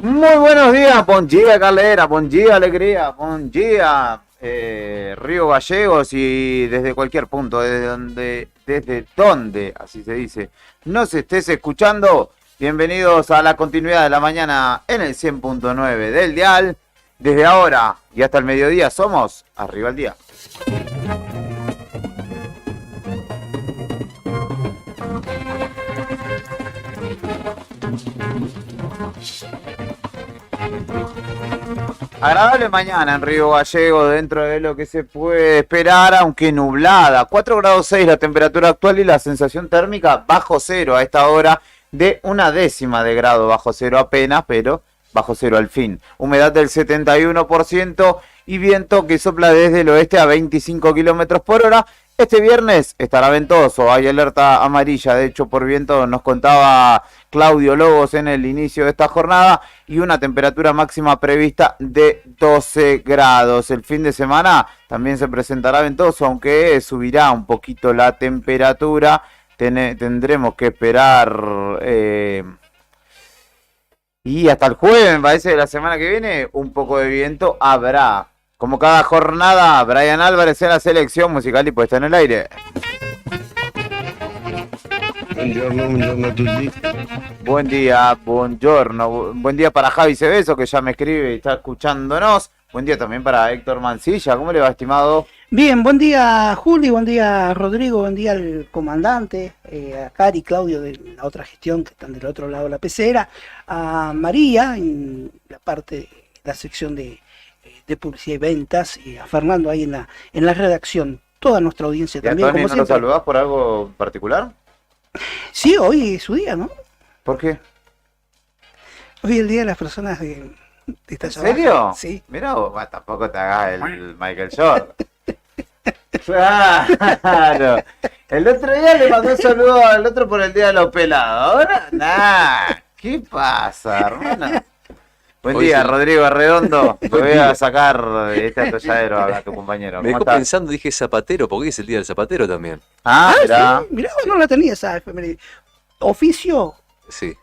Muy buenos días, bon día Calera, bon día Alegría, bon día Río Gallegos y desde cualquier punto, desde donde, así se dice, nos estés escuchando, bienvenidos a la continuidad de la mañana en el 100.9 del dial. Desde ahora y hasta el mediodía somos Arriba el Día. Agradable mañana en Río Gallegos, dentro de lo que se puede esperar, aunque nublada. 4 grados 6 la temperatura actual y la sensación térmica bajo cero a esta hora, de 1/10 de grado bajo cero apenas, pero bajo cero al fin. Humedad del 71% y viento que sopla desde el oeste a 25 kilómetros por hora. Este viernes estará ventoso, hay alerta amarilla, de hecho por viento nos contaba Claudio Lobos en el inicio de esta jornada, y una temperatura máxima prevista de 12 grados. El fin de semana también se presentará ventoso, aunque subirá un poquito la temperatura. Tendremos que esperar y hasta el jueves, me parece, de la semana que viene, un poco de viento habrá. Como cada jornada, Brian Álvarez en la selección musical y puesta en el aire. Buongiorno a tutti. Buen día, buongiorno. Buen día para Javi Cebeso, que ya me escribe y está escuchándonos. Buen día también para Héctor Mancilla. ¿Cómo le va, estimado? Bien, buen día Juli, buen día Rodrigo, buen día al comandante, a Cari, Claudio de la otra gestión que están del otro lado de la pecera, a María en la parte de la sección de publicidad y ventas, y a Fernando ahí en la redacción, toda nuestra audiencia ¿Y a también. Tony Como no lo siempre. saludás por algo particular? Sí, hoy es su día, ¿no? ¿Por qué? Hoy es el día de las personas de esta ¿En llamada. serio? Sí. Mirá vos, tampoco te hagas el Michael Jordan. Claro. El otro día le mandó un saludo al otro por el día de los pelados. Ahora, nah. ¿Qué pasa, hermano? Buen Hoy día, sí. Rodrigo Arredondo. Te voy a sacar de este atolladero a tu compañero. Me ¿Cómo dejó estás? pensando, dije zapatero, porque es el día del zapatero también. Ah, mirá. Sí, mirá, no la tenía esa efeméride. Oficio Sí.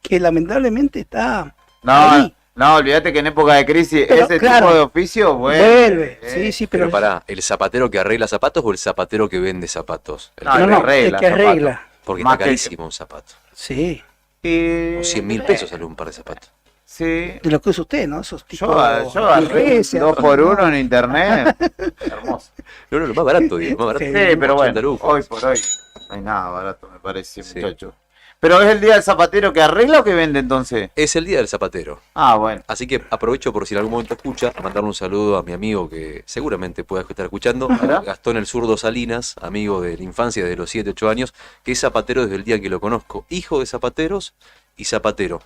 que lamentablemente está No, ahí. no, olvídate que en época de crisis Pero, ese claro, tipo de oficio, Vuelve, sí, sí, Pero pero pará, ¿el zapatero que arregla zapatos o el zapatero que vende zapatos? El No, que el no, que no, arregla el que zapatos. arregla. Porque más está que- carísimo un zapato. Sí, Con 100.000 pesos sale un par de zapatos. Sí. de lo que usa usted, ¿no? Esos tipos Yo arreglo iglesia, 2x1 en internet. Hermoso. No, lo más barato, digo, más barato. Sí, pero 80 bueno, lucas. hoy por hoy no hay nada barato, me parece, Sí. muchacho. Pero es el día del zapatero que arregla o que vende entonces. Es el día del zapatero. Ah, bueno. Así que aprovecho por si en algún momento escucha, a mandarle un saludo a mi amigo que seguramente pueda estar escuchando, Ajá. Gastón el Zurdo Salinas, amigo de la infancia de los 7, 8 años, que es zapatero desde el día que lo conozco, hijo de zapateros y zapatero.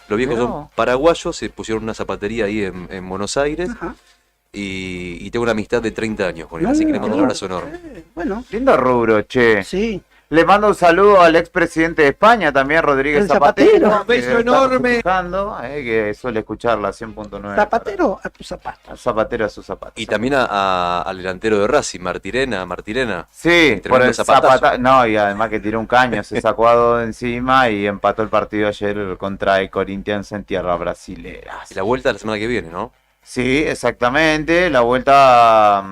Los viejos Mirá. son paraguayos, se pusieron una zapatería ahí en Buenos Aires Ajá. y tengo una amistad de 30 años con él, así que le mando un abrazo enorme. Bueno, Lindo rubro, che. sí. Le mando un saludo al expresidente de España, también Rodríguez El Zapatero. Zapatero. que Beso está enorme. escuchando, que suele escuchar la 100.9. Zapatero a tu zapato. Al zapatero a sus zapatos. Y también al delantero de Racing, Martirena. Sí, por Tremendo el zapatazo. No, y además que tiró un caño, se sacó a dos de encima y empató el partido ayer contra el Corinthians en tierra brasilera. Y la vuelta la semana que viene, ¿no? Sí, exactamente, la vuelta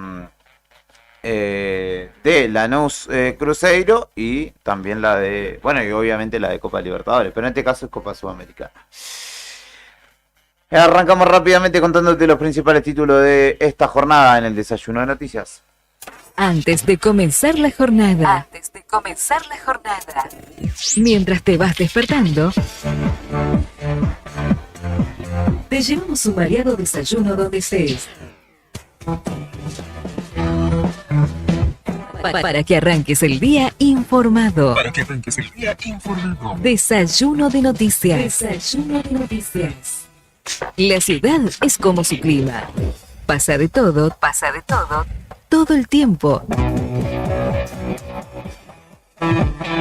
de Lanús Cruzeiro y también la de, bueno, y obviamente la de Copa Libertadores, pero en este caso es Copa Sudamericana. Arrancamos rápidamente contándote los principales títulos de esta jornada en el desayuno de noticias. Antes de comenzar la jornada. Mientras te vas despertando, te llevamos un variado desayuno donde estés. Para que arranques el día informado. Desayuno de noticias. La ciudad es como su clima. Pasa de todo, todo el tiempo.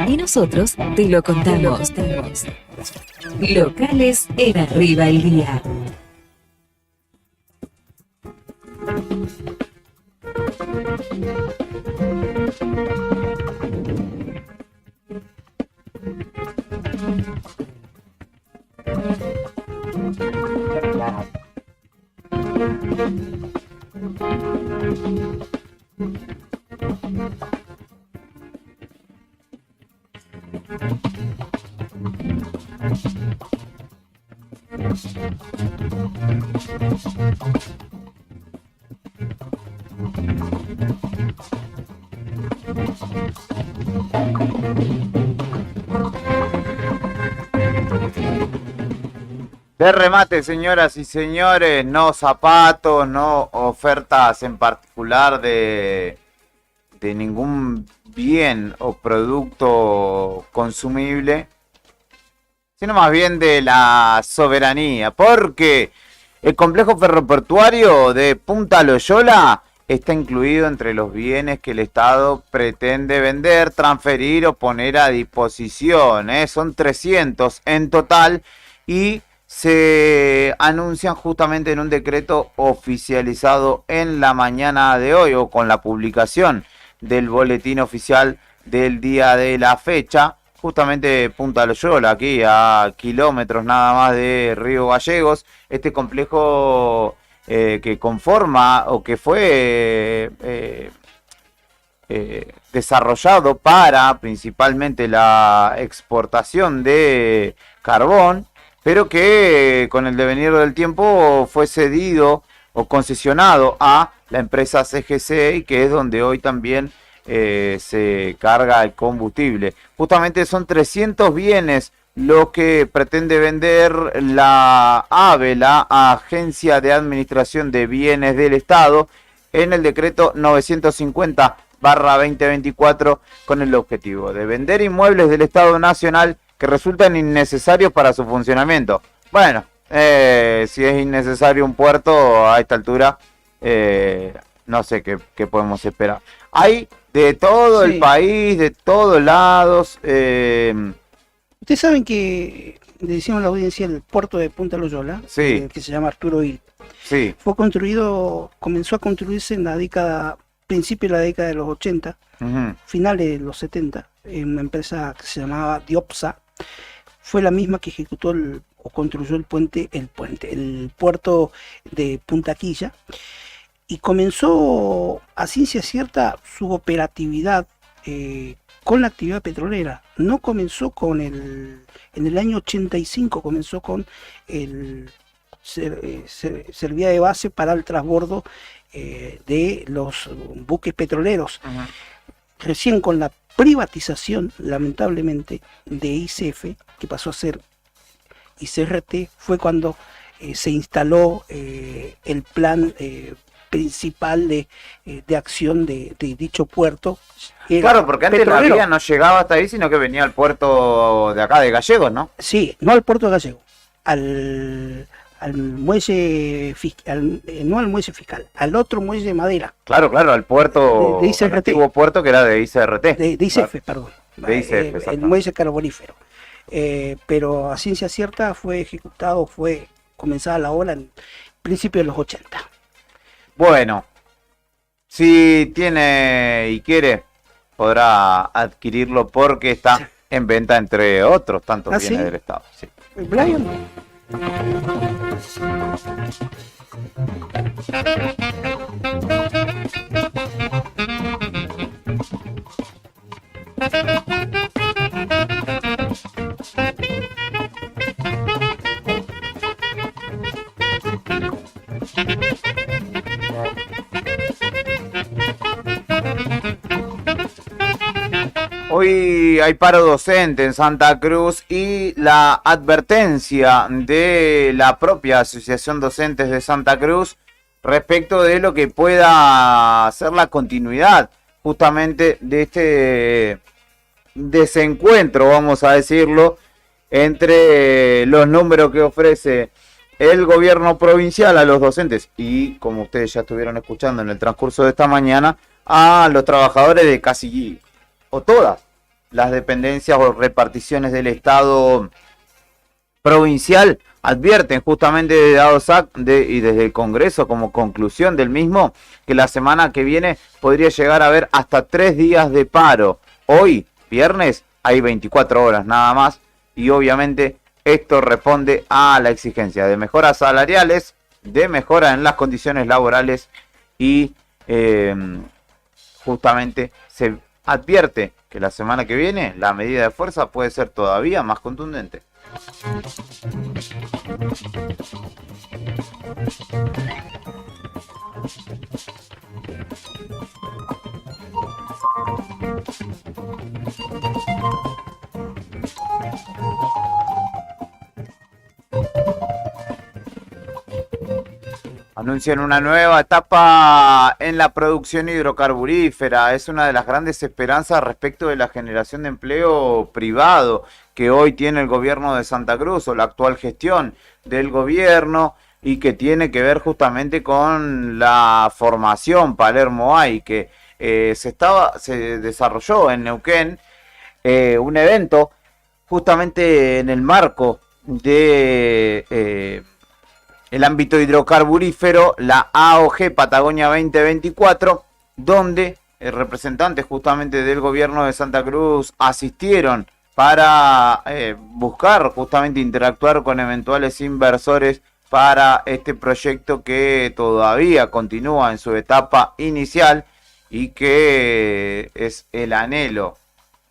Y nosotros te lo contamos. Locales en Arriba el Día. De remate, señoras y señores, no zapatos, no ofertas en particular de ningún bien o producto consumible, sino más bien de la soberanía, porque el complejo ferroportuario de Punta Loyola está incluido entre los bienes que el Estado pretende vender, transferir o poner a disposición. Son 300 en total y se anuncian justamente en un decreto oficializado en la mañana de hoy o con la publicación del boletín oficial del día de la fecha. Justamente Punta Loyola, aquí a kilómetros nada más de Río Gallegos, este complejo que conforma o que fue desarrollado para principalmente la exportación de carbón, pero que con el devenir del tiempo fue cedido o concesionado a la empresa CGC, y que es donde hoy también se carga el combustible. Justamente son 300 bienes lo que pretende vender la AVE, la Agencia de Administración de Bienes del Estado, en el decreto 950/2024, con el objetivo de vender inmuebles del Estado Nacional que resultan innecesarios para su funcionamiento. Bueno, si es innecesario un puerto a esta altura, no sé qué podemos esperar. Hay de todo el país, de todos lados. Ustedes saben que, le decimos a la audiencia, el puerto de Punta Loyola, Sí. que se llama Arturo Illia, Sí. comenzó a construirse en la década, principio de la década de los 80, Ujú. finales de los 70, en una empresa que se llamaba Diopsa. Fue la misma que ejecutó o construyó el puerto de Punta Quilla, y comenzó a ciencia cierta su operatividad con la actividad petrolera. No comenzó en el año 85 comenzó con servía de base para el transbordo de los buques petroleros. Ujú. Recién con la privatización, lamentablemente, de ICF, que pasó a ser ICRT, fue cuando se instaló el plan principal de acción de dicho puerto. Claro, porque antes la petrolero. vía no llegaba hasta ahí, sino que venía al puerto de acá de Gallegos, ¿no? Sí, no al puerto de Gallego, al muelle fiscal, no al muelle fiscal, al otro muelle de madera, Claro, al puerto, De ICRT. al antiguo puerto que era de ICRT. de ICF, perdón, De ICF, el exactamente. muelle carbonífero. Pero a ciencia cierta fue comenzada la obra en principio de los 80. Bueno, si tiene y quiere, podrá adquirirlo porque está en venta, entre otros tantos ¿Ah, bienes sí? del Estado. Sí. Brian, Hoy hay paro docente en Santa Cruz y la advertencia de la propia Asociación Docentes de Santa Cruz respecto de lo que pueda ser la continuidad justamente de este desencuentro, vamos a decirlo, entre los números que ofrece el gobierno provincial a los docentes y, como ustedes ya estuvieron escuchando en el transcurso de esta mañana, a los trabajadores de casi o todas las dependencias o reparticiones del Estado provincial. Advierten justamente desde ADOSAC y desde el Congreso como conclusión del mismo que la semana que viene podría llegar a haber hasta 3 días de paro. Hoy, viernes, hay 24 horas nada más y obviamente esto responde a la exigencia de mejoras salariales, de mejora en las condiciones laborales y justamente se advierte que la semana que viene la medida de fuerza puede ser todavía más contundente. Anuncian una nueva etapa en la producción hidrocarburífera. Es una de las grandes esperanzas respecto de la generación de empleo privado que hoy tiene el gobierno de Santa Cruz o la actual gestión del gobierno y que tiene que ver justamente con la formación Palermo Hay que se desarrolló en Neuquén, un evento justamente en el marco de el ámbito hidrocarburífero, la AOG Patagonia 2024, donde representantes justamente del gobierno de Santa Cruz asistieron para buscar justamente interactuar con eventuales inversores para este proyecto que todavía continúa en su etapa inicial y que es el anhelo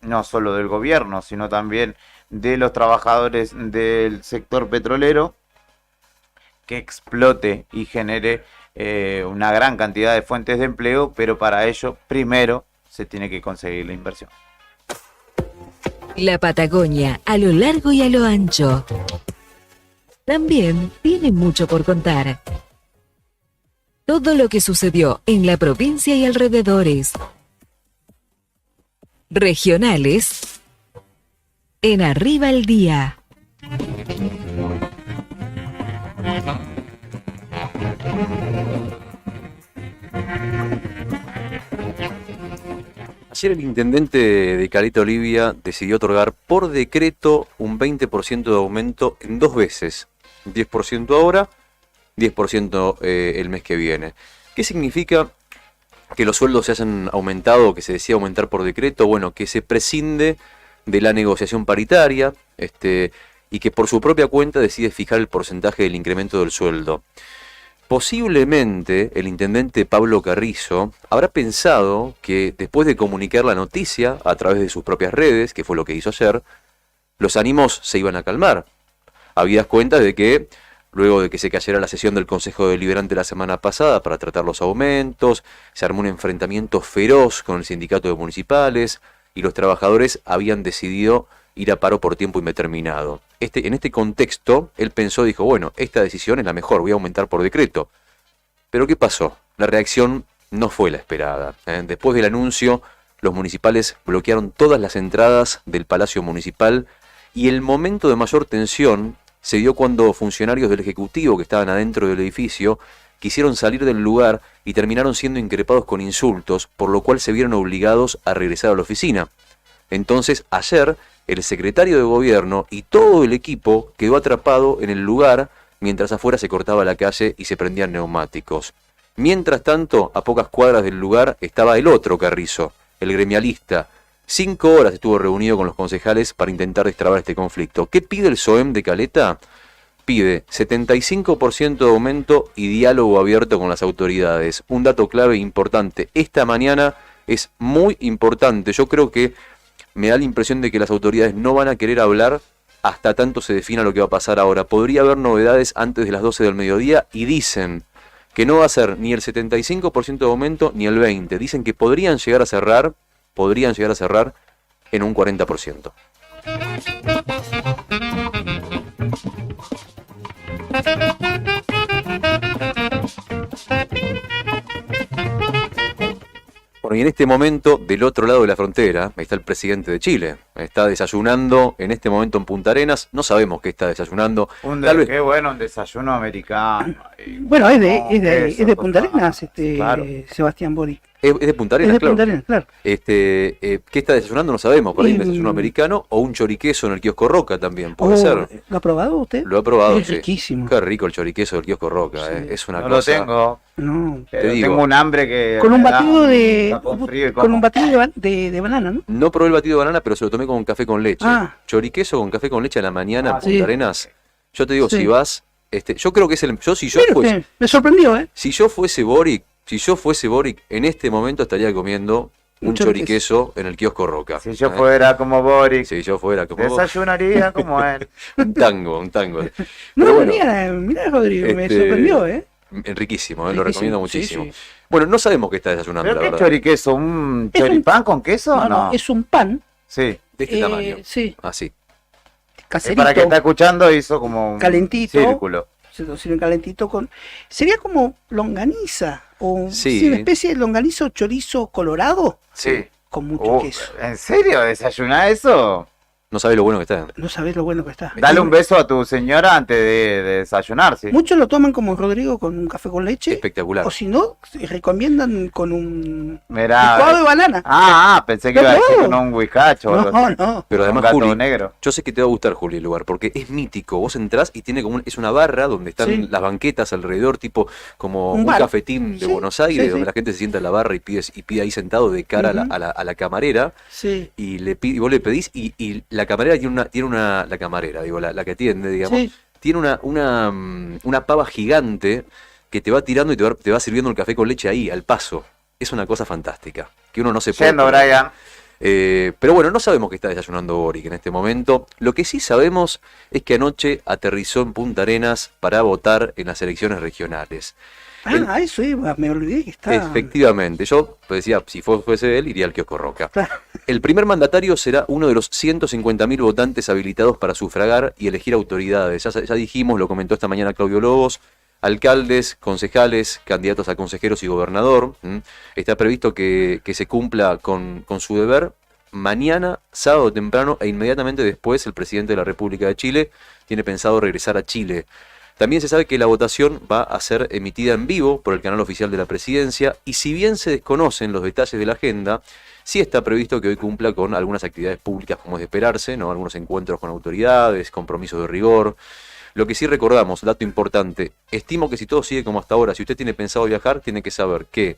no solo del gobierno, sino también de los trabajadores del sector petrolero, que explote y genere una gran cantidad de fuentes de empleo, pero para ello primero se tiene que conseguir la inversión. La Patagonia, a lo largo y a lo ancho, también tiene mucho por contar. Todo lo que sucedió en la provincia y alrededores. Regionales en Arriba el Día. Ayer el intendente de Caleta Olivia decidió otorgar por decreto un 20% de aumento en 2 veces. 10% ahora, 10% el mes que viene. ¿Qué significa que los sueldos se hayan aumentado, que se decía aumentar por decreto? Bueno, que se prescinde de la negociación paritaria y que por su propia cuenta decide fijar el porcentaje del incremento del sueldo. Posiblemente el intendente Pablo Carrizo habrá pensado que después de comunicar la noticia a través de sus propias redes, que fue lo que hizo ayer, los ánimos se iban a calmar. Habías cuenta de que luego de que se cayera la sesión del Consejo Deliberante la semana pasada para tratar los aumentos, se armó un enfrentamiento feroz con el sindicato de municipales y los trabajadores habían decidido ir a paro por tiempo indeterminado. En este contexto, él pensó, dijo, bueno, esta decisión es la mejor, voy a aumentar por decreto. Pero ¿qué pasó? La reacción no fue la esperada. Después del anuncio, los municipales bloquearon todas las entradas del Palacio Municipal y el momento de mayor tensión se dio cuando funcionarios del Ejecutivo que estaban adentro del edificio quisieron salir del lugar y terminaron siendo increpados con insultos, por lo cual se vieron obligados a regresar a la oficina. Entonces, ayer, el secretario de gobierno y todo el equipo quedó atrapado en el lugar mientras afuera se cortaba la calle y se prendían neumáticos. Mientras tanto, a pocas cuadras del lugar estaba el otro Carrizo, el gremialista. 5 horas estuvo reunido con los concejales para intentar destrabar este conflicto. ¿Qué pide el SOEM de Caleta? Pide 75% de aumento y diálogo abierto con las autoridades. Un dato clave e importante. Esta mañana es muy importante. Yo creo que me da la impresión de que las autoridades no van a querer hablar hasta tanto se defina lo que va a pasar ahora. Podría haber novedades antes de las 12 del mediodía y dicen que no va a ser ni el 75% de aumento ni el 20%. Dicen que podrían llegar a cerrar en un 40%. Bueno, y en este momento, del otro lado de la frontera, está el presidente de Chile. Está desayunando en este momento en Punta Arenas. No sabemos qué está desayunando. Qué bueno, un desayuno americano. Bueno, es de Punta Arenas, claro. Sebastián Boric. Es de Punta Arenas, Es de claro. Punta Arenas, claro. ¿Qué está desayunando? No sabemos. Por ahí un desayuno americano o un choriqueso en el kiosco Roca también. Puede ser. ¿Lo ha probado usted? Lo he probado, Es sí. riquísimo. Qué rico el choriqueso del kiosco Roca. Sí. Es una No cosa. lo tengo. No. Pero Te digo. tengo un hambre que... Con un me da batido de tapón frío y con como. un batido de banana, ¿no? No probé el batido de banana, pero se lo tomé con café con leche. Ah. Choriqueso con café con leche a la mañana en Punta sí. Arenas. Yo te digo, Sí. si vas, yo creo que es si yo Mire fuese, usted, me sorprendió, ¿eh? si yo fuese Boric, en este momento estaría comiendo un Un choriqueso en el kiosco Roca. Si yo fuera como Boric, Si yo fuera como vos. desayunaría como él. un tango. No, Pero bueno, mirá, Rodrigo, me este, sorprendió, ¿eh? riquísimo, lo Riquísimo, recomiendo sí, muchísimo. sí. Bueno, no sabemos qué está desayunando, ¿Pero la qué verdad. choriqueso? ¿Un Es un- choripán con queso? No. Es un pan, Sí. De este tamaño. sí, Así. caserito, Para que está escuchando hizo como un Calentito. círculo. se lo sirven calentito con... Sería como longaniza, o Sí. una especie de longanizo chorizo colorado, Sí. con mucho queso. ¿En serio? ¿Desayunar eso? No sabés lo bueno que está. No sabés lo bueno que está. Dale un beso a tu señora antes de desayunar, sí. Muchos lo toman como Rodrigo con un café con leche, Espectacular. o si no, se recomiendan con un Mirá. licuado de banana. Pensé que iba a decir con un whiskacho o algo No, así. no. Pero Un además, gato Juli, negro. yo sé que te va a gustar, Juli, el lugar, porque es mítico. Vos entrás y tiene como es una barra donde están Sí. las banquetas alrededor, tipo como Un un bar. cafetín de Sí, Buenos Aires, sí, donde sí. la gente se sienta en la barra y pide ahí sentado de cara Ujú. a la camarera, Sí, y vos le pedís, y la camarera la camarera, digo, la que atiende, digamos, sí. tiene una pava gigante que te va tirando y te va sirviendo el café con leche ahí, al paso. Es una cosa fantástica, que uno no se puede Yendo, perder. Brian. Pero bueno, no sabemos qué está desayunando Boric en este momento. Lo que sí sabemos es que anoche aterrizó en Punta Arenas para votar en las elecciones regionales. Eso iba, me olvidé que está. Efectivamente, yo decía, si fuese él, iría al kiosco Roca. Claro. El primer mandatario será uno de los 150.000 votantes habilitados para sufragar y elegir autoridades. Ya dijimos, lo comentó esta mañana Claudio Lobos, alcaldes, concejales, candidatos a consejeros y gobernador. Está previsto que se cumpla con su deber mañana, sábado temprano, e inmediatamente después el presidente de la República de Chile tiene pensado regresar a Chile. También se sabe que la votación va a ser emitida en vivo por el canal oficial de la presidencia, y si bien se desconocen los detalles de la agenda, sí está previsto que hoy cumpla con algunas actividades públicas como es de esperarse, ¿no? Algunos encuentros con autoridades, compromisos de rigor. Lo que sí recordamos, dato importante, estimo que si todo sigue como hasta ahora, si usted tiene pensado viajar, tiene que saber que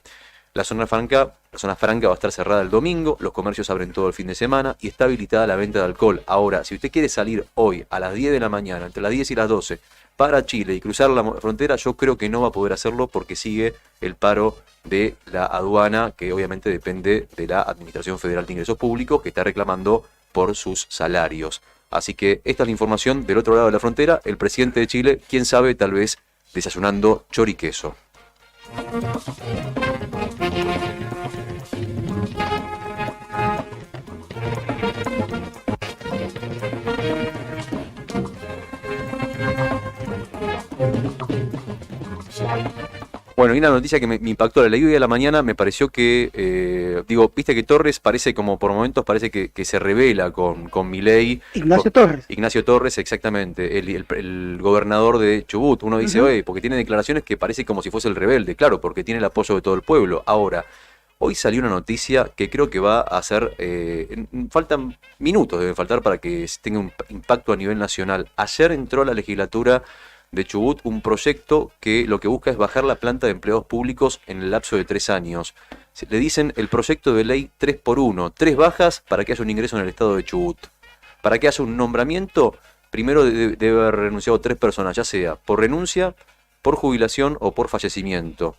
la zona franca va a estar cerrada el domingo, los comercios abren todo el fin de semana y está habilitada la venta de alcohol. Ahora, si usted quiere salir hoy a las 10 de la mañana, entre las 10 y las 12, para Chile y cruzar la frontera, yo creo que no va a poder hacerlo porque sigue el paro de la aduana, que obviamente depende de la Administración Federal de Ingresos Públicos, que está reclamando por sus salarios. Así que esta es la información del otro lado de la frontera. El presidente de Chile, quién sabe, tal vez desayunando choriqueso. Bueno, y una noticia que me impactó, la leí hoy a la mañana, me pareció que, viste que Torres parece como, por momentos parece que se revela con Milei. Ignacio Torres, exactamente, el gobernador de Chubut. Uno dice, oye, porque tiene declaraciones que parece como si fuese el rebelde, claro, porque tiene el apoyo de todo el pueblo. Ahora, hoy salió una noticia que creo que va a ser, faltan minutos, deben faltar para que tenga un impacto a nivel nacional. Ayer entró a la legislatura de Chubut un proyecto que lo que busca es bajar la planta de empleados públicos en el lapso de 3 años. Le dicen el proyecto de ley 3x1, 3 bajas para que haya un ingreso en el estado de Chubut. Para que haya un nombramiento, primero debe haber renunciado 3 personas, ya sea por renuncia, por jubilación o por fallecimiento.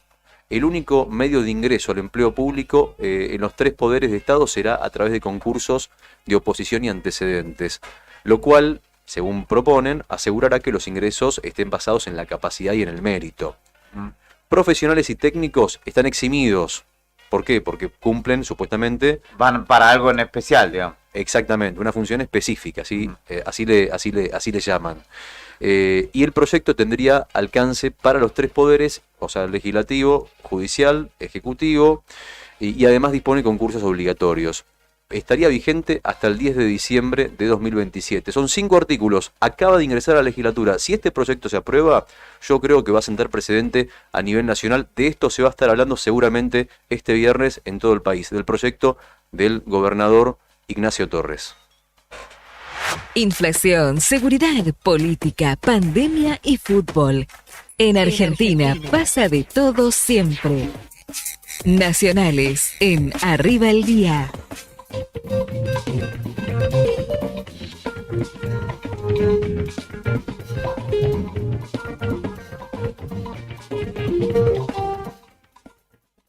El único medio de ingreso al empleo público en los 3 poderes de Estado será a través de concursos de oposición y antecedentes, lo cual, según proponen, asegurará que los ingresos estén basados en la capacidad y en el mérito. Profesionales y técnicos están eximidos. ¿Por qué? Porque cumplen, supuestamente... Van para algo en especial, digamos. Exactamente, una función específica, ¿sí? Así le llaman. Y el proyecto tendría alcance para los 3 poderes, o sea, legislativo, judicial, ejecutivo, y además dispone de concursos obligatorios. Estaría vigente hasta el 10 de diciembre de 2027. Son 5 artículos. Acaba de ingresar a la legislatura. Si este proyecto se aprueba, yo creo que va a sentar precedente a nivel nacional. De esto se va a estar hablando seguramente este viernes en todo el país, del proyecto del gobernador Ignacio Torres. Inflación, seguridad, política, pandemia y fútbol. En Argentina pasa de todo siempre. Nacionales en Arriba el Día.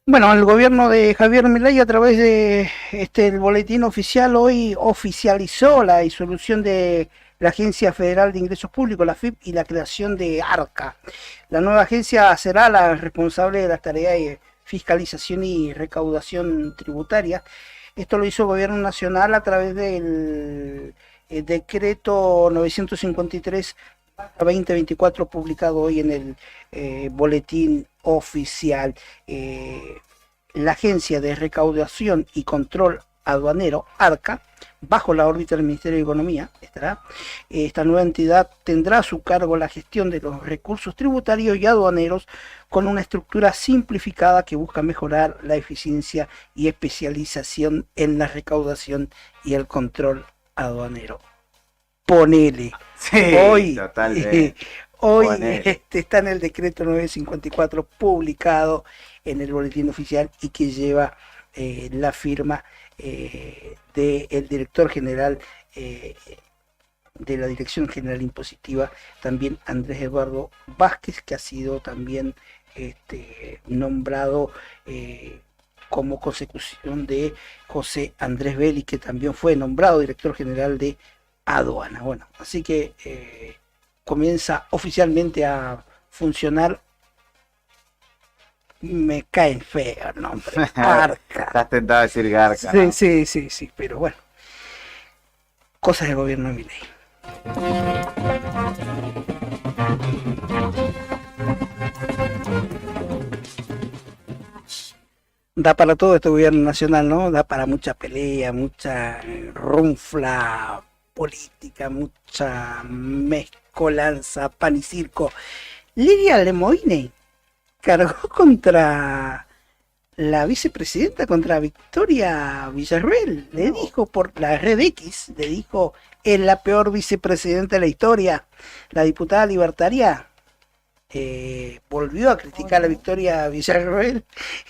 Bueno, el gobierno de Javier Milei, a través de el boletín oficial, hoy oficializó la disolución de la Agencia Federal de Ingresos Públicos, la AFIP, y la creación de ARCA. La nueva agencia será la responsable de las tareas de fiscalización y recaudación tributaria. Esto lo hizo el gobierno nacional a través del decreto 953/2024, publicado hoy en el boletín oficial. La Agencia de Recaudación y Control Aduanero, ARCA, bajo la órbita del Ministerio de Economía, estará. Esta nueva entidad tendrá a su cargo la gestión de los recursos tributarios y aduaneros con una estructura simplificada que busca mejorar la eficiencia y especialización en la recaudación y el control aduanero. Ponele. Sí, Hoy Ponele. Está en el decreto 954 publicado en el boletín oficial y que lleva la firma del director general de la Dirección General Impositiva, también Andrés Eduardo Vázquez, que ha sido también nombrado como consecución de José Andrés Belli, que también fue nombrado director general de aduana. Bueno, así que comienza oficialmente a funcionar me cae feo el nombre. Garca. Estás tentado a decir Garca, Sí, ¿no? sí, pero bueno. Cosas del gobierno de Milei. Da para todo este gobierno nacional, ¿no? Da para mucha pelea, mucha runfla política, mucha mezcolanza, pan y circo. Lidia Lemoine cargó contra la vicepresidenta, contra Victoria Villarruel. Le dijo por la red X, le dijo, es la peor vicepresidenta de la historia. La diputada libertaria volvió a criticar a Victoria Villarruel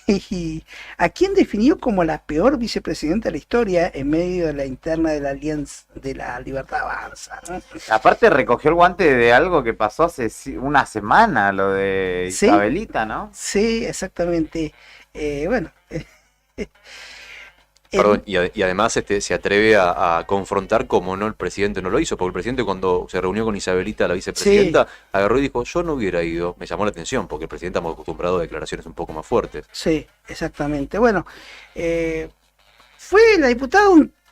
y a quien definió como la peor vicepresidenta de la historia en medio de la interna de la Alianza de la Libertad Avanza, ¿no? Aparte recogió el guante de algo que pasó hace una semana, lo de Sí. Isabelita, ¿no? Sí, exactamente. Bueno. Perdón, y además se atreve a confrontar como no el presidente no lo hizo, porque el presidente cuando se reunió con Isabelita, la vicepresidenta, agarró y dijo, yo no hubiera ido. Me llamó la atención, porque el presidente estamos acostumbrado a declaraciones un poco más fuertes. Sí, exactamente. Bueno, fue la diputada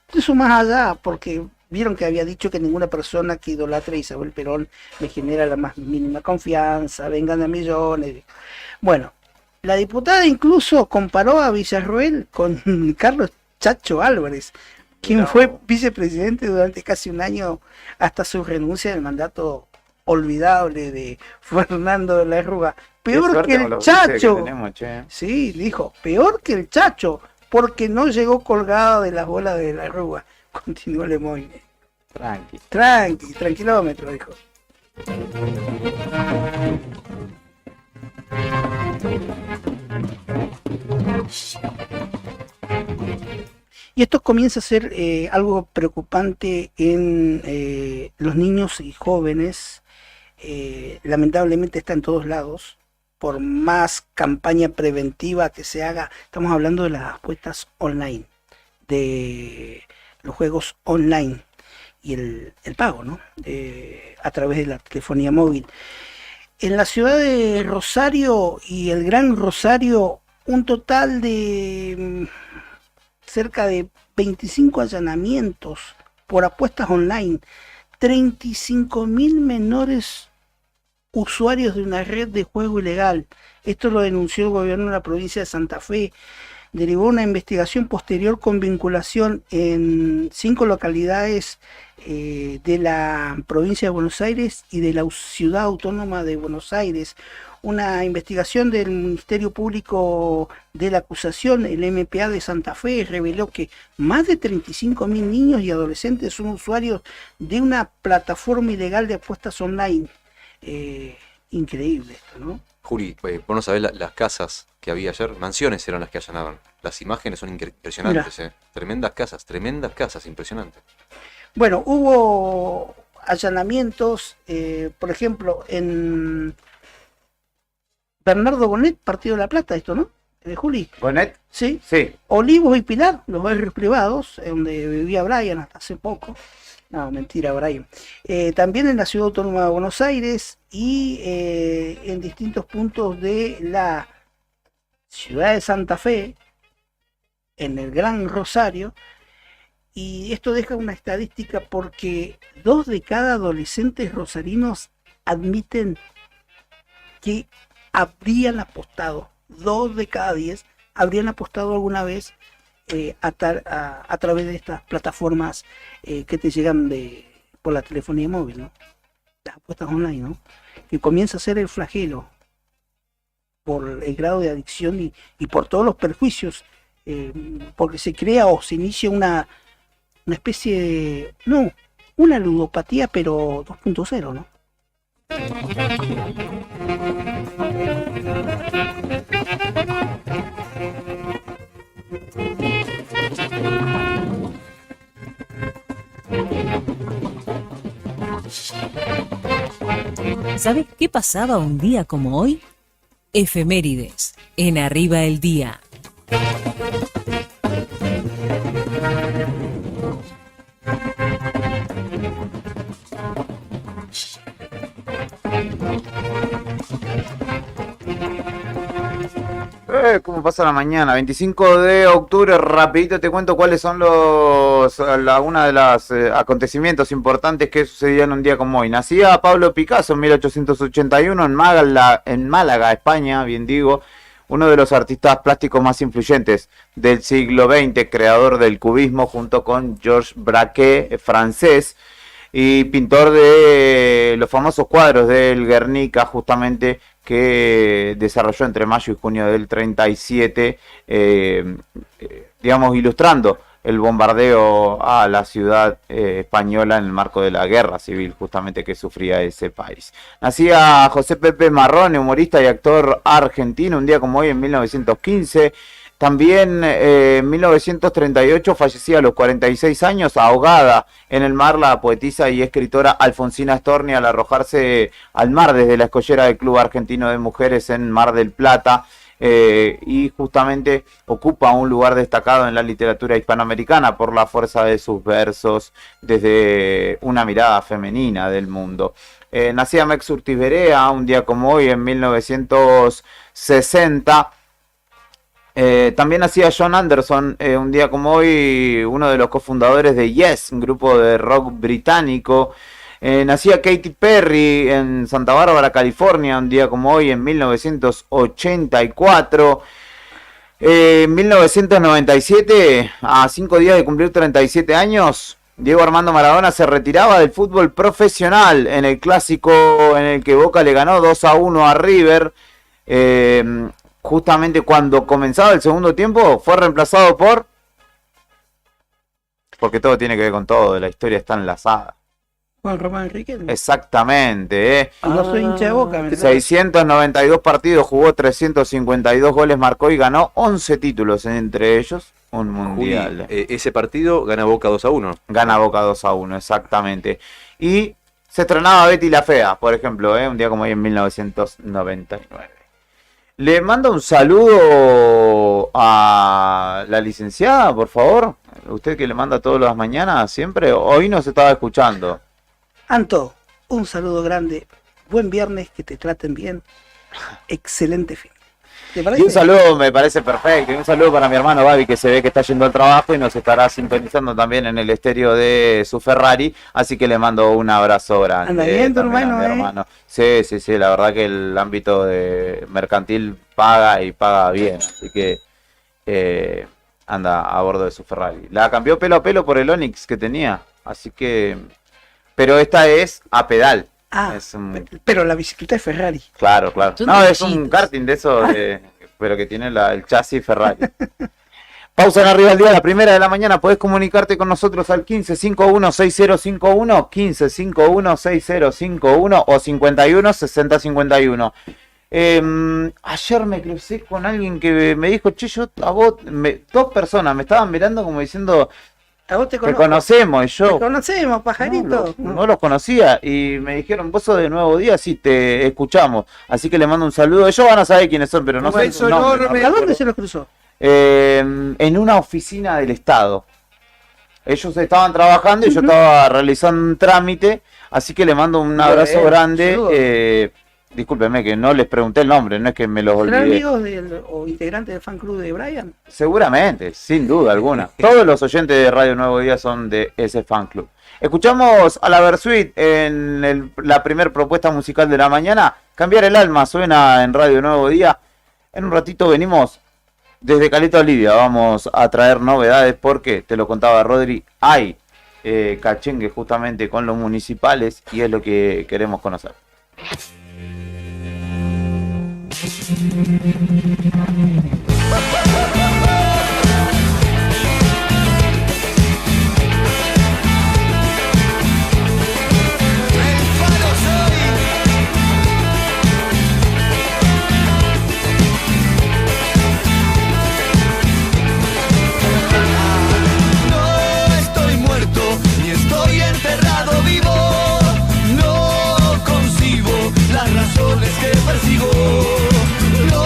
incluso más allá, porque vieron que había dicho que ninguna persona que idolatre a Isabel Perón me genera la más mínima confianza, vengan a millones. Bueno, la diputada incluso comparó a Villarroel con Carlos Chacho Álvarez, quien fue vicepresidente durante casi un año hasta su renuncia del mandato olvidable de Fernando de la Rúa. Peor que el Chacho. Tenemos, che. Sí, dijo, peor que el Chacho, porque no llegó colgado de las bolas de la Rúa. Continuó Lemoine. Tranquilómetro, dijo. Y esto comienza a ser algo preocupante en los niños y jóvenes. Lamentablemente está en todos lados. Por más campaña preventiva que se haga, estamos hablando de las apuestas online, de los juegos online y el pago, ¿no? A través de la telefonía móvil. En la ciudad de Rosario y el Gran Rosario, un total de cerca de 25 allanamientos por apuestas online, 35.000 menores usuarios de una red de juego ilegal. Esto lo denunció el gobierno de la provincia de Santa Fe. Derivó una investigación posterior con vinculación en 5 localidades de la provincia de Buenos Aires y de la ciudad autónoma de Buenos Aires. Una investigación del Ministerio Público de la Acusación, el MPA de Santa Fe, reveló que más de 35.000 niños y adolescentes son usuarios de una plataforma ilegal de apuestas online. Increíble esto, ¿no? Juli, vos no sabés las casas que había ayer, mansiones eran las que allanaban. Las imágenes son impresionantes, tremendas casas, impresionante. Bueno, hubo allanamientos, por ejemplo, en Bernardo Bonet, Partido de la Plata, esto, ¿no? Juli. ¿Bonet? Sí. Sí. Olivos y Pilar, los barrios privados, donde vivía Brian hasta hace poco. No, mentira, Brian. También en la Ciudad Autónoma de Buenos Aires y en distintos puntos de la ciudad de Santa Fe, en el Gran Rosario. Y esto deja una estadística porque 2 de cada adolescentes rosarinos admiten que habrían apostado. 2 de cada 10 habrían apostado alguna vez a través de estas plataformas que te llegan por la telefonía móvil, ¿no? Las apuestas online, ¿no? Que comienza a ser el flagelo por el grado de adicción y por todos los perjuicios, porque se crea o se inicia una especie de, no, una ludopatía, pero 2.0, ¿no? ¿Sabes qué pasaba un día como hoy? Efemérides, en Arriba el Día. cómo pasa la mañana. 25 de octubre, rapidito te cuento cuáles son algunos de los acontecimientos importantes que sucedían un día como hoy. Nacía Pablo Picasso en 1881 en Málaga, España, bien digo. Uno de los artistas plásticos más influyentes del siglo XX, creador del cubismo junto con Georges Braque, francés, y pintor de los famosos cuadros del Guernica, justamente, que desarrolló entre mayo y junio del 37, digamos, ilustrando el bombardeo a la ciudad española en el marco de la guerra civil justamente que sufría ese país. Nacía José Pepe Marrone, humorista y actor argentino, un día como hoy en 1915. También en 1938 fallecía a los 46 años, ahogada en el mar, la poetisa y escritora Alfonsina Storni al arrojarse al mar desde la escollera del Club Argentino de Mujeres en Mar del Plata. Y justamente ocupa un lugar destacado en la literatura hispanoamericana por la fuerza de sus versos desde una mirada femenina del mundo. Nacía Mex Urtizberea Berea un día como hoy en 1960. También nacía John Anderson un día como hoy, uno de los cofundadores de Yes, un grupo de rock británico. Nacía Katy Perry en Santa Bárbara, California, un día como hoy en 1984. En 1997, a 5 días de cumplir 37 años, Diego Armando Maradona se retiraba del fútbol profesional en el clásico en el que Boca le ganó 2-1 a River. Justamente cuando comenzaba el segundo tiempo, fue reemplazado porque todo tiene que ver con todo, la historia está enlazada. Juan Román Enrique. Exactamente, No soy hincha de Boca. 692 partidos, jugó 352 goles, marcó y ganó 11 títulos, entre ellos un mundial. Juli, ese partido gana Boca 2-1. Gana Boca 2-1, exactamente. Y se estrenaba Betty la Fea, por ejemplo, un día como hoy en 1999. Le mando un saludo a la licenciada, por favor. Usted que le manda todas las mañanas, siempre. Hoy nos estaba escuchando. Anto, un saludo grande. Buen viernes, que te traten bien. Excelente fin. ¿Te parece? Y un saludo, me parece perfecto. Y un saludo para mi hermano Babi, que se ve que está yendo al trabajo y nos estará sintonizando también en el estéreo de su Ferrari. Así que le mando un abrazo grande. Anda bien, tu también a mi hermano. Sí, la verdad que el ámbito de mercantil paga y paga bien. Así que anda a bordo de su Ferrari. La cambió pelo a pelo por el Onix que tenía. Así que... Pero esta es a pedal. Pero la bicicleta es Ferrari. Claro. Son No, es chiquitos. un karting de esos, pero que tiene el chasis Ferrari. Pausa en Arriba del Día, la primera de la mañana. Podés comunicarte con nosotros al 1551-6051, 1551-6051 o 51-6051. Ayer me crucé con alguien que me dijo, che, a vos, dos personas me estaban mirando como diciendo... A vos te conocemos, y yo... Te conocemos, pajarito. No los conocía y me dijeron, vos sos de Nuevo Día, sí, te escuchamos. Así que le mando un saludo. Ellos van a saber quiénes son, pero no sé su nombre. ¿A dónde se los cruzó? En una oficina del Estado. Ellos estaban trabajando y yo estaba realizando un trámite, así que le mando un abrazo grande. Discúlpeme que no les pregunté el nombre, no es que me los ¿Serán olvidé. amigos o integrantes del fan club de Brian? Seguramente, sin duda alguna. Todos los oyentes de Radio Nuevo Día son de ese fan club. Escuchamos a la Versuit en la primer propuesta musical de la mañana. Cambiar el alma suena en Radio Nuevo Día. En un ratito venimos desde Caleta Olivia. Vamos a traer novedades porque, te lo contaba Rodri, hay cachengue justamente con los municipales y es lo que queremos conocer. Que persigo, no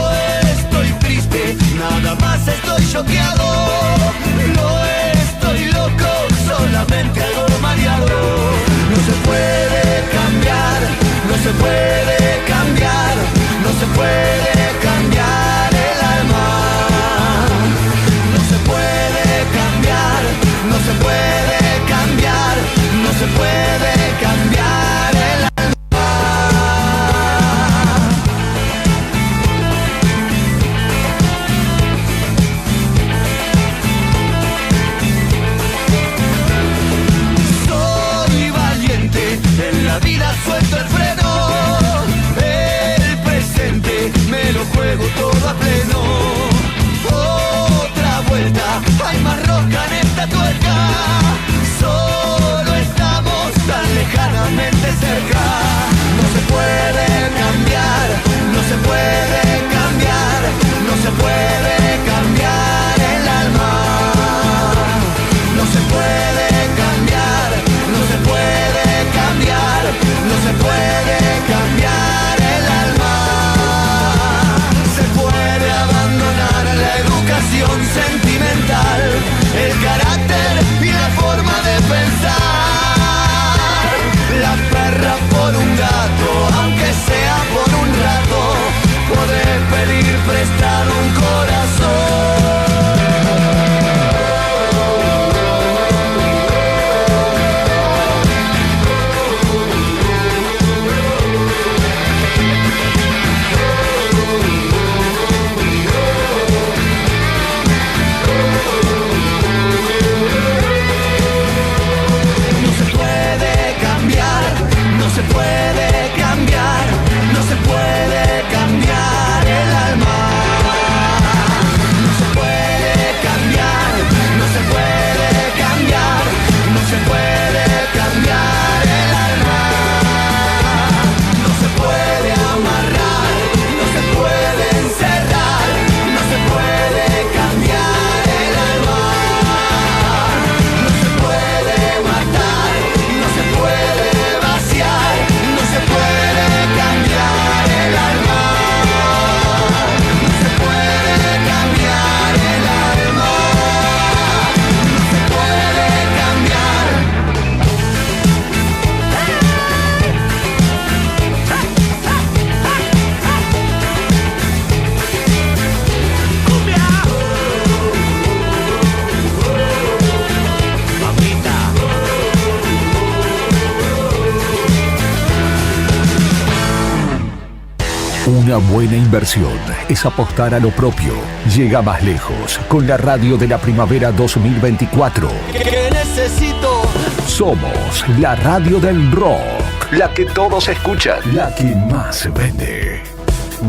estoy triste, nada más estoy choqueado, no estoy loco, solamente algo mareado. No se puede cambiar, no se puede cambiar, no se puede cambiar el alma. Una buena inversión es apostar a lo propio. Llega más lejos con la radio de la primavera 2024. ¿Qué necesito? Somos la radio del rock. La que todos escuchan. La que más se vende.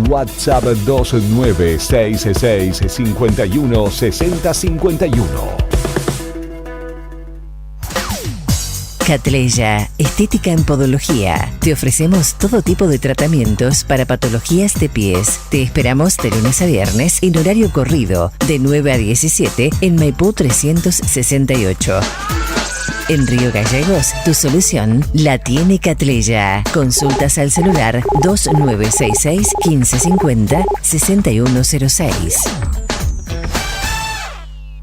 WhatsApp 2966516051. Catleya, estética en podología. Te ofrecemos todo tipo de tratamientos para patologías de pies. Te esperamos de lunes a viernes en horario corrido, de 9 a 17 en Maipú 368. En Río Gallegos, tu solución la tiene Catleya. Consultas al celular 2966 1550 6106.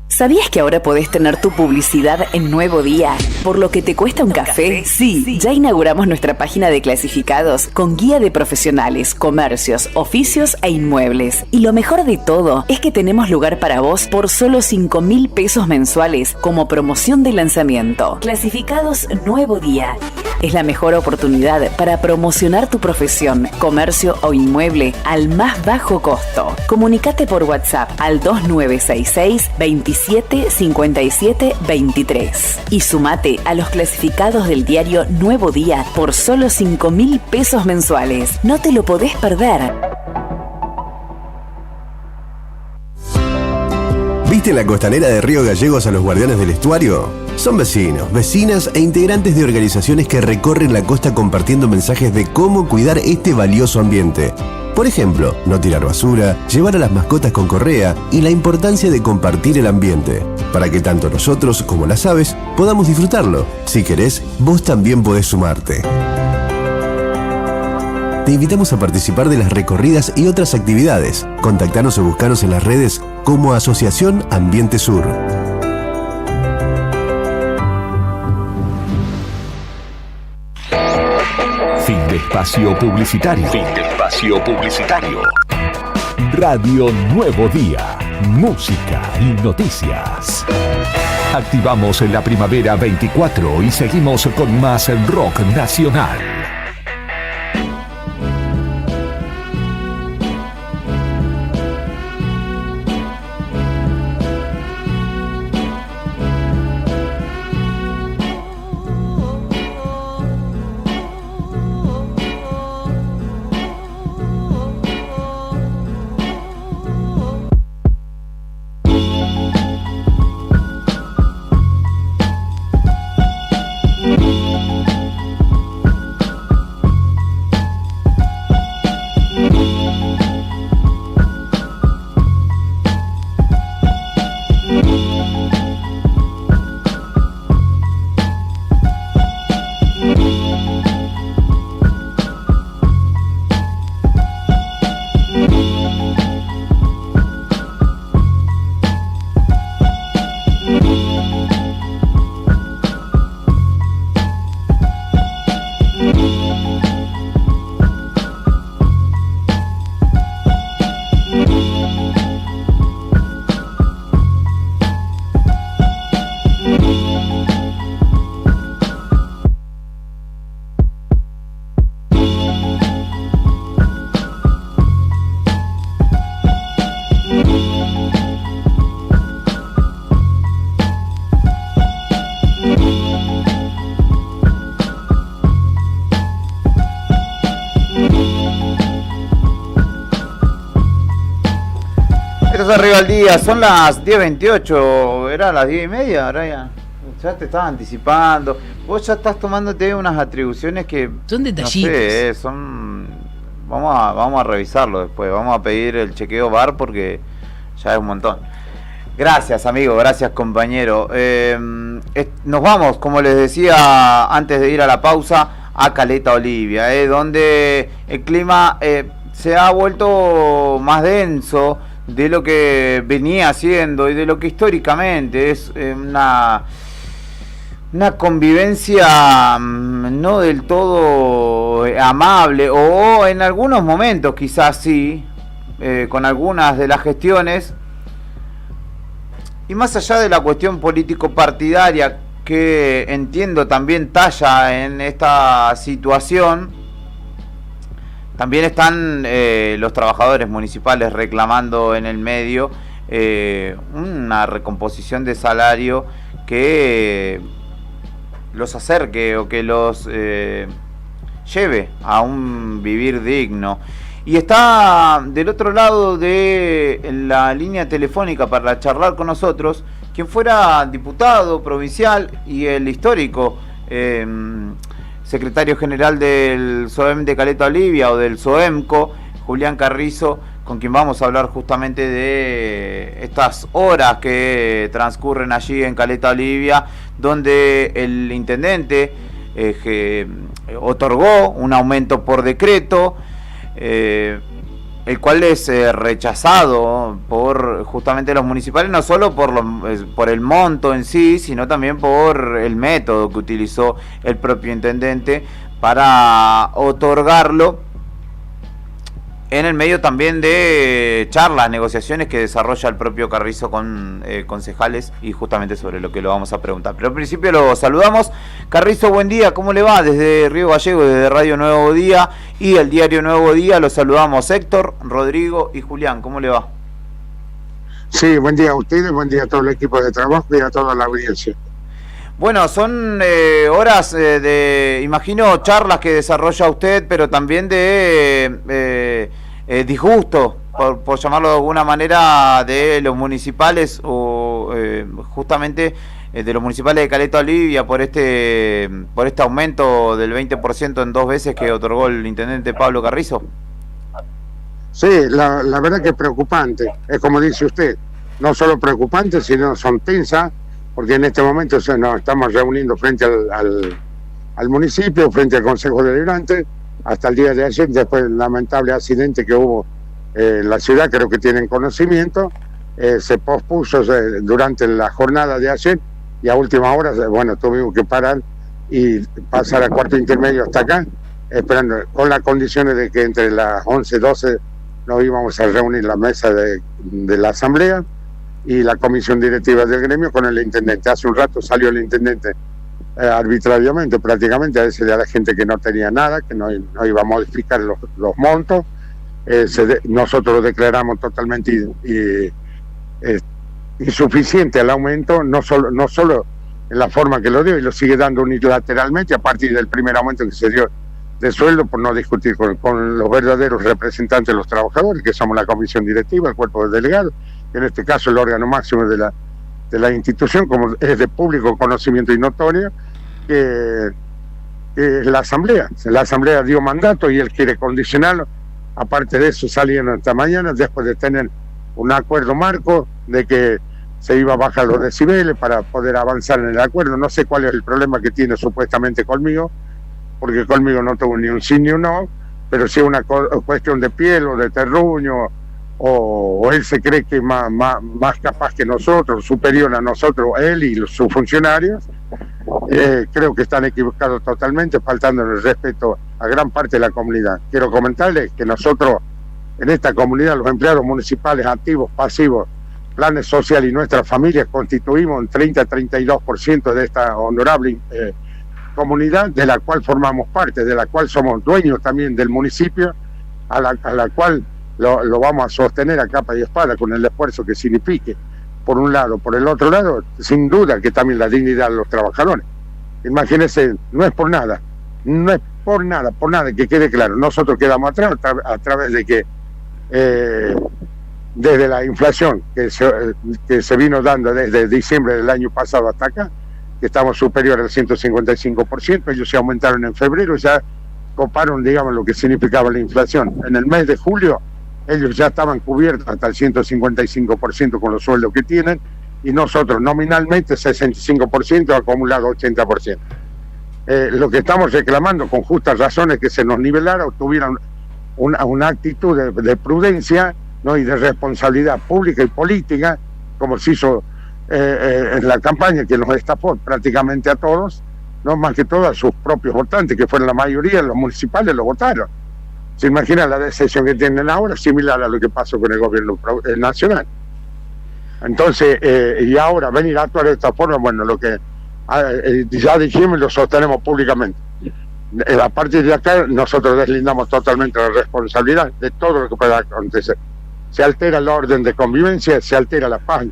¿Sabías que ahora podés tener tu publicidad en Nuevo Día? ¿Por lo que te cuesta un café? Sí, ya inauguramos nuestra página de clasificados con guía de profesionales, comercios, oficios e inmuebles. Y lo mejor de todo es que tenemos lugar para vos por solo 5.000 pesos mensuales como promoción de lanzamiento. Clasificados Nuevo Día. Es la mejor oportunidad para promocionar tu profesión, comercio o inmueble al más bajo costo. Comunicate por WhatsApp al 2966 27 57 23 y sumate a los clasificados del diario Nuevo Día por solo 5.000 pesos mensuales. No te lo podés perder. ¿Viste la costanera de Río Gallegos a los guardianes del estuario? Son vecinos, vecinas e integrantes de organizaciones que recorren la costa compartiendo mensajes de cómo cuidar este valioso ambiente. Por ejemplo, no tirar basura, llevar a las mascotas con correa y la importancia de compartir el ambiente, para que tanto nosotros como las aves podamos disfrutarlo. Si querés, vos también podés sumarte. Te invitamos a participar de las recorridas y otras actividades. Contactanos o buscanos en las redes como Asociación Ambiente Sur. Fin de espacio publicitario. Fin de espacio publicitario. Radio Nuevo Día. Música y noticias. Activamos en la primavera 24 y seguimos con más rock nacional. Arriba al día, son las 10:28, era las 10:30, ahora ya te estaba anticipando. Vos ya estás tomándote unas atribuciones que son detallitos. No sé, son. Vamos a revisarlo después, vamos a pedir el chequeo VAR porque ya es un montón. Gracias, amigo, gracias, compañero. Nos vamos, como les decía antes de ir a la pausa, a Caleta Olivia, donde el clima se ha vuelto más denso de lo que venía haciendo y de lo que históricamente es una convivencia no del todo amable, o en algunos momentos quizás sí, con algunas de las gestiones, y más allá de la cuestión político-partidaria que entiendo también talla en esta situación, También están los trabajadores municipales reclamando en el medio una recomposición de salario que los acerque o que los lleve a un vivir digno. Y está del otro lado de la línea telefónica para charlar con nosotros quien fuera diputado provincial y el histórico secretario general del SOEM de Caleta Olivia o del SOEMCO, Julián Carrizo, con quien vamos a hablar justamente de estas horas que transcurren allí en Caleta Olivia, donde el intendente otorgó un aumento por decreto, el cual es rechazado por justamente los municipales, no solo por el monto en sí, sino también por el método que utilizó el propio intendente para otorgarlo, en el medio también de charlas, negociaciones que desarrolla el propio Carrizo con concejales, y justamente sobre lo que lo vamos a preguntar. Pero al principio lo saludamos. Carrizo, buen día, ¿cómo le va? Desde Río Gallegos, desde Radio Nuevo Día y el diario Nuevo Día, los saludamos Héctor, Rodrigo y Julián, ¿cómo le va? Sí, buen día a ustedes, buen día a todo el equipo de trabajo y a toda la audiencia. Bueno, son horas de, imagino, charlas que desarrolla usted, pero también de disgusto, por llamarlo de alguna manera, de los municipales o justamente de los municipales de Caleta Olivia por este aumento del 20% en 2 veces que otorgó el intendente Pablo Carrizo. Sí, la verdad que es preocupante, es como dice usted, no solo preocupante, sino son tensas, porque en este momento nos estamos reuniendo frente al municipio, frente al Consejo Deliberante, hasta el día de ayer, después del lamentable accidente que hubo en la ciudad, creo que tienen conocimiento, se pospuso durante la jornada de ayer, y a última hora, bueno, tuvimos que parar y pasar a cuarto intermedio hasta acá, esperando, con las condiciones de que entre las 11 y 12 nos íbamos a reunir la mesa de la asamblea y la comisión directiva del gremio con el intendente. Hace un rato salió el intendente arbitrariamente, prácticamente, a decirle a la gente que no tenía nada, que no iba a modificar los montos. Nosotros declaramos totalmente insuficiente el aumento, no solo en la forma que lo dio, y lo sigue dando unilateralmente a partir del primer aumento que se dio de sueldo, por no discutir con los verdaderos representantes de los trabajadores, que somos la comisión directiva, el cuerpo de delegados, en este caso el órgano máximo de la institución, como es de público conocimiento y notorio, que la asamblea dio mandato y él quiere condicionarlo. Aparte de eso, salieron esta mañana, después de tener un acuerdo marco de que se iba a bajar los decibeles para poder avanzar en el acuerdo. No sé cuál es el problema que tiene supuestamente conmigo, porque conmigo no tuvo ni un sí ni un no, pero si es una cuestión de piel o de terruño, o él se cree que es más capaz que nosotros, superior a nosotros, él y sus funcionarios, creo que están equivocados totalmente, faltando el respeto a gran parte de la comunidad. Quiero comentarles que nosotros, en esta comunidad, los empleados municipales activos, pasivos, planes sociales y nuestras familias, constituimos un 30-32% de esta honorable comunidad, de la cual formamos parte, de la cual somos dueños también del municipio, a la cual lo vamos a sostener a capa y espada con el esfuerzo que signifique, por un lado. Por el otro lado, sin duda que también la dignidad de los trabajadores. Imagínense, no es por nada, que quede claro. Nosotros quedamos atrás a través de que desde la inflación que se vino dando desde diciembre del año pasado hasta acá, que estamos superiores al 155%, ellos se aumentaron en febrero, ya coparon, digamos, lo que significaba la inflación. En el mes de julio, ellos ya estaban cubiertos hasta el 155% con los sueldos que tienen, y nosotros nominalmente 65%, acumulado 80%. Lo que estamos reclamando con justas razones que se nos nivelara o tuvieran una actitud de prudencia, ¿no?, y de responsabilidad pública y política, como se hizo en la campaña, que nos estafó prácticamente a todos, no más que todo a sus propios votantes, que fueron la mayoría, los municipales lo votaron. ¿Se imagina la decisión que tienen ahora? Similar a lo que pasó con el gobierno nacional. Entonces, y ahora venir a actuar de esta forma, bueno, lo que ya dijimos y lo sostenemos públicamente. a partir de acá nosotros deslindamos totalmente la responsabilidad de todo lo que pueda acontecer. Se altera el orden de convivencia, se altera la paz.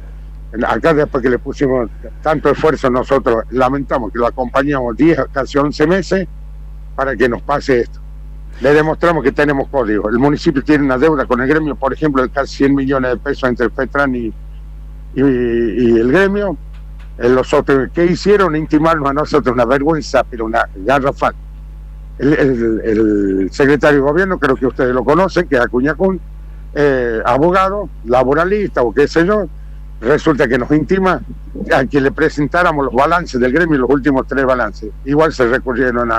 Acá después que le pusimos tanto esfuerzo nosotros, lamentamos que lo acompañamos 10, casi 11 meses para que nos pase esto. Le demostramos que tenemos código. El municipio tiene una deuda con el gremio, por ejemplo, de casi 100 millones de pesos entre el FETRAN y el gremio. Los otros que hicieron intimarnos a nosotros, una vergüenza, pero una garrafal. El secretario de gobierno, creo que ustedes lo conocen, que es Acuñacún, abogado, laboralista o qué sé yo, resulta que nos intima a que le presentáramos los balances del gremio, los últimos 3 balances. Igual se recurrieron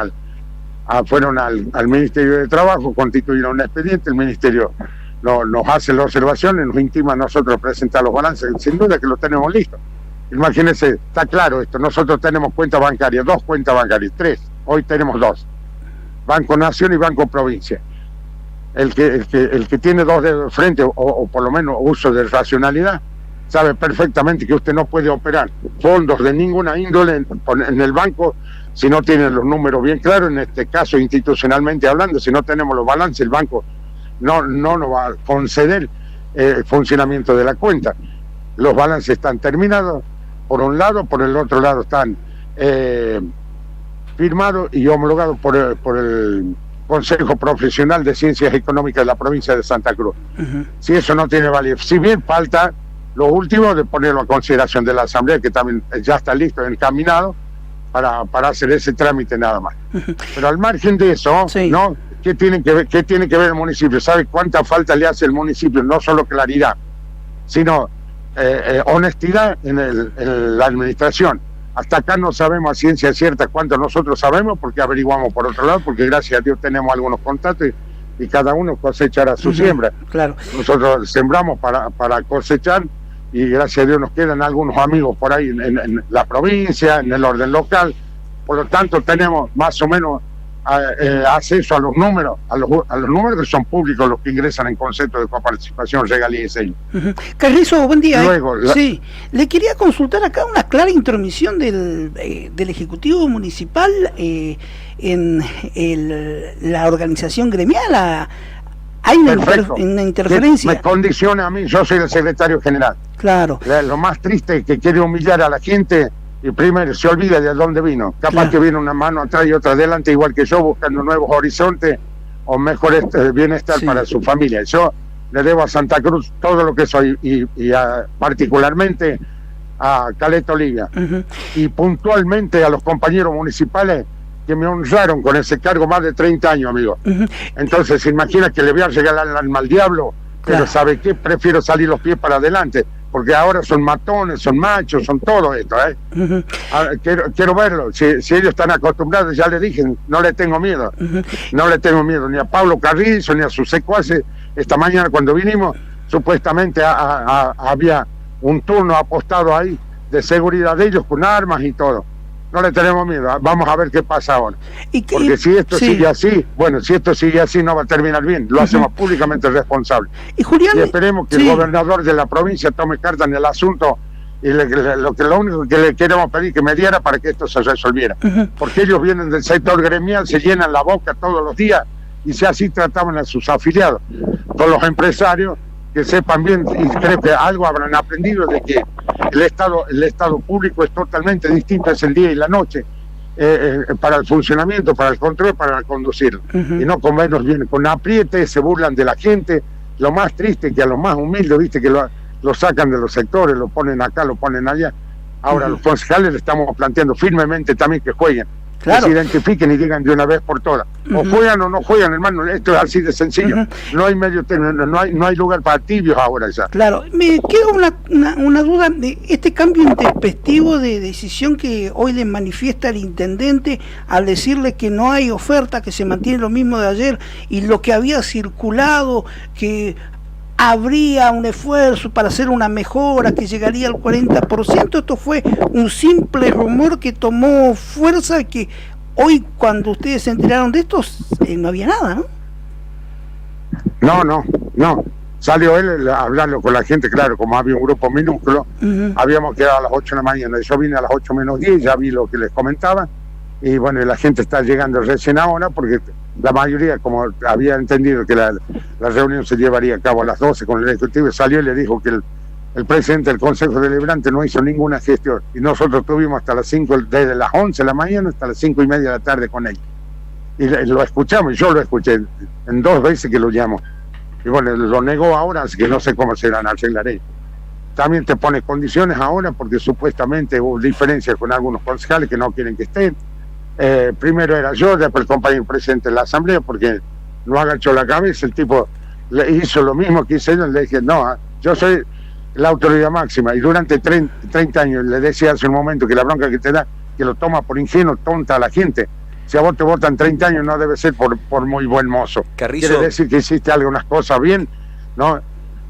fueron al Ministerio de Trabajo, constituyeron un expediente, el Ministerio nos hace las observaciones, nos intima a nosotros presentar los balances, sin duda que los tenemos listos. Imagínense, está claro esto, nosotros tenemos cuentas bancarias, 2 cuentas bancarias, 3, hoy tenemos 2, Banco Nación y Banco Provincia. El que tiene 2 dedos de frente, o por lo menos uso de racionalidad, sabe perfectamente que usted no puede operar fondos de ninguna índole en el banco si no tiene los números bien claros, en este caso institucionalmente hablando. Si no tenemos los balances, el banco no nos va a conceder el funcionamiento de la cuenta. Los balances están terminados por un lado, por el otro lado están firmados y homologados por el Consejo Profesional de Ciencias Económicas de la provincia de Santa Cruz. Si eso no tiene validez, si bien falta lo último de ponerlo a consideración de la Asamblea, que también ya está listo, encaminado, para hacer ese trámite nada más. Pero al margen de eso, ¿no? ¿Qué tiene que ver el municipio? ¿Sabe cuánta falta le hace el municipio? No solo claridad, sino honestidad en la administración. Hasta acá no sabemos a ciencia cierta cuánto nosotros sabemos, porque averiguamos por otro lado, porque gracias a Dios tenemos algunos contactos y cada uno cosechará su siembra. Claro. Nosotros sembramos para cosechar, y gracias a Dios nos quedan algunos amigos por ahí en la provincia, en el orden local. Por lo tanto tenemos más o menos acceso a los números, a los números que son públicos, los que ingresan en concepto de coparticipación, regalía y sello. Carrizo, buen día. Luego, sí, le quería consultar acá una clara intromisión del Ejecutivo Municipal en la organización gremial. Hay una interferencia. Me condiciona a mí, yo soy el secretario general. Claro. Lo más triste es que quiere humillar a la gente y primero se olvida de dónde vino. Capaz que viene una mano atrás y otra adelante, igual que yo, buscando nuevos horizontes o mejor bienestar para su familia. Yo le debo a Santa Cruz todo lo que soy y particularmente a Caleta Olivia y puntualmente a los compañeros municipales que me honraron con ese cargo más de 30 años, amigo. Entonces, se imagina que le voy a regalar el alma al diablo, pero ¿sabe qué? Prefiero salir los pies para adelante, porque ahora son matones, son machos, son todo esto, quiero verlo. Si ellos están acostumbrados, ya le dije, no le tengo miedo. No le tengo miedo ni a Pablo Carrizo, ni a sus secuaces. Esta mañana cuando vinimos, supuestamente había un turno apostado ahí de seguridad de ellos con armas y todo. No le tenemos miedo, vamos a ver qué pasa ahora. Porque si esto sigue así, no va a terminar bien. Lo hacemos públicamente responsable. Y esperemos que el gobernador de la provincia tome carta en el asunto y lo único que le queremos pedir que mediara para que esto se resolviera. Porque ellos vienen del sector gremial, se llenan la boca todos los días y si así trataban a sus afiliados. Con los empresarios que sepan bien, y creo que algo habrán aprendido de que el Estado público es totalmente distinto, es el día y la noche, para el funcionamiento, para el control, para conducirlo. Y no convernos bien, con apriete, se burlan de la gente. Lo más triste que a los más humildes, viste, que lo sacan de los sectores, lo ponen acá, lo ponen allá. Ahora los concejales le estamos planteando firmemente también que jueguen. Claro. Que se identifiquen y digan de una vez por todas. O juegan o no juegan, hermano. Esto es así de sencillo. No hay medio término, no hay lugar para tibios ahora ya. Claro. Me queda una duda de este cambio intempestivo de decisión que hoy le manifiesta el intendente al decirle que no hay oferta, que se mantiene lo mismo de ayer, y lo que había circulado, que habría un esfuerzo para hacer una mejora que llegaría al 40%. Esto fue un simple rumor que tomó fuerza, que hoy cuando ustedes se enteraron de esto no había nada, ¿no? No. Salió él a hablarlo con la gente, claro, como había un grupo minúsculo, habíamos quedado a las 8 de la mañana, yo vine a las 8 menos 10, ya vi lo que les comentaba, y bueno, la gente está llegando recién ahora, porque la mayoría, como había entendido que la reunión se llevaría a cabo a las 12 con el Ejecutivo, salió y le dijo que el presidente del Consejo Deliberante no hizo ninguna gestión, y nosotros tuvimos hasta las 5, desde las 11 de la mañana hasta las 5:30 de la tarde con él, y lo escuchamos, y yo lo escuché en 2 veces que lo llamó, y bueno, lo negó ahora, así que no sé cómo se van a arreglar ellos. También te pone condiciones ahora, porque supuestamente hubo diferencias con algunos concejales que no quieren que estén. Primero era yo, después el compañero presidente de la Asamblea, porque no agachó la cabeza, el tipo le hizo lo mismo que hice yo, le dije, no, yo soy la autoridad máxima, y durante 30 años le decía hace un momento que la bronca que te da, que lo toma por ingenuo, tonta a la gente. Si a vos te votan 30 años no debe ser por muy buen mozo. Carrizo, quiere decir que hiciste algunas cosas bien, ¿no?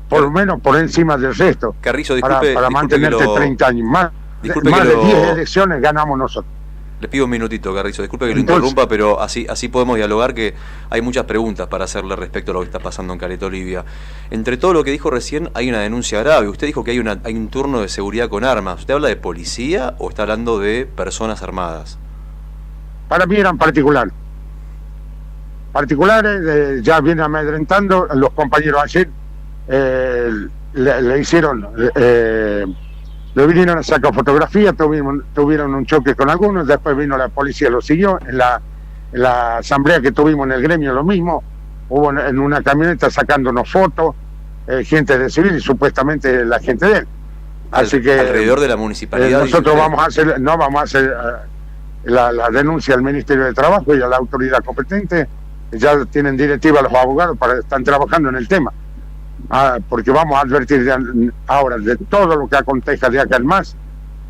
Por lo menos por encima del resto. Carrizo, disculpe, para mantenerte 30 años. Más de 10 elecciones ganamos nosotros. Le pido un minutito, Carrizo, disculpe que lo interrumpa, pero así podemos dialogar, que hay muchas preguntas para hacerle respecto a lo que está pasando en Caleta Olivia. Entre todo lo que dijo recién, hay una denuncia grave. Usted dijo que hay un turno de seguridad con armas. ¿Usted habla de policía o está hablando de personas armadas? Para mí eran particulares, ya vienen amedrentando. Los compañeros ayer le hicieron... le vinieron a sacar fotografías, tuvieron un choque con algunos, después vino la policía, lo siguió. En la asamblea que tuvimos en el gremio lo mismo, hubo en una camioneta sacándonos fotos, gente de civil y supuestamente la gente de él. Así que alrededor de la municipalidad. Nosotros vamos a hacer la denuncia al Ministerio de Trabajo y a la autoridad competente. Ya tienen directiva los abogados están trabajando en el tema. Porque vamos a advertir ahora de todo lo que aconteja de acá en más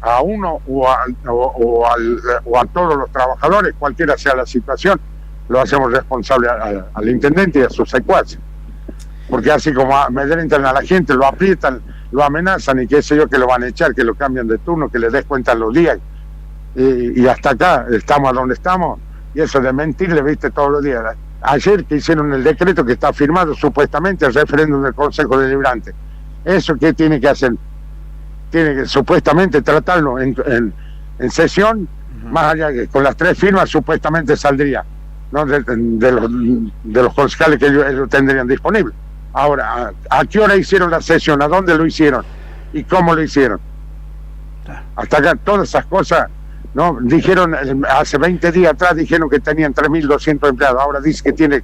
a uno o a todos los trabajadores, cualquiera sea la situación, lo hacemos responsable al intendente y a sus secuaces, porque así como amedrentan a la gente, lo aprietan, lo amenazan y qué sé yo, que lo van a echar, que lo cambian de turno, que le descuentan los días, y hasta acá estamos a donde estamos, y eso de mentirle, viste, todos los días. Ayer que hicieron el decreto que está firmado supuestamente el referéndum del Consejo Deliberante, ¿eso qué tiene que hacer? Tiene que supuestamente tratarlo en sesión, más allá que con las 3 firmas supuestamente saldría, ¿no? de los concejales que ellos tendrían disponibles. Ahora, ¿a qué hora hicieron la sesión? ¿A dónde lo hicieron? ¿Y cómo lo hicieron? Hasta acá todas esas cosas... No, dijeron hace 20 días atrás dijeron que tenían 3.200 empleados, ahora dice que tiene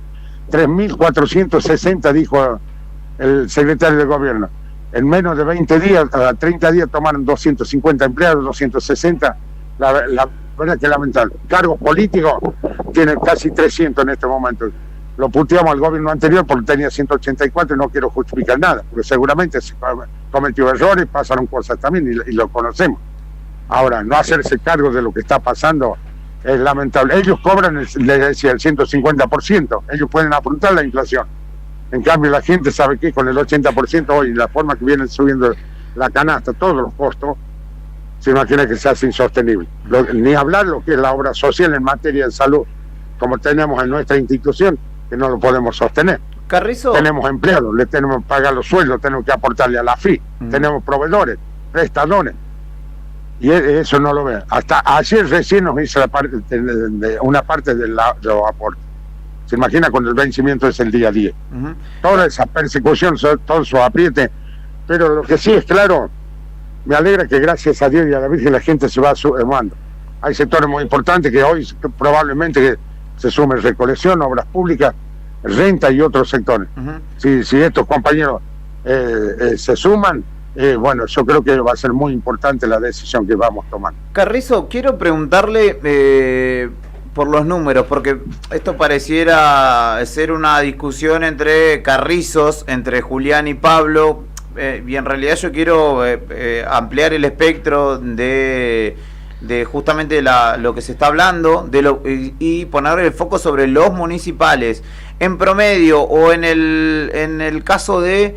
3.460, dijo el secretario de gobierno. En menos de 20 días, a 30 días tomaron 250 empleados, 260, la verdad que lamentable. Cargos políticos tienen casi 300 en este momento. Lo puteamos al gobierno anterior porque tenía 184 y no quiero justificar nada, porque seguramente se cometió errores, pasaron cosas también y lo conocemos. Ahora, no hacerse cargo de lo que está pasando es lamentable. Ellos cobran, les decía, el 150%. Ellos pueden afrontar la inflación. En cambio, la gente sabe que con el 80% hoy, la forma que vienen subiendo la canasta, todos los costos, se imagina que se hace insostenible. Ni hablar lo que es la obra social en materia de salud, como tenemos en nuestra institución, que no lo podemos sostener. Carrizo. Tenemos empleados, le tenemos que pagar los sueldos, tenemos que aportarle a la FI, tenemos proveedores, prestadores. Y eso no lo ve. Hasta ayer recién nos hizo una parte de los aportes. Se imagina cuando el vencimiento es el día 10. Toda esa persecución, todo su apriete. Pero lo que sí es claro, me alegra que gracias a Dios y a la Virgen la gente se va sumando. Hay sectores muy importantes que hoy probablemente que se sumen recolección, obras públicas, renta y otros sectores. Si estos compañeros se suman, bueno, yo creo que va a ser muy importante la decisión que vamos tomando. Carrizo, quiero preguntarle por los números, porque esto pareciera ser una discusión entre carrizos, entre Julián y Pablo, y en realidad yo quiero ampliar el espectro de justamente lo que se está hablando y poner el foco sobre los municipales. En promedio, o en el caso de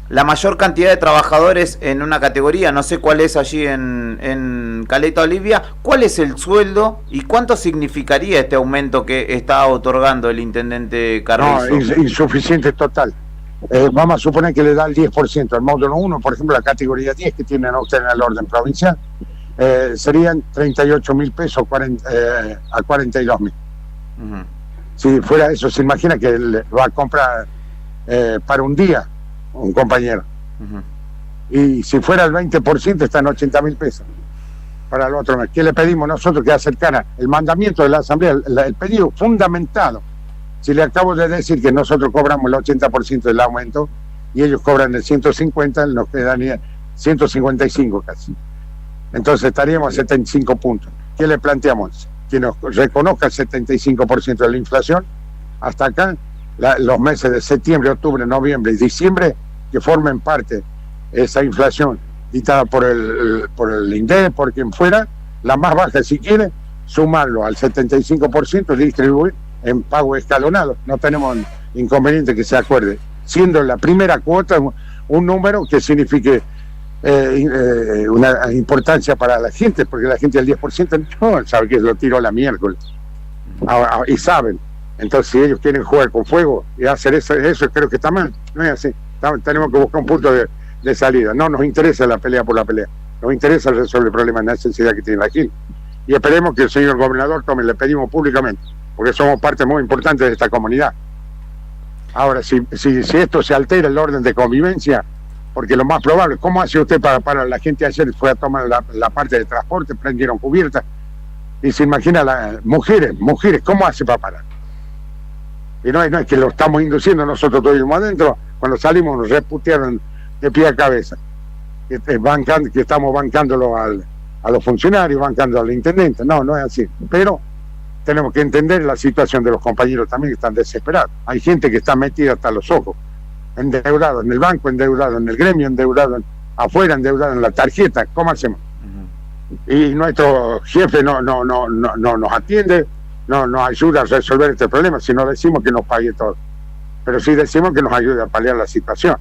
la mayor cantidad de trabajadores en una categoría, no sé cuál es allí en Caleta Olivia, ¿cuál es el sueldo y cuánto significaría este aumento que está otorgando el intendente Carrizo? No, insuficiente total. Vamos a suponer que le da el 10%, al módulo 1, por ejemplo, la categoría 10 que tienen ustedes en el orden provincial, serían 38.000 pesos a 42.000. Si fuera eso, se imagina que le va a comprar para un día un compañero. Y si fuera el 20%, están 80.000 pesos para el otro mes. ¿Qué le pedimos nosotros? Que acercara el mandamiento de la Asamblea, el pedido fundamentado. Si le acabo de decir que nosotros cobramos el 80% del aumento y ellos cobran el 150, nos quedaría 155 casi. Entonces estaríamos a 75 puntos. ¿Qué le planteamos? Que nos reconozca el 75% de la inflación hasta acá, los meses de septiembre, octubre, noviembre y diciembre, que formen parte de esa inflación dictada por el INDEC, por quien fuera, la más baja si quiere, sumarlo al 75% y distribuir en pago escalonado. No tenemos inconveniente que se acuerde, siendo la primera cuota un número que signifique una importancia para la gente, porque la gente del 10% no sabe que lo tiró la miércoles y saben. Entonces, si ellos quieren jugar con fuego y hacer eso creo que está mal. No es así. Tenemos que buscar un punto de salida. No nos interesa la pelea por la pelea, nos interesa resolver el problema de necesidad que tiene la gente. Y esperemos que el señor gobernador tome, le pedimos públicamente, porque somos parte muy importante de esta comunidad. Ahora, si esto se altera el orden de convivencia, porque lo más probable, ¿cómo hace usted para la gente ayer fue a tomar la parte de transporte, prendieron cubiertas? Y se imagina las mujeres, ¿cómo hace para parar? Y no es que lo estamos induciendo nosotros todos adentro, cuando salimos nos reputearon de pie a cabeza, que estamos bancándolo a los funcionarios, bancando al intendente. No es así. Pero tenemos que entender la situación de los compañeros también, que están desesperados. Hay gente que está metida hasta los ojos, endeudado en el banco, endeudado en el gremio, endeudado afuera, endeudado en la tarjeta. ¿Cómo hacemos? Y nuestro jefe no nos atiende, no nos ayuda a resolver este problema, si no decimos que nos pague todo, pero sí decimos que nos ayude a paliar la situación.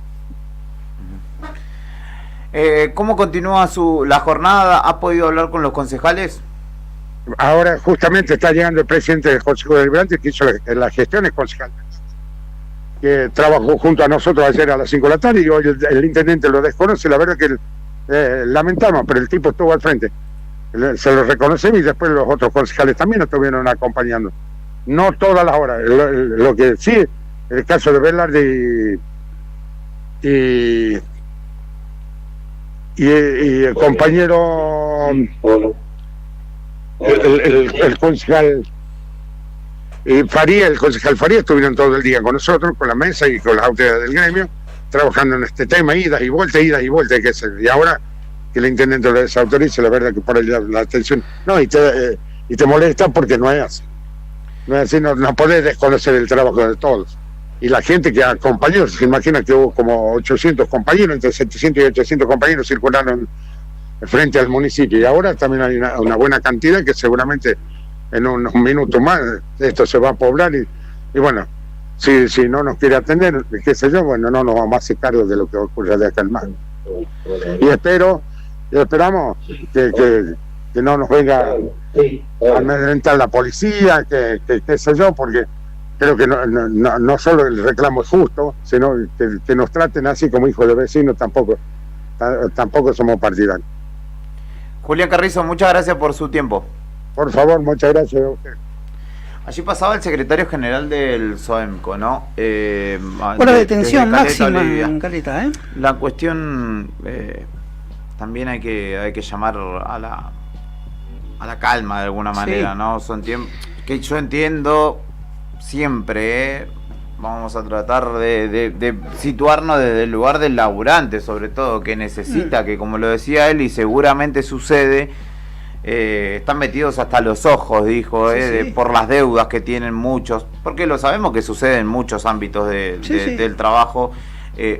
¿Cómo continúa la jornada? ¿Ha podido hablar con los concejales? Ahora justamente está llegando el presidente del Consejo Deliberante, que hizo las gestiones concejales, que trabajó junto a nosotros ayer a las 5 de la tarde, y hoy el intendente lo desconoce. La verdad que lamentamos, pero el tipo estuvo al frente, se lo reconocemos, y después los otros concejales también nos estuvieron acompañando, no todas las horas. Lo que sí, el caso de Velarde y el compañero, el concejal Faría, estuvieron todo el día con nosotros, con la mesa y con las autoridades del gremio, trabajando en este tema, idas y vueltas, qué sé yo. Y ahora que el intendente lo desautorice, la verdad que por ahí la atención, y te molesta porque no es así. No es así, no podés desconocer el trabajo de todos. Y la gente que acompañó, se imagina que hubo como 800 compañeros, entre 700 y 800 compañeros circularon frente al municipio, y ahora también hay una buena cantidad que seguramente en unos minutos más esto se va a poblar, y bueno, si no nos quiere atender, qué sé yo, bueno, no nos vamos a hacer cargo de lo que ocurre de acá en más. Y esperamos que no nos venga a amedrentar la policía, que qué sé yo, porque creo que no solo el reclamo es justo, sino que nos traten así como hijos de vecinos, tampoco somos partidarios. Julián Carrizo, muchas gracias por su tiempo. Por favor, muchas gracias a usted. Allí pasaba el secretario general del SOEMCO, ¿no? Por la detención máxima en Caleta, La cuestión, también hay que llamar a la calma de alguna manera, sí. ¿No? Son tiempos que yo entiendo siempre, vamos a tratar de situarnos desde el lugar del laburante, sobre todo, que necesita, que como lo decía él, y seguramente sucede, están metidos hasta los ojos, dijo, sí. Por las deudas que tienen muchos, porque lo sabemos que sucede en muchos ámbitos del trabajo,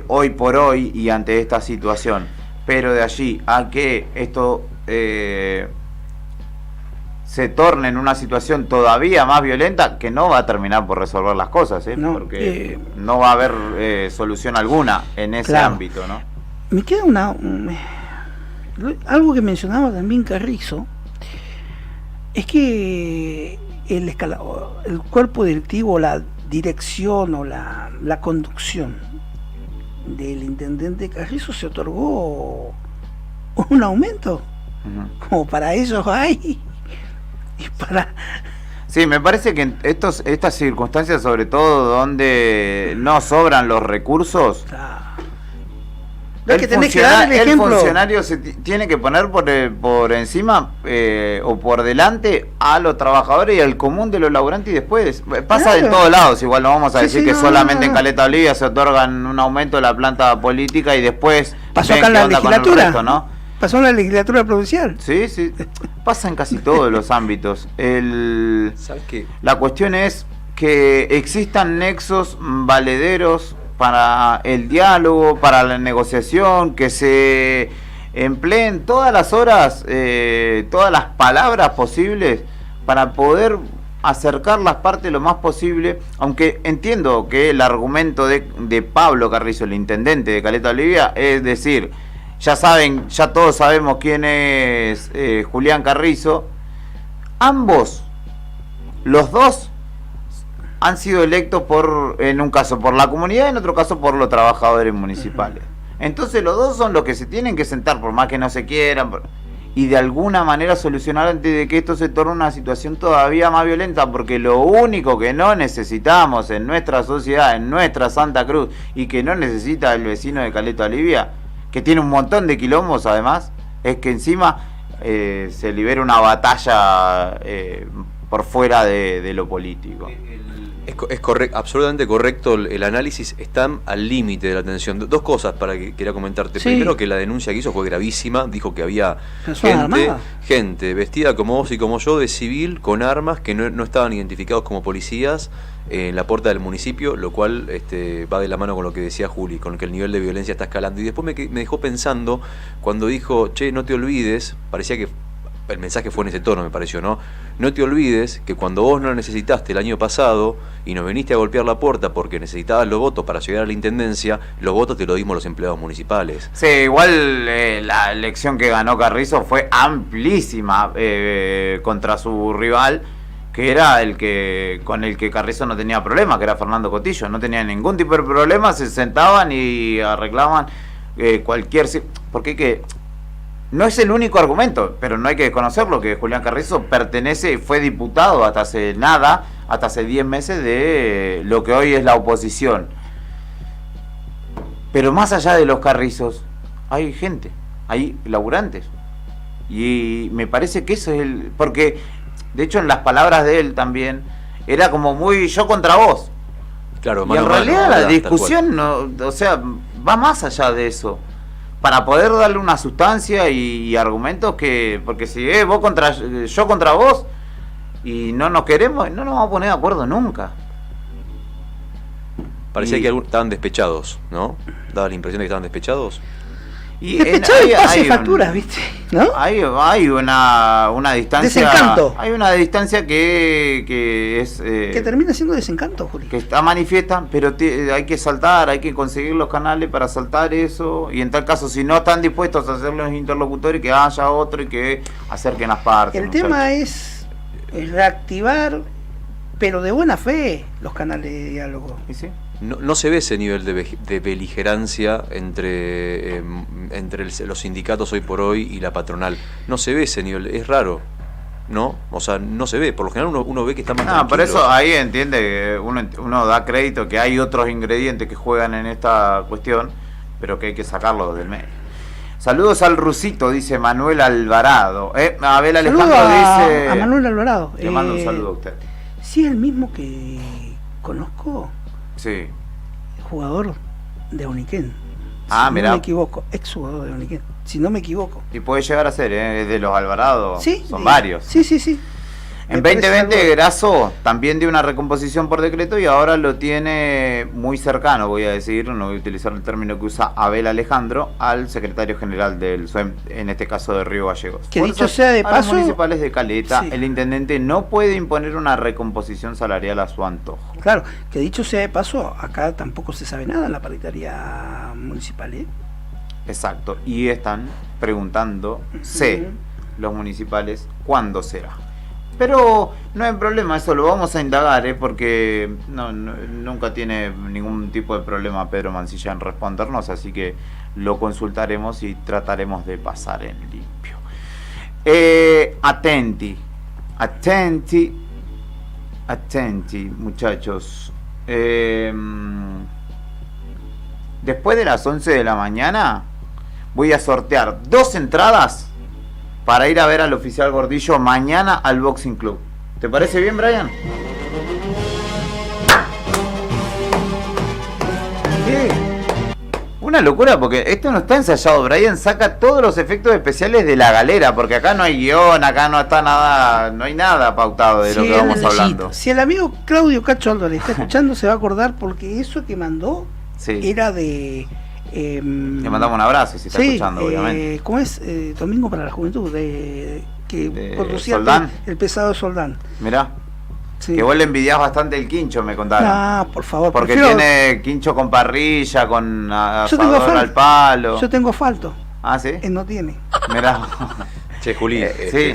hoy por hoy y ante esta situación, pero de allí a que esto se torne en una situación todavía más violenta, que no va a terminar por resolver las cosas, no, porque no va a haber solución alguna en ese ámbito, ¿no? Me queda algo que mencionaba también Carrizo, es que el cuerpo directivo, la dirección o la conducción del intendente Carrizo se otorgó un aumento. Como para ellos hay. Y para... Sí, me parece que en estas circunstancias, sobre todo donde no sobran los recursos, que tenés que dar el ejemplo. Funcionario se tiene que poner por encima o por delante a los trabajadores y al común de los laburantes, y después pasa en todos lados. Igual no vamos a decir que solamente en Caleta Olivia se otorgan un aumento de la planta política y después pasó acá en la legislatura, resto, ¿no? Pasó en la legislatura provincial. Sí, pasa en casi todos los ámbitos. ¿Sabes qué? La cuestión es que existan nexos valederos para el diálogo, para la negociación, que se empleen todas las horas, todas las palabras posibles para poder acercar las partes lo más posible, aunque entiendo que el argumento de Pablo Carrizo, el intendente de Caleta Olivia, es decir, ya todos sabemos quién es Julián Carrizo. Los dos han sido electos en un caso por la comunidad, en otro caso por los trabajadores municipales. Entonces los dos son los que se tienen que sentar, por más que no se quieran, y de alguna manera solucionar antes de que esto se torne una situación todavía más violenta, porque lo único que no necesitamos en nuestra sociedad, en nuestra Santa Cruz, y que no necesita el vecino de Caleta Olivia, que tiene un montón de quilombos además, es que encima se libera una batalla por fuera de lo político. Es absolutamente correcto el análisis, están al límite de la tensión. Dos cosas quería comentarte. Sí. Primero, que la denuncia que hizo fue gravísima, dijo que había gente vestida como vos y como yo, de civil, con armas, que no estaban identificados como policías, en la puerta del municipio, lo cual va de la mano con lo que decía Juli, con que el nivel de violencia está escalando. Y después me dejó pensando, cuando dijo, che, no te olvides, parecía que el mensaje fue en ese tono, me pareció, ¿no? No te olvides que cuando vos no lo necesitaste el año pasado y nos viniste a golpear la puerta porque necesitabas los votos para llegar a la intendencia, los votos te los dimos los empleados municipales. Sí, igual la elección que ganó Carrizo fue amplísima contra su rival, que era con el que Carrizo no tenía problema, que era Fernando Cotillo. No tenía ningún tipo de problema, se sentaban y arreglaban cualquier... Porque no es el único argumento, pero no hay que desconocerlo, que Julián Carrizo fue diputado hasta hace 10 meses de lo que hoy es la oposición. Pero más allá de los Carrizos, hay gente, hay laburantes. Y me parece que eso es porque, de hecho, en las palabras de él también, era como muy yo contra vos. Claro, y en realidad la discusión va más allá de eso. Para poder darle una sustancia y argumentos porque si yo contra vos y no nos queremos, no nos vamos a poner de acuerdo nunca. Parecía que estaban despechados, ¿no? Daba la impresión de que estaban despechados. Y hay facturas, ¿viste? ¿No? Hay una distancia. Desencanto. Hay una distancia que es. Que termina siendo desencanto, Juli. Que está manifiesta, pero hay que saltar, hay que conseguir los canales para saltar eso. Y en tal caso, si no están dispuestos a hacer los interlocutores, que haya otro y que acerquen las partes. El tema es reactivar, pero de buena fe, los canales de diálogo. ¿Y sí? No se ve ese nivel de beligerancia entre los sindicatos hoy por hoy y la patronal. No se ve ese nivel, es raro, ¿no? O sea, no se ve. Por lo general uno ve que está más tranquilo. Por eso ahí entiende que uno da crédito que hay otros ingredientes que juegan en esta cuestión, pero que hay que sacarlos del medio. Saludos al Rusito, dice Manuel Alvarado. Abel Alejandro dice... A Manuel Alvarado. Le mando un saludo a usted. Sí, es el mismo que conozco. Sí. Jugador de Uniquén. Mirá. No me equivoco, exjugador de Uniquén, si no me equivoco. Y puede llegar a ser, es de los Alvarado. Sí. Son varios. Sí. En 2020 Grasso también dio una recomposición por decreto y ahora lo tiene muy cercano, voy a decir, no voy a utilizar el término que usa Abel Alejandro, al secretario general del SUEM, en este caso de Río Gallegos. Que dicho sea de paso, a los municipales de Caleta, el intendente no puede imponer una recomposición salarial a su antojo. Claro, que dicho sea de paso, acá tampoco se sabe nada en la paritaria municipal, ¿eh? Exacto, y están preguntándose los municipales cuándo será. Pero no hay problema, eso lo vamos a indagar, porque nunca tiene ningún tipo de problema Pedro Mancilla en respondernos, así que lo consultaremos y trataremos de pasar en limpio. Atenti, muchachos. Después de las 11 de la mañana voy a sortear 2 entradas para ir a ver al oficial Gordillo mañana al Boxing Club. ¿Te parece bien, Brian? ¿Qué? Una locura, porque esto no está ensayado. Brian saca todos los efectos especiales de la galera, porque acá no hay guión, acá no está nada, no hay nada pautado de lo que vamos hablando. Si el amigo Claudio Cacho Álvarez está escuchando, se va a acordar, porque eso que mandó era de... Le mandamos un abrazo si está escuchando, obviamente. ¿Cómo es? Domingo para la Juventud, que conducía Soldán. el pesado Soldán. Mirá. Sí. Que vos le envidiás bastante el quincho, me contaron. Ah, por favor. Porque tiene quincho con parrilla, con asador al palo. Yo tengo asfalto. Ah, ¿sí? Él no tiene. Mirá. Che, Juli,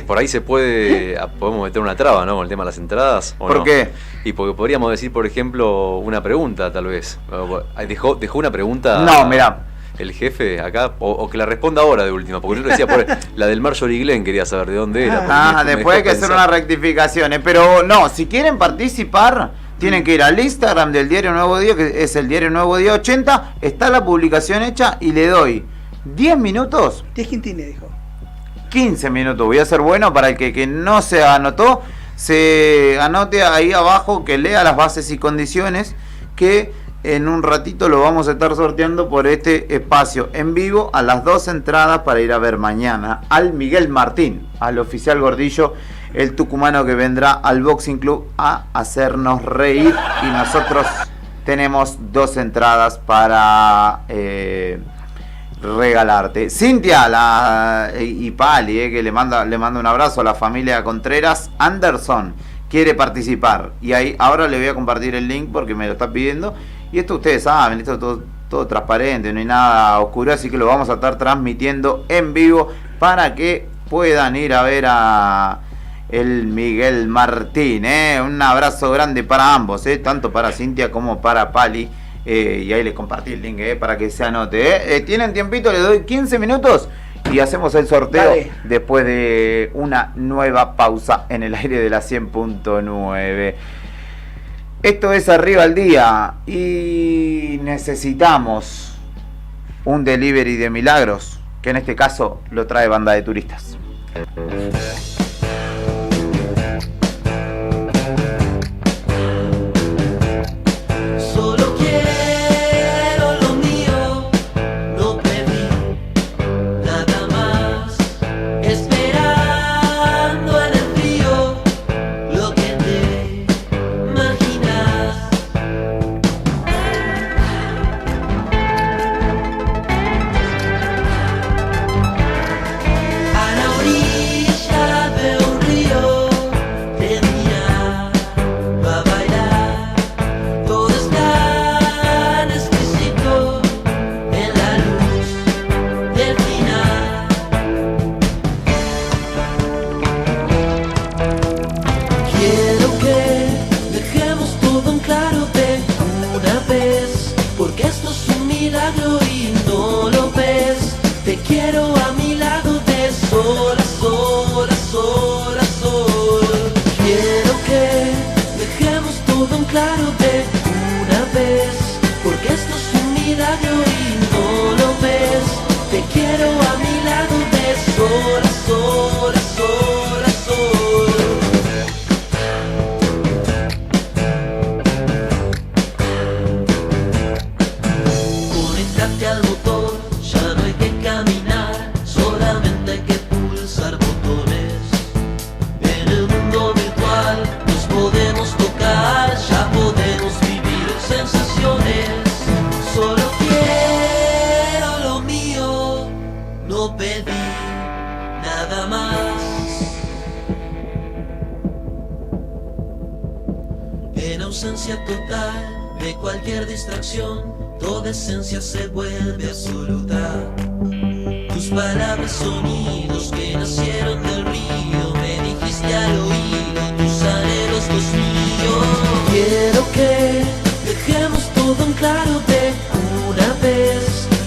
por ahí podemos meter una traba, ¿no? Con el tema de las entradas. ¿Por qué? Y porque podríamos decir, por ejemplo, una pregunta, tal vez. ¿Dejó una pregunta? No, mirá. El jefe acá, o que la responda ahora de última, porque yo decía, la del Marjorie Glenn quería saber de dónde era. Después hay que hacer unas rectificaciones, pero no, si quieren participar, tienen que ir al Instagram del Diario Nuevo Día, que es el Diario Nuevo Día 80, está la publicación hecha y le doy 10 minutos. 10 quintines, dijo. 15 minutos, voy a ser bueno para el que no se anotó, se anote ahí abajo, que lea las bases y condiciones, que en un ratito lo vamos a estar sorteando por este espacio en vivo a las 2 entradas para ir a ver mañana al Miguel Martín, al oficial Gordillo, el tucumano que vendrá al Boxing Club a hacernos reír, y nosotros tenemos 2 entradas para regalarte. Cintia y Pali, que le manda un abrazo a la familia Contreras. Anderson quiere participar y ahí ahora le voy a compartir el link porque me lo está pidiendo. Y esto ustedes saben, esto es todo transparente, no hay nada oscuro, así que lo vamos a estar transmitiendo en vivo para que puedan ir a ver a el Miguel Martín. Un abrazo grande para ambos, tanto para Cintia como para Pali. Y ahí les compartí el link para que se anote. ¿Tienen tiempito? Les doy 15 minutos y hacemos el sorteo. Dale. Después de una nueva pausa en el aire de la 100.9. Esto es Arriba al Día y necesitamos un delivery de milagros, que en este caso lo trae Banda de Turistas.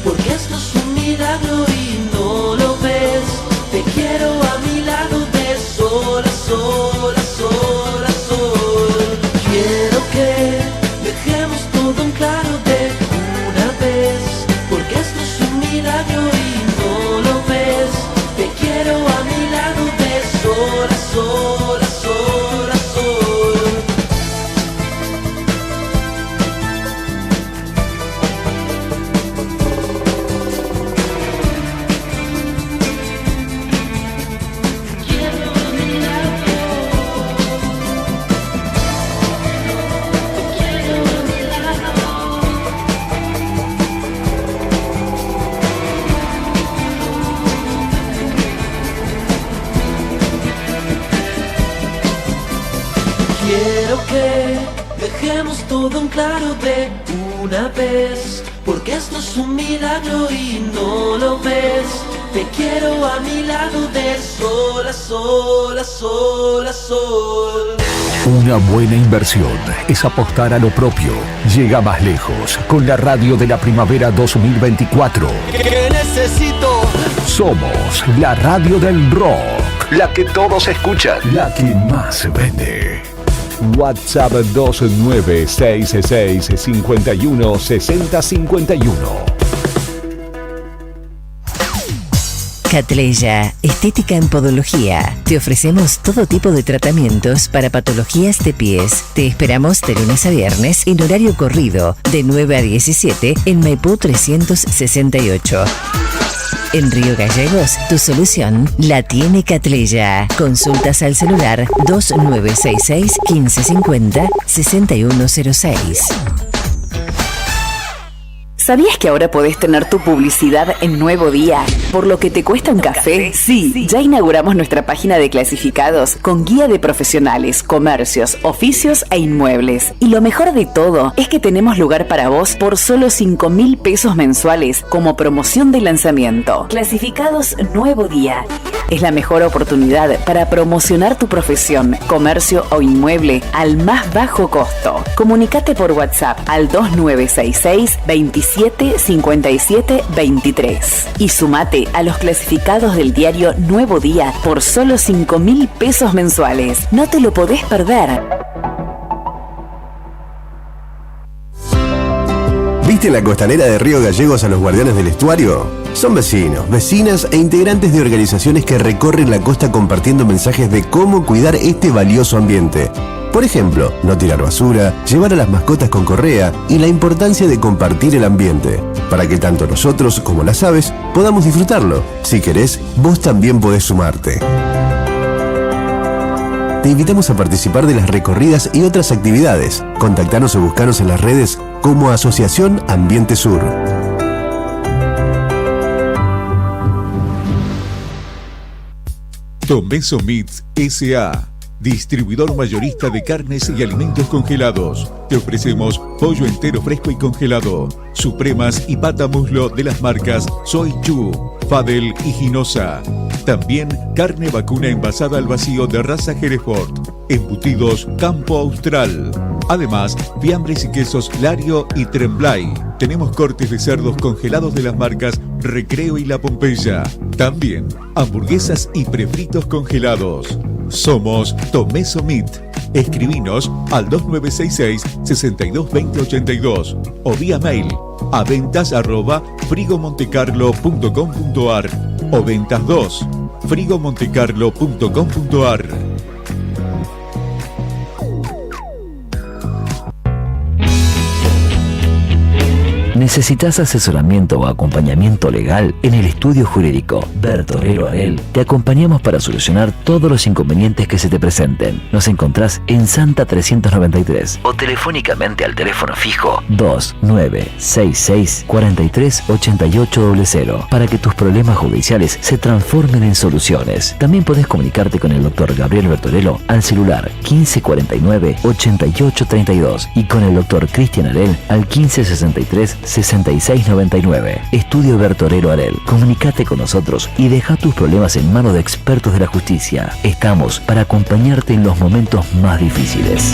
Porque esto es un milagro y no lo ves. Te quiero a mi lado. sol, a sol, a sol. Quiero que dejemos todo en claro de una vez, porque esto es un milagro y no lo ves. Te quiero a mi lado de sol, a sol, a sol, a sol. Quiero a mi lado. Te quiero a mi lado. Quiero que dejemos todo en claro de una vez, porque esto es un milagro y no lo ves. Te quiero a mi lado de sol, a sol, a sol, a sol. Una buena inversión es apostar a lo propio. Llega más lejos con la radio de la primavera 2024. ¿Qué necesito? Somos la radio del rock. La que todos escuchan. La que más se vende. WhatsApp 2966 51 60 51. Catleya, estética en podología. Te ofrecemos todo tipo de tratamientos para patologías de pies. Te esperamos de lunes a viernes en horario corrido, de 9 a 17 en Maipú 368. En Río Gallegos, tu solución la tiene Catleya. Consultas al celular 2966 1550 6106. ¿Sabías que ahora podés tener tu publicidad en Nuevo Día? ¿Por lo que te cuesta un café? Sí, ya inauguramos nuestra página de clasificados con guía de profesionales, comercios, oficios e inmuebles. Y lo mejor de todo es que tenemos lugar para vos por solo 5.000 pesos mensuales como promoción de lanzamiento. Clasificados Nuevo Día. Es la mejor oportunidad para promocionar tu profesión, comercio o inmueble al más bajo costo. Comunicate por WhatsApp al 2966 27 57 23 y sumate a los clasificados del diario Nuevo Día por solo 5.000 pesos mensuales. No te lo podés perder. ¿Viste la costanera de Río Gallegos a los guardianes del estuario? Son vecinos, vecinas e integrantes de organizaciones que recorren la costa compartiendo mensajes de cómo cuidar este valioso ambiente. Por ejemplo, no tirar basura, llevar a las mascotas con correa y la importancia de compartir el ambiente, para que tanto nosotros como las aves podamos disfrutarlo. Si querés, vos también podés sumarte. Te invitamos a participar de las recorridas y otras actividades. Contactanos o buscanos en las redes como Asociación Ambiente Sur. Tomeso Meats S.A., distribuidor mayorista de carnes y alimentos congelados. Te ofrecemos pollo entero fresco y congelado, supremas y pata muslo de las marcas Soy Chu, Fadel y Ginosa. También carne vacuna envasada al vacío de raza Hereford, embutidos Campo Austral. Además, fiambres y quesos Lario y Tremblay. Tenemos cortes de cerdos congelados de las marcas Recreo y La Pompeya. También hamburguesas y prefritos congelados. Somos Tomeso Meat. Escribinos al 2966 622082 o vía mail a ventas@frigomontecarlo.com.ar o ventas2 frigomontecarlo.com.ar. ¿Necesitas asesoramiento o acompañamiento legal? En el estudio jurídico Bertorero Arel te acompañamos para solucionar todos los inconvenientes que se te presenten. Nos encontrás en Santa 393 o telefónicamente al teléfono fijo 2966 438800 para que tus problemas judiciales se transformen en soluciones. También podés comunicarte con el doctor Gabriel Bertorello al celular 1549 8832 y con el doctor Cristian Arel al 1563 6699. Estudio Bertorero Arel. Comunicate con nosotros y deja tus problemas en manos de expertos de la justicia. Estamos para acompañarte en los momentos más difíciles.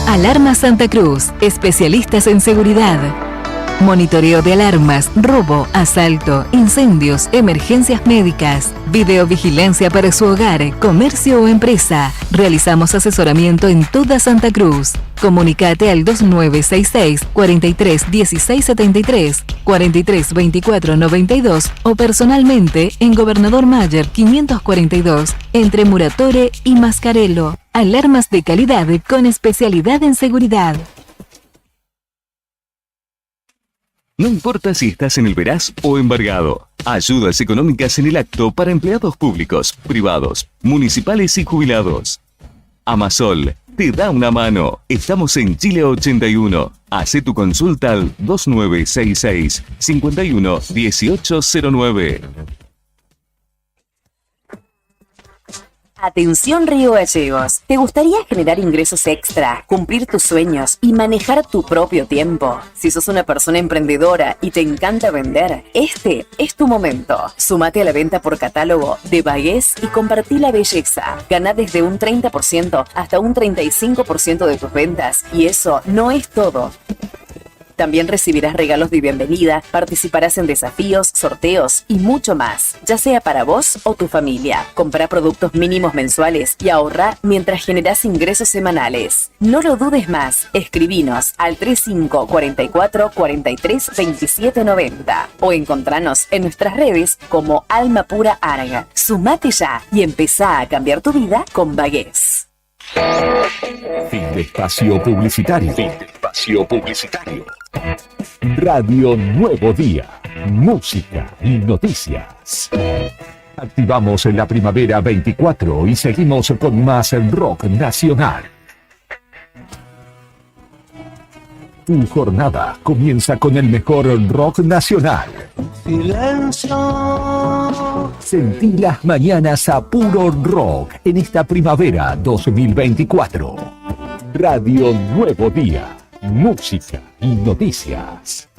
Alarma Santa Cruz, especialistas en seguridad. Monitoreo de alarmas, robo, asalto, incendios, emergencias médicas, videovigilancia para su hogar, comercio o empresa. Realizamos asesoramiento en toda Santa Cruz. Comunicate al 2966 43 16 73, 43 24 92 o personalmente en Gobernador Mayer 542 entre Muratore y Mascarello. Alarmas de calidad con especialidad en seguridad. No importa si estás en el Veraz o embargado. Ayudas económicas en el acto para empleados públicos, privados, municipales y jubilados. Amasol te da una mano. Estamos en Chile 81. Hacé tu consulta al 2966 51 1809. Atención Río Gallegos, ¿te gustaría generar ingresos extra, cumplir tus sueños y manejar tu propio tiempo? Si sos una persona emprendedora y te encanta vender, este es tu momento. Sumate a la venta por catálogo de Bagués y compartí la belleza. Gana desde un 30% hasta un 35% de tus ventas y eso no es todo. También recibirás regalos de bienvenida, participarás en desafíos, sorteos y mucho más, ya sea para vos o tu familia. Comprá productos mínimos mensuales y ahorrá mientras generás ingresos semanales. No lo dudes más, escribinos al 3544 43 27 90 o encontranos en nuestras redes como Alma Pura Arga. Sumate ya y empezá a cambiar tu vida con Bagués. Fin de espacio publicitario. Fin de espacio publicitario. Radio Nuevo Día. Música y noticias. Activamos en la primavera 24 y seguimos con más rock nacional. Tu jornada comienza con el mejor rock nacional. Silencio. Sentí las mañanas a puro rock en esta primavera 2024. Radio Nuevo Día. Música y noticias.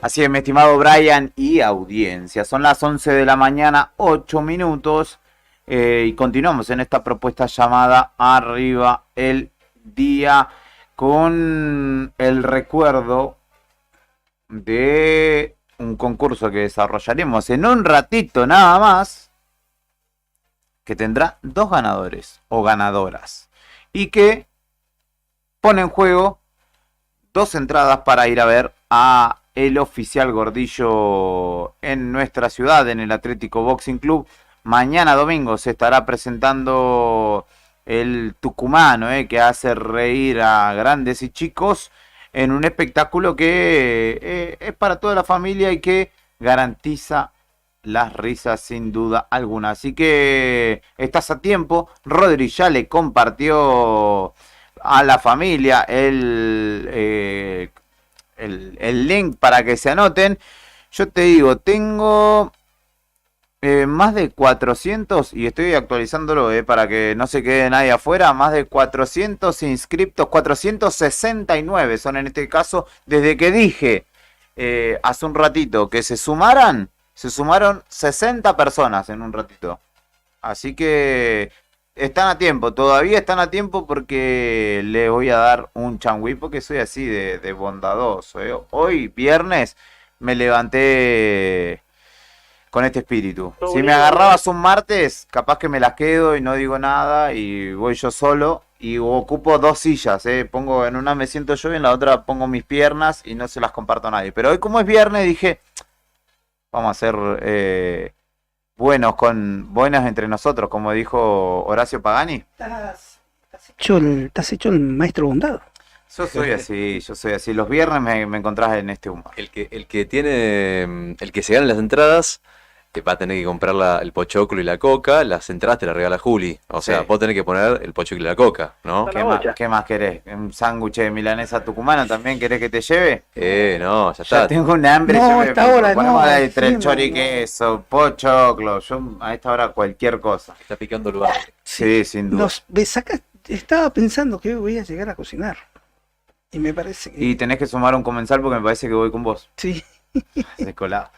Así es, mi estimado Brian y audiencia. Son las 11 de la mañana, 8 minutos. Y continuamos en esta propuesta llamada Arriba el Día con el recuerdo de un concurso que desarrollaremos en un ratito nada más, que tendrá 2 ganadores o ganadoras y que pone en juego 2 entradas para ir a ver a el Oficial Gordillo en nuestra ciudad, en el Atlético Boxing Club. Mañana domingo se estará presentando el tucumano, que hace reír a grandes y chicos en un espectáculo que es para toda la familia y que garantiza las risas sin duda alguna. Así que estás a tiempo. Rodri ya le compartió a la familia el link para que se anoten. Yo te digo, tengo más de 400, y estoy actualizándolo para que no se quede nadie afuera, más de 400 inscriptos, 469 son en este caso, desde que dije hace un ratito que se sumaron 60 personas en un ratito. Así que están a tiempo, todavía están a tiempo porque les voy a dar un changüí porque soy así de bondadoso. Hoy, viernes, me levanté con este espíritu. Si me agarrabas un martes, capaz que me las quedo y no digo nada y voy yo solo y ocupo 2 sillas. Pongo en una me siento yo y en la otra pongo mis piernas y no se las comparto a nadie. Pero hoy como es viernes dije, vamos a ser buenos entre nosotros, como dijo Horacio Pagani. Estás hecho el maestro bondado. Yo soy así. Los viernes me encontrás en este humor. El que se gane las entradas te va a tener que comprar el pochoclo y la coca. Las entradas te las regala Juli. O sea, vos tenés que poner el pochoclo y la coca, ¿no? ¿Qué más querés? ¿Un sándwich de milanesa tucumana también querés que te lleve? No, ya está. Ya tengo un hambre. No, a esta hora no. Entre choriqueso, pochoclo. Yo a esta hora cualquier cosa. Está picando el lugar. Sí, sin duda. Estaba pensando que voy a llegar a cocinar. Y me parece que... Y tenés que sumar un comensal porque me parece que voy con vos. Sí. Descolado.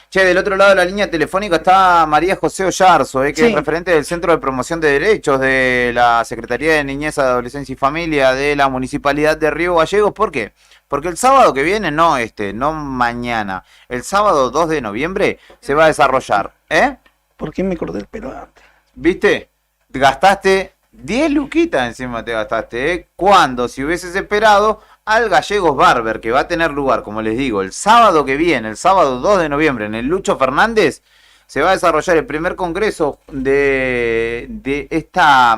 Che, del otro lado de la línea telefónica está María José Ollarzo, que es referente del Centro de Promoción de Derechos de la Secretaría de Niñez, Adolescencia y Familia de la Municipalidad de Río Gallegos. ¿Por qué? Porque el sábado que viene, no mañana, el sábado 2 de noviembre se va a desarrollar. ¿Por qué me corté el pelo antes? ¿Viste? Gastaste 10 luquitas encima te gastaste, cuando si hubieses esperado al Gallegos Barber, que va a tener lugar, como les digo, el sábado que viene, el sábado 2 de noviembre, en el Lucho Fernández, se va a desarrollar el primer congreso de esta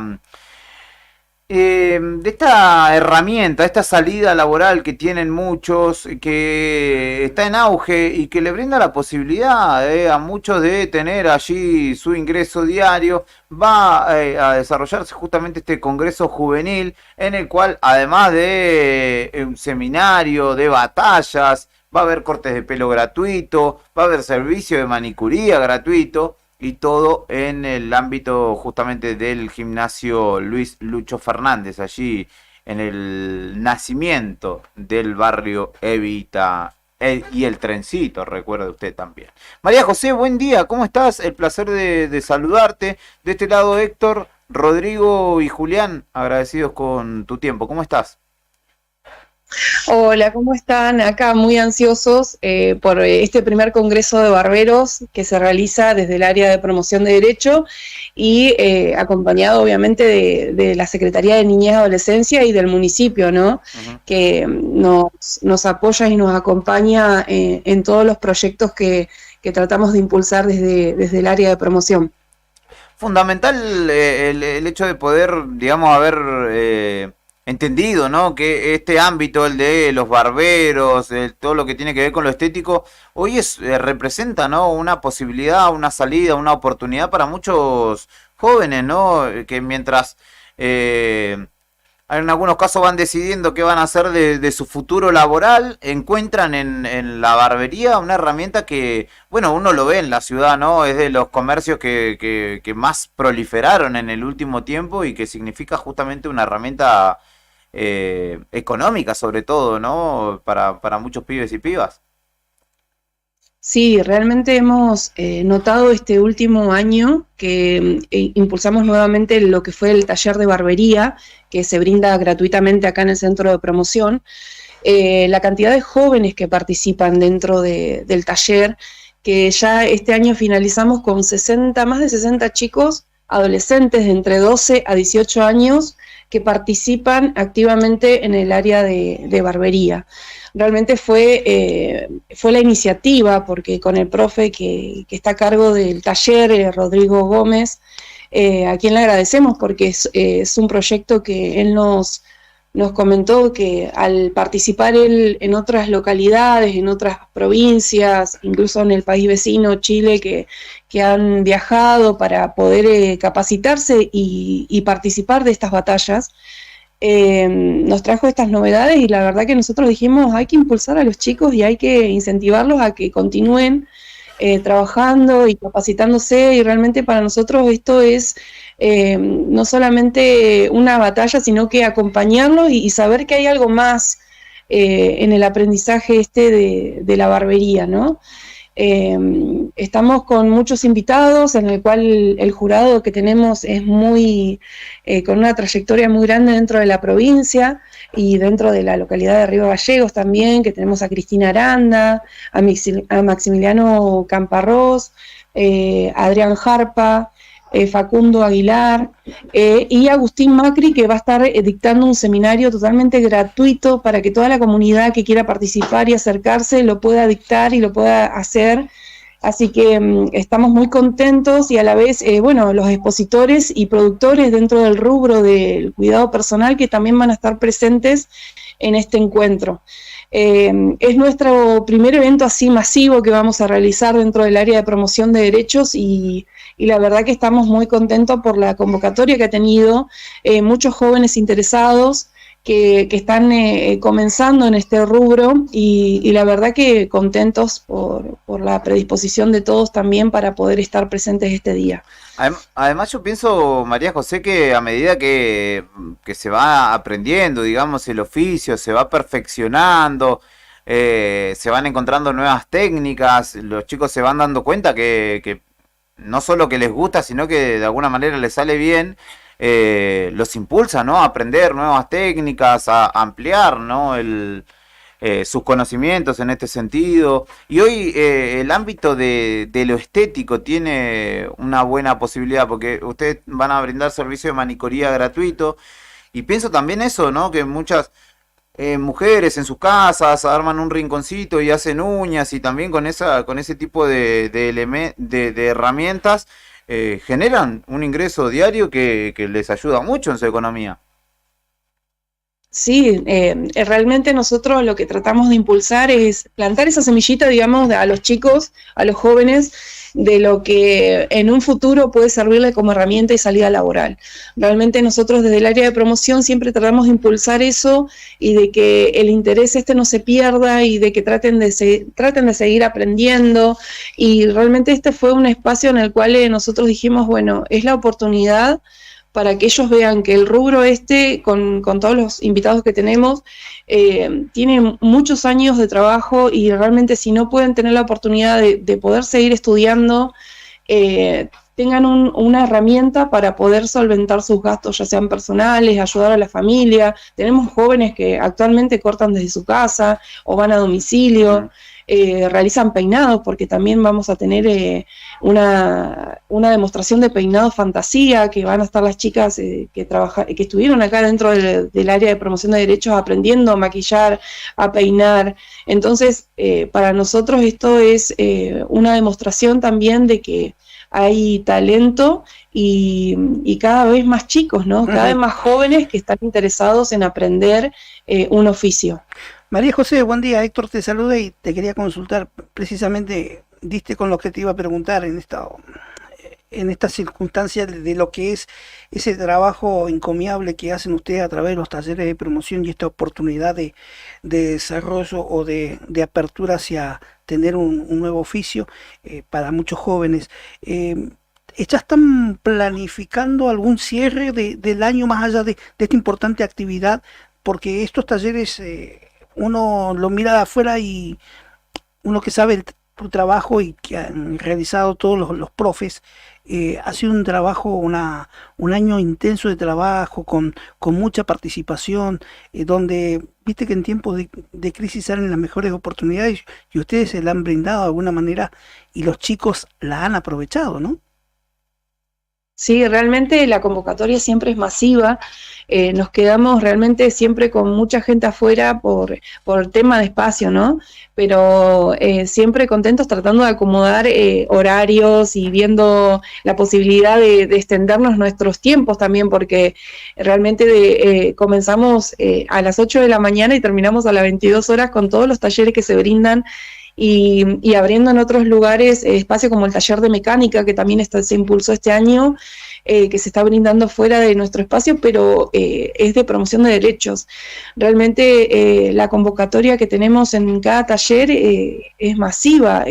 herramienta, esta salida laboral que tienen muchos, que está en auge y que le brinda la posibilidad a muchos de tener allí su ingreso diario. Va a desarrollarse justamente este congreso juvenil en el cual, además de un seminario, de batallas, va a haber cortes de pelo gratuito, va a haber servicio de manicuría gratuito. Y todo en el ámbito justamente del gimnasio Luis Lucho Fernández, allí en el nacimiento del barrio Evita y el Trencito, recuerde usted también. María José, buen día, ¿cómo estás? El placer de saludarte. De este lado Héctor, Rodrigo y Julián, agradecidos con tu tiempo. ¿Cómo estás? Hola, ¿cómo están? Acá muy ansiosos por este primer congreso de barberos que se realiza desde el área de promoción de derecho y acompañado obviamente de la Secretaría de Niñez y Adolescencia y del municipio, ¿no? Que nos apoya y nos acompaña en todos los proyectos que tratamos de impulsar desde el área de promoción. Fundamental el hecho de poder, digamos, haber... entendido, ¿no? Que este ámbito, el de los barberos, todo lo que tiene que ver con lo estético, hoy representa, ¿no? Una posibilidad, una salida, una oportunidad para muchos jóvenes, ¿no? Que mientras en algunos casos van decidiendo qué van a hacer de su futuro laboral, encuentran en la barbería una herramienta que, bueno, uno lo ve en la ciudad, ¿no? Es de los comercios que más proliferaron en el último tiempo y que significa justamente una herramienta económica sobre todo, ¿no? Para muchos pibes y pibas. Sí, realmente hemos notado este último año que impulsamos nuevamente lo que fue el taller de barbería, que se brinda gratuitamente acá en el centro de promoción. La cantidad de jóvenes que participan dentro del taller, que ya este año finalizamos con más de 60 chicos, adolescentes de entre 12 a 18 años, que participan activamente en el área de barbería. Realmente fue la iniciativa, porque con el profe que está a cargo del taller, Rodrigo Gómez, a quien le agradecemos porque es un proyecto que él nos comentó que al participar él en otras localidades, en otras provincias, incluso en el país vecino, Chile, que han viajado para poder capacitarse y participar de estas batallas, nos trajo estas novedades y la verdad que nosotros dijimos hay que impulsar a los chicos y hay que incentivarlos a que continúen trabajando y capacitándose, y realmente para nosotros esto es no solamente una batalla, sino que acompañarlo y saber que hay algo más en el aprendizaje de la barbería, ¿no? Estamos con muchos invitados, en el cual el jurado que tenemos es con una trayectoria muy grande dentro de la provincia y dentro de la localidad de Río Gallegos también, que tenemos a Cristina Aranda, a Maximiliano Camparrós, Adrián Jarpa, Facundo Aguilar y Agustín Macri, que va a estar dictando un seminario totalmente gratuito para que toda la comunidad que quiera participar y acercarse lo pueda dictar y lo pueda hacer. Así que estamos muy contentos y a la vez, los expositores y productores dentro del rubro del cuidado personal que también van a estar presentes en este encuentro. Es nuestro primer evento así masivo que vamos a realizar dentro del área de promoción de derechos y la verdad que estamos muy contentos por la convocatoria que ha tenido, muchos jóvenes interesados que están comenzando en este rubro y la verdad que contentos por la predisposición de todos también para poder estar presentes este día. Además yo pienso, María José, que a medida que se va aprendiendo, digamos, el oficio, se va perfeccionando, se van encontrando nuevas técnicas, los chicos se van dando cuenta que no solo que les gusta, sino que de alguna manera les sale bien, los impulsa, ¿no? A aprender nuevas técnicas, a ampliar, ¿no? Sus conocimientos en este sentido. Y hoy el ámbito de lo estético tiene una buena posibilidad, porque ustedes van a brindar servicio de manicoría gratuito. Y pienso también eso, ¿no? Que muchas mujeres en sus casas arman un rinconcito y hacen uñas, y también con ese tipo de herramientas generan un ingreso diario que les ayuda mucho en su economía. Sí, realmente nosotros lo que tratamos de impulsar es plantar esa semillita, digamos, a los chicos, a los jóvenes, de lo que en un futuro puede servirle como herramienta y salida laboral. Realmente nosotros desde el área de promoción siempre tratamos de impulsar eso y de que el interés no se pierda y de que traten de seguir aprendiendo, y realmente este fue un espacio en el cual nosotros dijimos, bueno, es la oportunidad para que ellos vean que el rubro con todos los invitados que tenemos, tiene muchos años de trabajo, y realmente si no pueden tener la oportunidad de poder seguir estudiando, tengan una herramienta para poder solventar sus gastos, ya sean personales, ayudar a la familia. Tenemos jóvenes que actualmente cortan desde su casa o van a domicilio. Realizan peinados, porque también vamos a tener una demostración de peinado fantasía, que van a estar las chicas que estuvieron acá dentro del área de promoción de derechos aprendiendo a maquillar, a peinar. Entonces, para nosotros esto es una demostración también de que hay talento y cada vez más chicos, ¿no? Cada vez más jóvenes que están interesados en aprender un oficio. María José, buen día. Héctor te saluda y te quería consultar. Precisamente diste con lo que te iba a preguntar en esta circunstancia de lo que es ese trabajo encomiable que hacen ustedes a través de los talleres de promoción y esta oportunidad de desarrollo o de apertura hacia tener un nuevo oficio para muchos jóvenes. ¿Ya están planificando algún cierre del año más allá de esta importante actividad? Porque estos talleres uno lo mira de afuera y uno que sabe tu trabajo y que han realizado todos los profes, ha sido un trabajo, un año intenso de trabajo con mucha participación, donde viste que en tiempos de crisis salen las mejores oportunidades y ustedes se la han brindado de alguna manera y los chicos la han aprovechado, ¿no? Sí, realmente la convocatoria siempre es masiva, nos quedamos realmente siempre con mucha gente afuera por el tema de espacio, ¿no? Pero siempre contentos tratando de acomodar horarios y viendo la posibilidad de extendernos nuestros tiempos también, porque realmente comenzamos a las 8 de la mañana y terminamos a las 22 horas con todos los talleres que se brindan. Y abriendo en otros lugares espacio como el taller de mecánica, que también se impulsó este año, que se está brindando fuera de nuestro espacio, pero es de promoción de derechos. Realmente la convocatoria que tenemos en cada taller es masiva.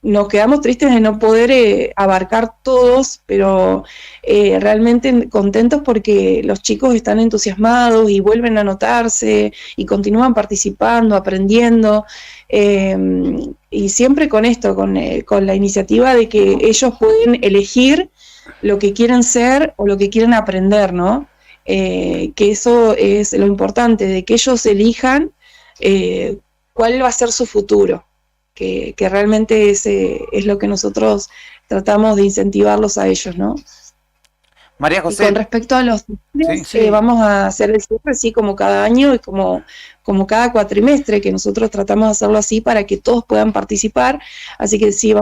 Nos quedamos tristes de no poder abarcar todos, pero realmente contentos porque los chicos están entusiasmados y vuelven a anotarse y continúan participando, aprendiendo. Y siempre con esto, con la iniciativa de que ellos pueden elegir lo que quieren ser o lo que quieren aprender, ¿no? Que eso es lo importante, de que ellos elijan cuál va a ser su futuro, que realmente es lo que nosotros tratamos de incentivarlos a ellos, ¿no? María José. Y con respecto a los vamos a hacer el cierre así como cada año y como cada cuatrimestre, que nosotros tratamos de hacerlo así para que todos puedan participar. Así que sí,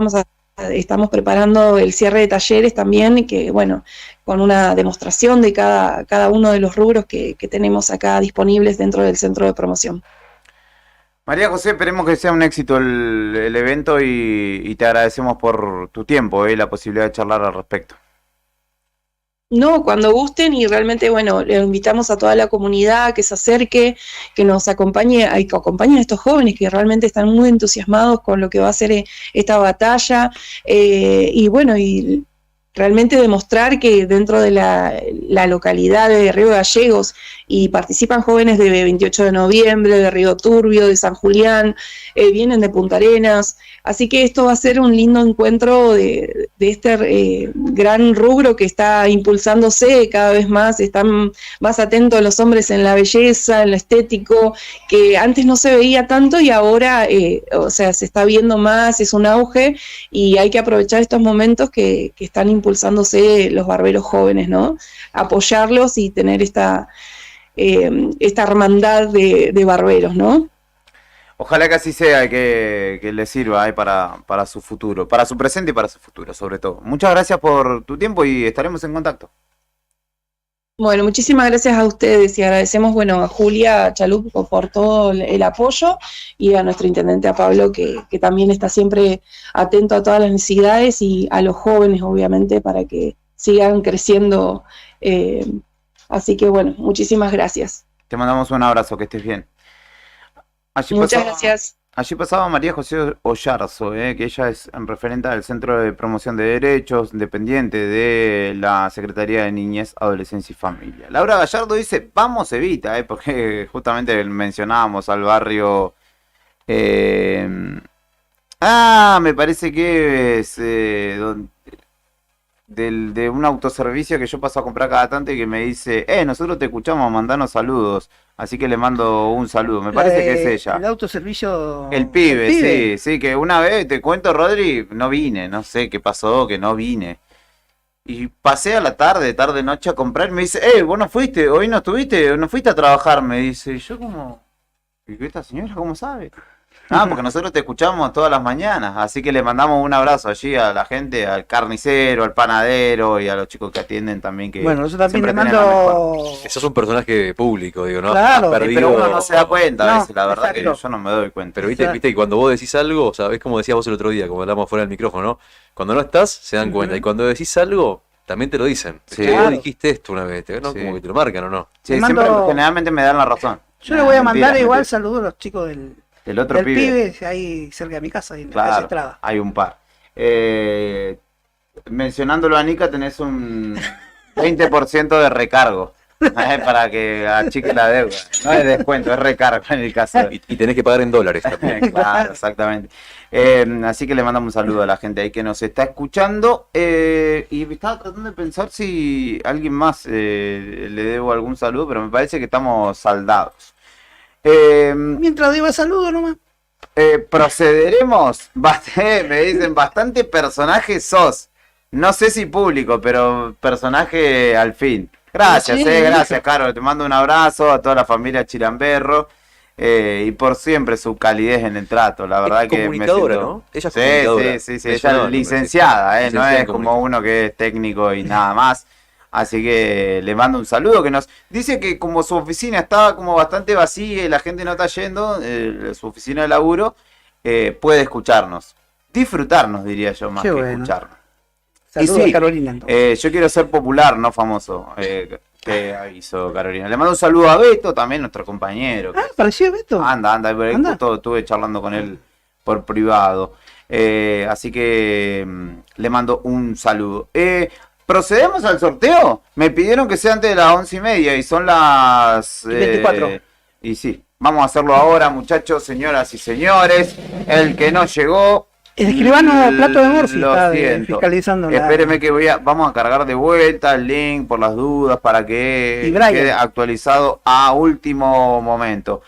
estamos preparando el cierre de talleres también, que bueno, con una demostración de cada uno de los rubros que tenemos acá disponibles dentro del centro de promoción. María José, esperemos que sea un éxito el evento y te agradecemos por tu tiempo y la posibilidad de charlar al respecto. No, cuando gusten, y realmente, bueno, le invitamos a toda la comunidad que se acerque, que nos acompañe, que acompañen a estos jóvenes que realmente están muy entusiasmados con lo que va a ser esta batalla, y bueno, y realmente demostrar que dentro de la localidad de Río Gallegos, y participan jóvenes de 28 de noviembre, de Río Turbio, de San Julián, vienen de Punta Arenas, así que esto va a ser un lindo encuentro de este gran rubro que está impulsándose cada vez más. Están más atentos los hombres en la belleza, en lo estético, que antes no se veía tanto y ahora o sea, se está viendo más, es un auge, y hay que aprovechar estos momentos que están impulsándose los barberos jóvenes, ¿no? Apoyarlos y tener esta hermandad de barberos, ¿no? Ojalá que así sea y que le sirva para su futuro, para su presente y para su futuro, sobre todo. Muchas gracias por tu tiempo y estaremos en contacto. Bueno, muchísimas gracias a ustedes y agradecemos, bueno, a Julia Chalup por todo el apoyo, y a nuestro intendente, a Pablo, que también está siempre atento a todas las necesidades, y a los jóvenes, obviamente, para que sigan creciendo. Así que, bueno, muchísimas gracias. Te mandamos un abrazo, que estés bien. Muchas gracias. Allí pasaba María José Ollarzo, que ella es referente del Centro de Promoción de Derechos, dependiente de la Secretaría de Niñez, Adolescencia y Familia. Laura Gallardo dice, vamos Evita, porque justamente mencionábamos al barrio... me parece que es de un autoservicio que yo paso a comprar cada tanto y que me dice, nosotros te escuchamos, mandanos saludos. Así que le mando un saludo, me parece que es ella. El autoservicio... El pibe, sí, que una vez, te cuento, Rodri, no vine, no sé qué pasó, que no vine. Y pasé a la tarde, noche a comprar, y me dice, vos no fuiste, hoy no estuviste, no fuiste a trabajar, me dice. Y yo como, ¿y esta señora cómo sabe? Porque nosotros te escuchamos todas las mañanas, así que le mandamos un abrazo allí a la gente, al carnicero, al panadero y a los chicos que atienden también. Que bueno, yo también le mando... Eso es un personaje público, digo, ¿no? Claro, perdido... pero uno no se da cuenta a veces, la verdad que yo no me doy cuenta. Pero viste que cuando vos decís algo, o sea, es como decías vos el otro día, como hablamos fuera del micrófono, ¿no? Cuando no estás, se dan cuenta, y cuando decís algo, también te lo dicen. Sí. Vos dijiste esto una vez, ¿no? Sí. Como que te lo marcan, ¿o no? Sí, siempre, generalmente me dan la razón. Yo le voy a mandar igual saludos a los chicos del otro pibe ahí cerca de mi casa, ahí en claro, la calle Estrada. Hay un par. Mencionándolo a Nica, tenés un 20% de recargo. Para que achique la deuda. No es descuento, es recargo en el caso. Y tenés que pagar en dólares también. Claro, exactamente. Así que le mandamos un saludo a la gente ahí que nos está escuchando. Y estaba tratando de pensar si alguien más le debo algún saludo, pero me parece que estamos saldados. Mientras diga saludo nomás. Procederemos. Me dicen, bastante personaje sos. No sé si público, pero personaje al fin. Gracias, gracias, Caro. Te mando un abrazo a toda la familia Chiramberro. Y por siempre su calidez en el trato. La verdad es que comunicadora, me siento... ¿no? Ella es comunicadora. Sí. Ella es licenciada, no es como uno que es técnico y nada más. Así que le mando un saludo, que nos dice que como su oficina estaba como bastante vacía y la gente no está yendo, su oficina de laburo, puede escucharnos. Disfrutarnos, diría yo, más que escucharnos. Saludos sí, a Carolina. Entonces. yo quiero ser popular, no famoso. Te aviso, Carolina. Le mando un saludo a Beto, también nuestro compañero. ¿Pareció Beto? Anda, justo estuve charlando con él por privado. Así que le mando un saludo. ¿Procedemos al sorteo? Me pidieron que sea antes de las 11:30 y son las 24. Y sí, vamos a hacerlo ahora, muchachos, señoras y señores. El que no llegó... El escribano Plato de Morsi lo está siento. fiscalizando. Espéreme que vamos a cargar de vuelta el link por las dudas para que Y Brian. quede actualizado a último momento.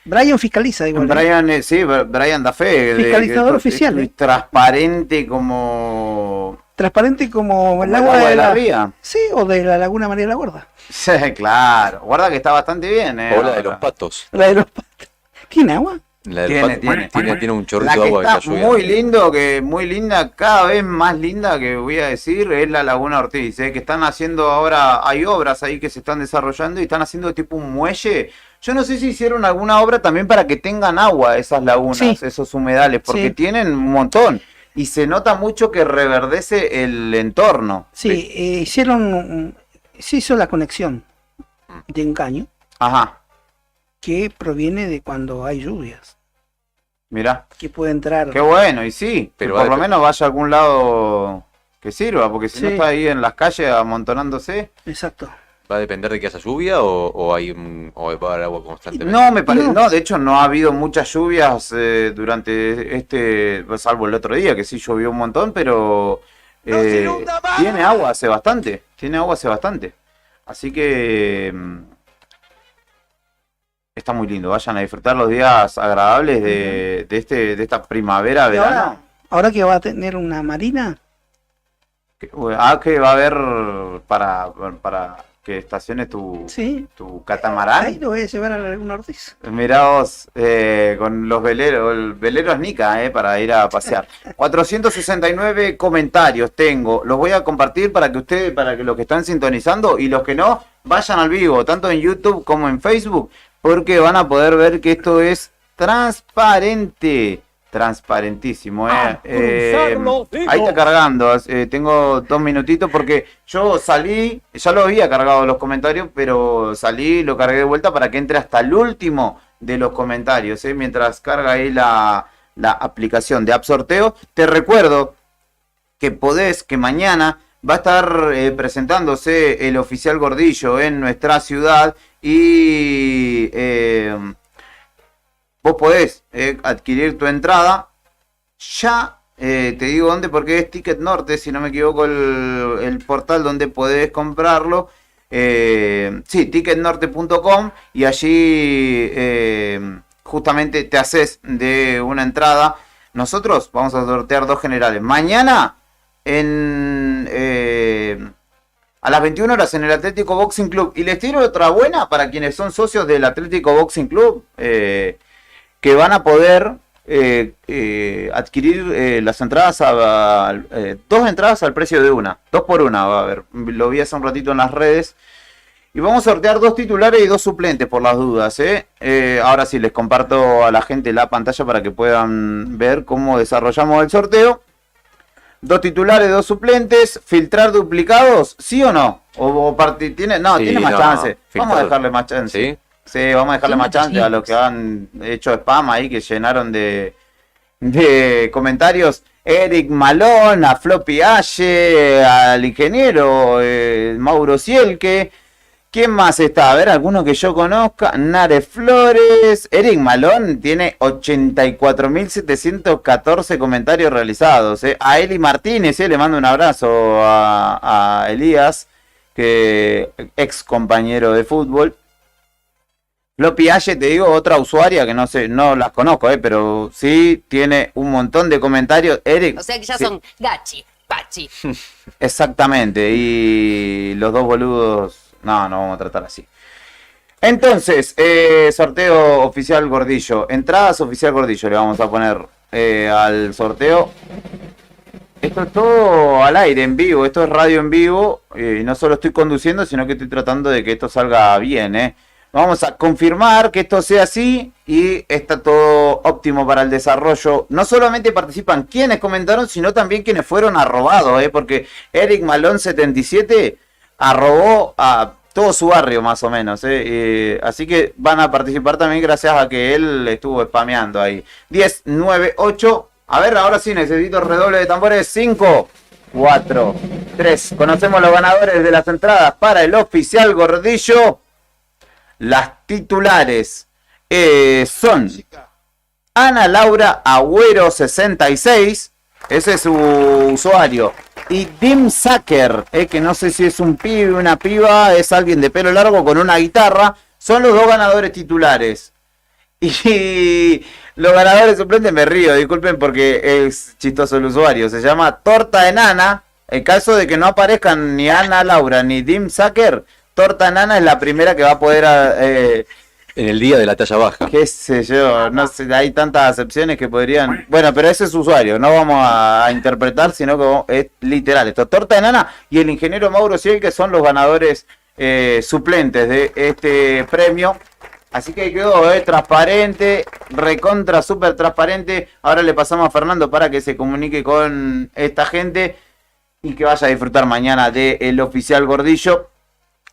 Brian fiscaliza igual. Brian, sí, Brian da fe. Fiscalizador oficial. Es transparente como... Transparente como el el agua agua de la ría. Sí, o de la Laguna María de la Guarda. Sí, claro. Guarda que está bastante bien, O la de los patos. La de los patos. ¿Tiene agua? La del tiene un chorrito de La que agua que está está lloviendo. muy lindo, muy linda, cada vez más linda que voy a decir, es la Laguna Ortiz, que están haciendo ahora, hay obras ahí que se están desarrollando y están haciendo tipo un muelle. Yo no sé si hicieron alguna obra también para que tengan agua esas lagunas, Sí. esos humedales, porque Sí. tienen un montón y se nota mucho que reverdece el entorno. Sí, se hizo la conexión de un caño Ajá, que proviene de cuando hay lluvias. mirá. Que puede entrar. Qué bueno, y sí, Pero pero por va lo menos vaya a algún lado que sirva, porque si no Sí. está ahí en las calles amontonándose. Exacto. ¿Va a depender de que haya lluvia o va a haber agua constantemente? No, me parece, no, de hecho no ha habido muchas lluvias durante salvo el otro día, que sí llovió un montón, pero tiene agua hace bastante, Así que está muy lindo, vayan a disfrutar los días agradables de esta primavera, Y verano. ahora que va a tener una marina, Que va a haber para que estaciones tu catamarán. ahí lo voy a llevar a la Laguna Ortiz. Mirá vos, con los veleros, el velero es Nica, para ir a pasear. 469 comentarios tengo, los voy a compartir para que los que están sintonizando y los que no, vayan al vivo, tanto en YouTube como en Facebook, porque van a poder ver que esto es transparente. Transparentísimo, ahí está cargando, tengo 2 minutitos porque yo salí, ya lo había cargado los comentarios, pero salí, lo cargué de vuelta para que entre hasta el último de los comentarios, mientras carga ahí la aplicación de App Sorteo. Te recuerdo que mañana va a estar presentándose el oficial Gordillo en nuestra ciudad y... vos podés adquirir tu entrada, ya te digo dónde, porque es Ticket Norte, si no me equivoco, el portal donde podés comprarlo. Sí, ticketnorte.com, y allí justamente te haces de una entrada. Nosotros vamos a sortear 2 generales. Mañana a las 21 horas en el Atlético Boxing Club. Y les tiro otra buena para quienes son socios del Atlético Boxing Club, que van a poder adquirir las entradas, 2 entradas al precio de una. 2 por 1 va a haber. Lo vi hace un ratito en las redes. Y vamos a sortear 2 titulares y 2 suplentes por las dudas. Ahora sí, les comparto a la gente la pantalla para que puedan ver cómo desarrollamos el sorteo. 2 titulares, 2 suplentes. ¿Filtrar duplicados? ¿Sí o no? ¿Tiene más chance. Vamos a dejarle más chance. ¿Sí? Sí, vamos a dejarle más chance a los que han hecho spam ahí, que llenaron de comentarios. Eric Malón, a Floppy Aye, al ingeniero Mauro Cielque. ¿Quién más está? A ver, alguno que yo conozca. Nare Flores. Eric Malón tiene 84.714 comentarios realizados. A Eli Martínez, le mando un abrazo a Elías, que ex compañero de fútbol. Floppy Aye, te digo, otra usuaria que no sé, no las conozco, pero sí tiene un montón de comentarios. Eric. O sea que ya sí, son Gachi, Pachi. exactamente, y los 2 boludos, no vamos a tratar así. Entonces, sorteo oficial Gordillo, entradas oficial Gordillo, le vamos a poner al sorteo. Esto es todo al aire, en vivo, esto es radio en vivo, y no solo estoy conduciendo, sino que estoy tratando de que esto salga bien, Vamos a confirmar que esto sea así y está todo óptimo para el desarrollo. No solamente participan quienes comentaron, sino también quienes fueron arrobados, porque Eric Malón 77 arrobó a todo su barrio más o menos, así que van a participar también gracias a que él estuvo spameando ahí. 10, 9, 8, a ver, ahora sí necesito redoble de tambores. 5, 4, 3, conocemos los ganadores de las entradas para el oficial Gordillo. Las titulares son Ana Laura Agüero 66, ese es su usuario, y Dim Sacker, que no sé si es un pibe, una piba, es alguien de pelo largo con una guitarra, son los dos ganadores titulares. Y los ganadores suplentes, me río, disculpen porque es chistoso el usuario, se llama Torta Enana. En caso de que no aparezcan ni Ana Laura ni Dim Sacker, Torta Enana es la primera que va a poder... en el día de la talla baja. Qué sé yo, no sé, hay tantas acepciones que podrían... Bueno, pero ese es usuario, no vamos a interpretar, sino que es literal esto. Torta Enana y el ingeniero Mauro Ciel, que son los ganadores suplentes de este premio. Así que quedó transparente, recontra, súper transparente. Ahora le pasamos a Fernando para que se comunique con esta gente y que vaya a disfrutar mañana del oficial Gordillo.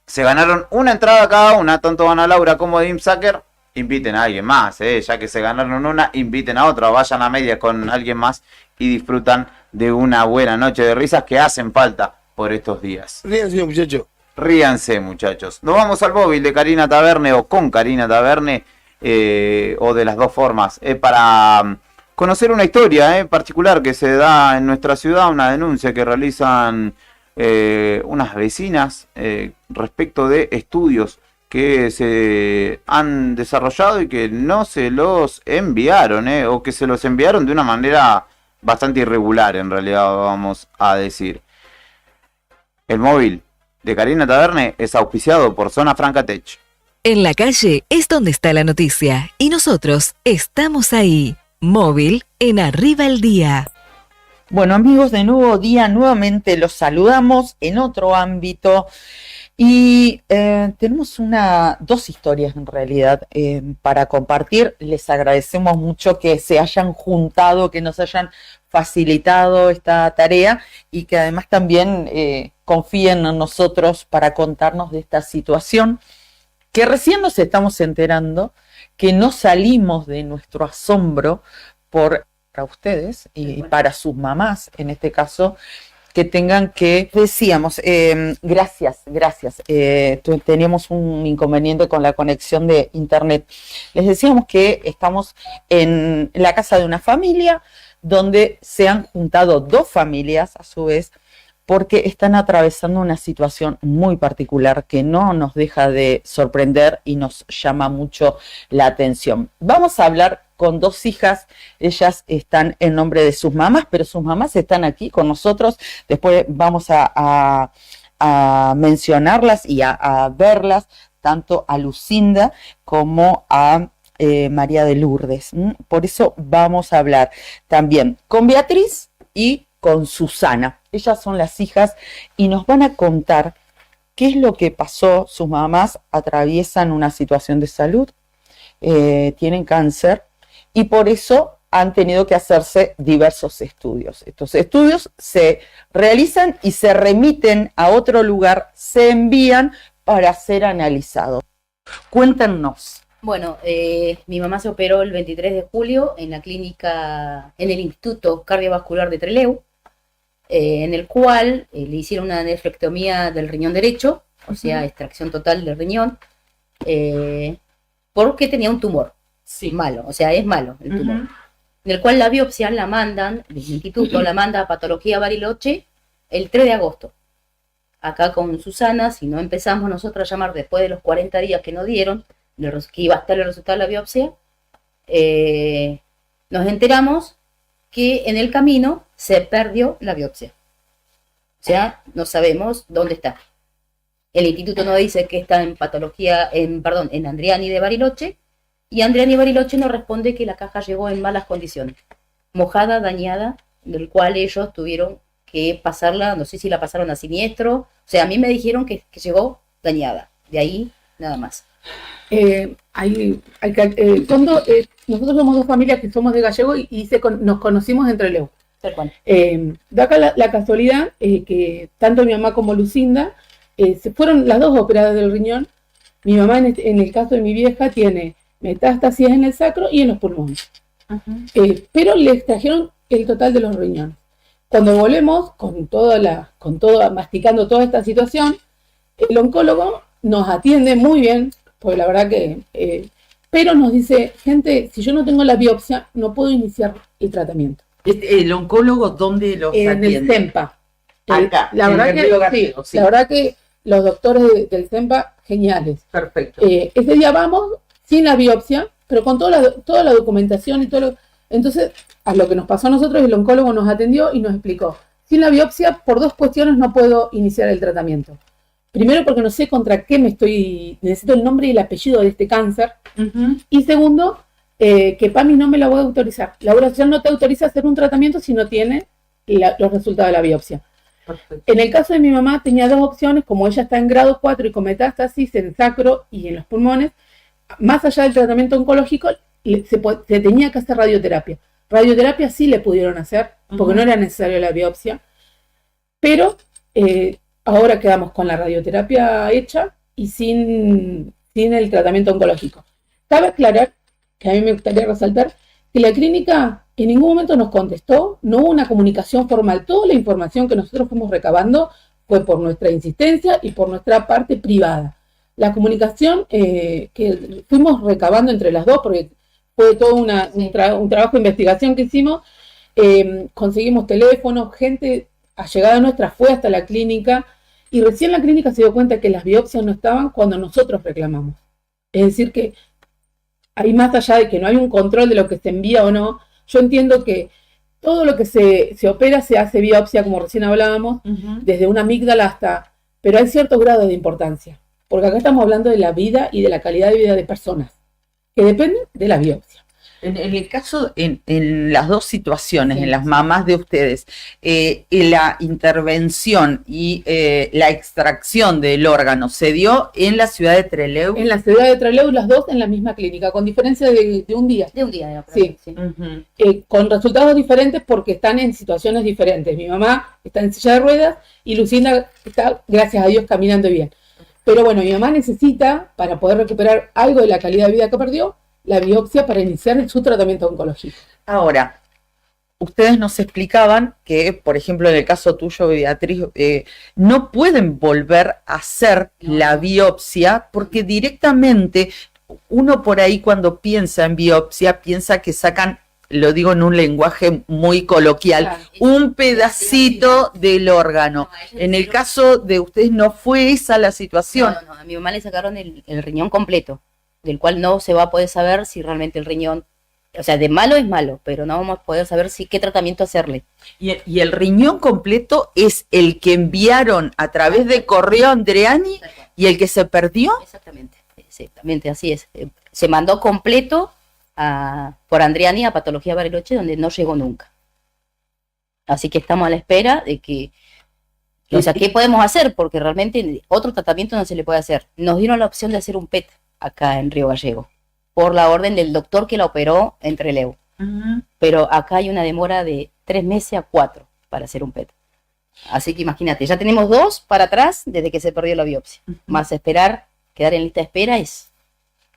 Se ganaron una entrada cada una, tanto Ana Laura como Dim Sacker. Inviten a alguien más, ya que se ganaron una, inviten a otra, vayan a medias con alguien más y disfrutan de una buena noche de risas que hacen falta por estos días. Ríanse, muchachos. Ríanse, muchachos. Nos vamos al móvil de Karina Taberne o con Karina Taberne, o de las dos formas, para conocer una historia particular que se da en nuestra ciudad, una denuncia que realizan unas vecinas respecto de estudios que se han desarrollado y que no se los enviaron, o que se los enviaron de una manera bastante irregular, en realidad, vamos a decir. El móvil de Karina Taberne es auspiciado por Zona Franca Tech. En la calle es donde está la noticia y nosotros estamos ahí. Móvil en Arriba el Día. Bueno, amigos de Nuevo Día, nuevamente los saludamos en otro ámbito y tenemos dos historias en realidad para compartir. Les agradecemos mucho que se hayan juntado, que nos hayan facilitado esta tarea y que además también confíen en nosotros para contarnos de esta situación que recién nos estamos enterando, que no salimos de nuestro asombro para ustedes y para sus mamás, en este caso, que tengan que, decíamos, gracias, teníamos un inconveniente con la conexión de internet. Les decíamos que estamos en la casa de una familia donde se han juntado dos familias a su vez porque están atravesando una situación muy particular que no nos deja de sorprender y nos llama mucho la atención. Vamos a hablar con dos hijas, ellas están en nombre de sus mamás, pero sus mamás están aquí con nosotros, después vamos a mencionarlas y a verlas, tanto a Lucinda como a María de Lourdes. Por eso vamos a hablar también con Beatriz y con Susana. Ellas son las hijas y nos van a contar qué es lo que pasó. Sus mamás atraviesan una situación de salud, tienen cáncer y por eso han tenido que hacerse diversos estudios. Estos estudios se realizan y se remiten a otro lugar, se envían para ser analizados. Cuéntenos. Bueno, mi mamá se operó el 23 de julio en la clínica, en el Instituto Cardiovascular de Trelew, en el cual le hicieron una nefrectomía del riñón derecho, o sea, extracción total del riñón, porque tenía un tumor. Sí. Malo, o sea, es malo el tumor. En el cual la biopsia la mandan, el instituto la manda a Patología Bariloche el 3 de agosto. Acá con Susana, si no empezamos nosotros a llamar después de los 40 días que nos dieron, que iba a estar el resultado de la biopsia, nos enteramos que en el camino se perdió la biopsia. O sea, no sabemos dónde está. El instituto nos dice que está en en Andriani de Bariloche, y Andriani Bariloche nos responde que la caja llegó en malas condiciones, mojada, dañada, del cual ellos tuvieron que pasarla, no sé si la pasaron a siniestro, o sea, a mí me dijeron que llegó dañada, de ahí nada más. Nosotros somos dos familias que somos de Gallego y nos conocimos entre Leu. Da acá la casualidad que tanto mi mamá como Lucinda se fueron las dos operadas del riñón. Mi mamá, en el caso de mi vieja, tiene metástasis en el sacro y en los pulmones. Pero le extrajeron el total de los riñones. Cuando volvemos, masticando toda esta situación, el oncólogo nos atiende muy bien, porque la verdad que... pero nos dice, gente, si yo no tengo la biopsia, no puedo iniciar el tratamiento. ¿El oncólogo dónde los atiende? En el CEMPA. Acá, la verdad que los doctores del CEMPA, geniales. Perfecto. Ese día vamos sin la biopsia, pero con toda la documentación y todo lo... Entonces, a lo que nos pasó a nosotros, el oncólogo nos atendió y nos explicó, sin la biopsia, por dos cuestiones no puedo iniciar el tratamiento. Primero, porque no sé contra qué necesito el nombre y el apellido de este cáncer. Y segundo, que PAMI no me la voy a autorizar. La Obra Social no te autoriza a hacer un tratamiento si no tiene los resultados de la biopsia. Perfecto. En el caso de mi mamá tenía dos opciones, como ella está en grado 4 y con metástasis en el sacro y en los pulmones, más allá del tratamiento oncológico, se tenía que hacer radioterapia. Radioterapia sí le pudieron hacer, porque no era necesaria la biopsia, pero ahora quedamos con la radioterapia hecha y sin el tratamiento oncológico. Cabe aclarar, que a mí me gustaría resaltar, que la clínica en ningún momento nos contestó, no hubo una comunicación formal. Toda la información que nosotros fuimos recabando fue por nuestra insistencia y por nuestra parte privada. La comunicación que fuimos recabando entre las dos, porque fue todo un trabajo de investigación que hicimos, conseguimos teléfonos, gente allegada nuestra fue hasta la clínica, y recién la clínica se dio cuenta que las biopsias no estaban cuando nosotros reclamamos. Es decir que hay más allá de que no hay un control de lo que se envía o no, yo entiendo que todo lo que se opera se hace biopsia, como recién hablábamos, desde una amígdala hasta... Pero hay cierto grado de importancia, porque acá estamos hablando de la vida y de la calidad de vida de personas, que dependen de la biopsia. En el caso, en las dos situaciones, en las mamás de ustedes, la intervención y la extracción del órgano se dio en la ciudad de Trelew. En la ciudad de Trelew, las dos en la misma clínica, con diferencia de un día. De un día, sí. Con resultados diferentes porque están en situaciones diferentes. Mi mamá está en silla de ruedas y Lucinda está, gracias a Dios, caminando bien. Pero bueno, mi mamá necesita, para poder recuperar algo de la calidad de vida que perdió, la biopsia para iniciar su tratamiento oncológico. Ahora, ustedes nos explicaban que, por ejemplo, en el caso tuyo, Beatriz, no pueden volver a hacer la biopsia porque directamente uno por ahí cuando piensa en biopsia, piensa que sacan, lo digo en un lenguaje muy coloquial, un pedacito del órgano. En el caso de ustedes no fue esa la situación. No, a mi mamá le sacaron el riñón completo, del cual no se va a poder saber si realmente el riñón, o sea, de malo es malo, pero no vamos a poder saber qué tratamiento hacerle. Y el riñón completo es el que enviaron a través de correo Andreani y el que se perdió. Exactamente, así es. Se mandó completo por Andreani a Patología Bariloche, donde no llegó nunca. Así que estamos a la espera de que... O sea, ¿qué podemos hacer? Porque realmente otro tratamiento no se le puede hacer. Nos dieron la opción de hacer un PET acá en Río Gallego, por la orden del doctor que la operó en Trelew. Pero acá hay una demora de 3 meses a 4 para hacer un PET. Así que imagínate, ya tenemos 2 para atrás desde que se perdió la biopsia. Más esperar, quedar en lista de espera es...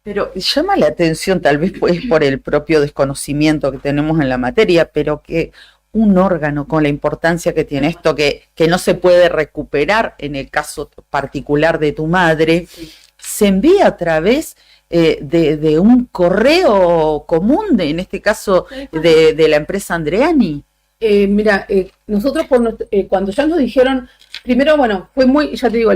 Pero llama la atención, tal vez pues por el propio desconocimiento que tenemos en la materia, pero que un órgano con la importancia que tiene esto, que no se puede recuperar en el caso particular de tu madre, se envía a través de un correo común, en este caso de la empresa Andreani. Mira, nosotros cuando ya nos dijeron, primero, bueno, fue muy, ya te digo,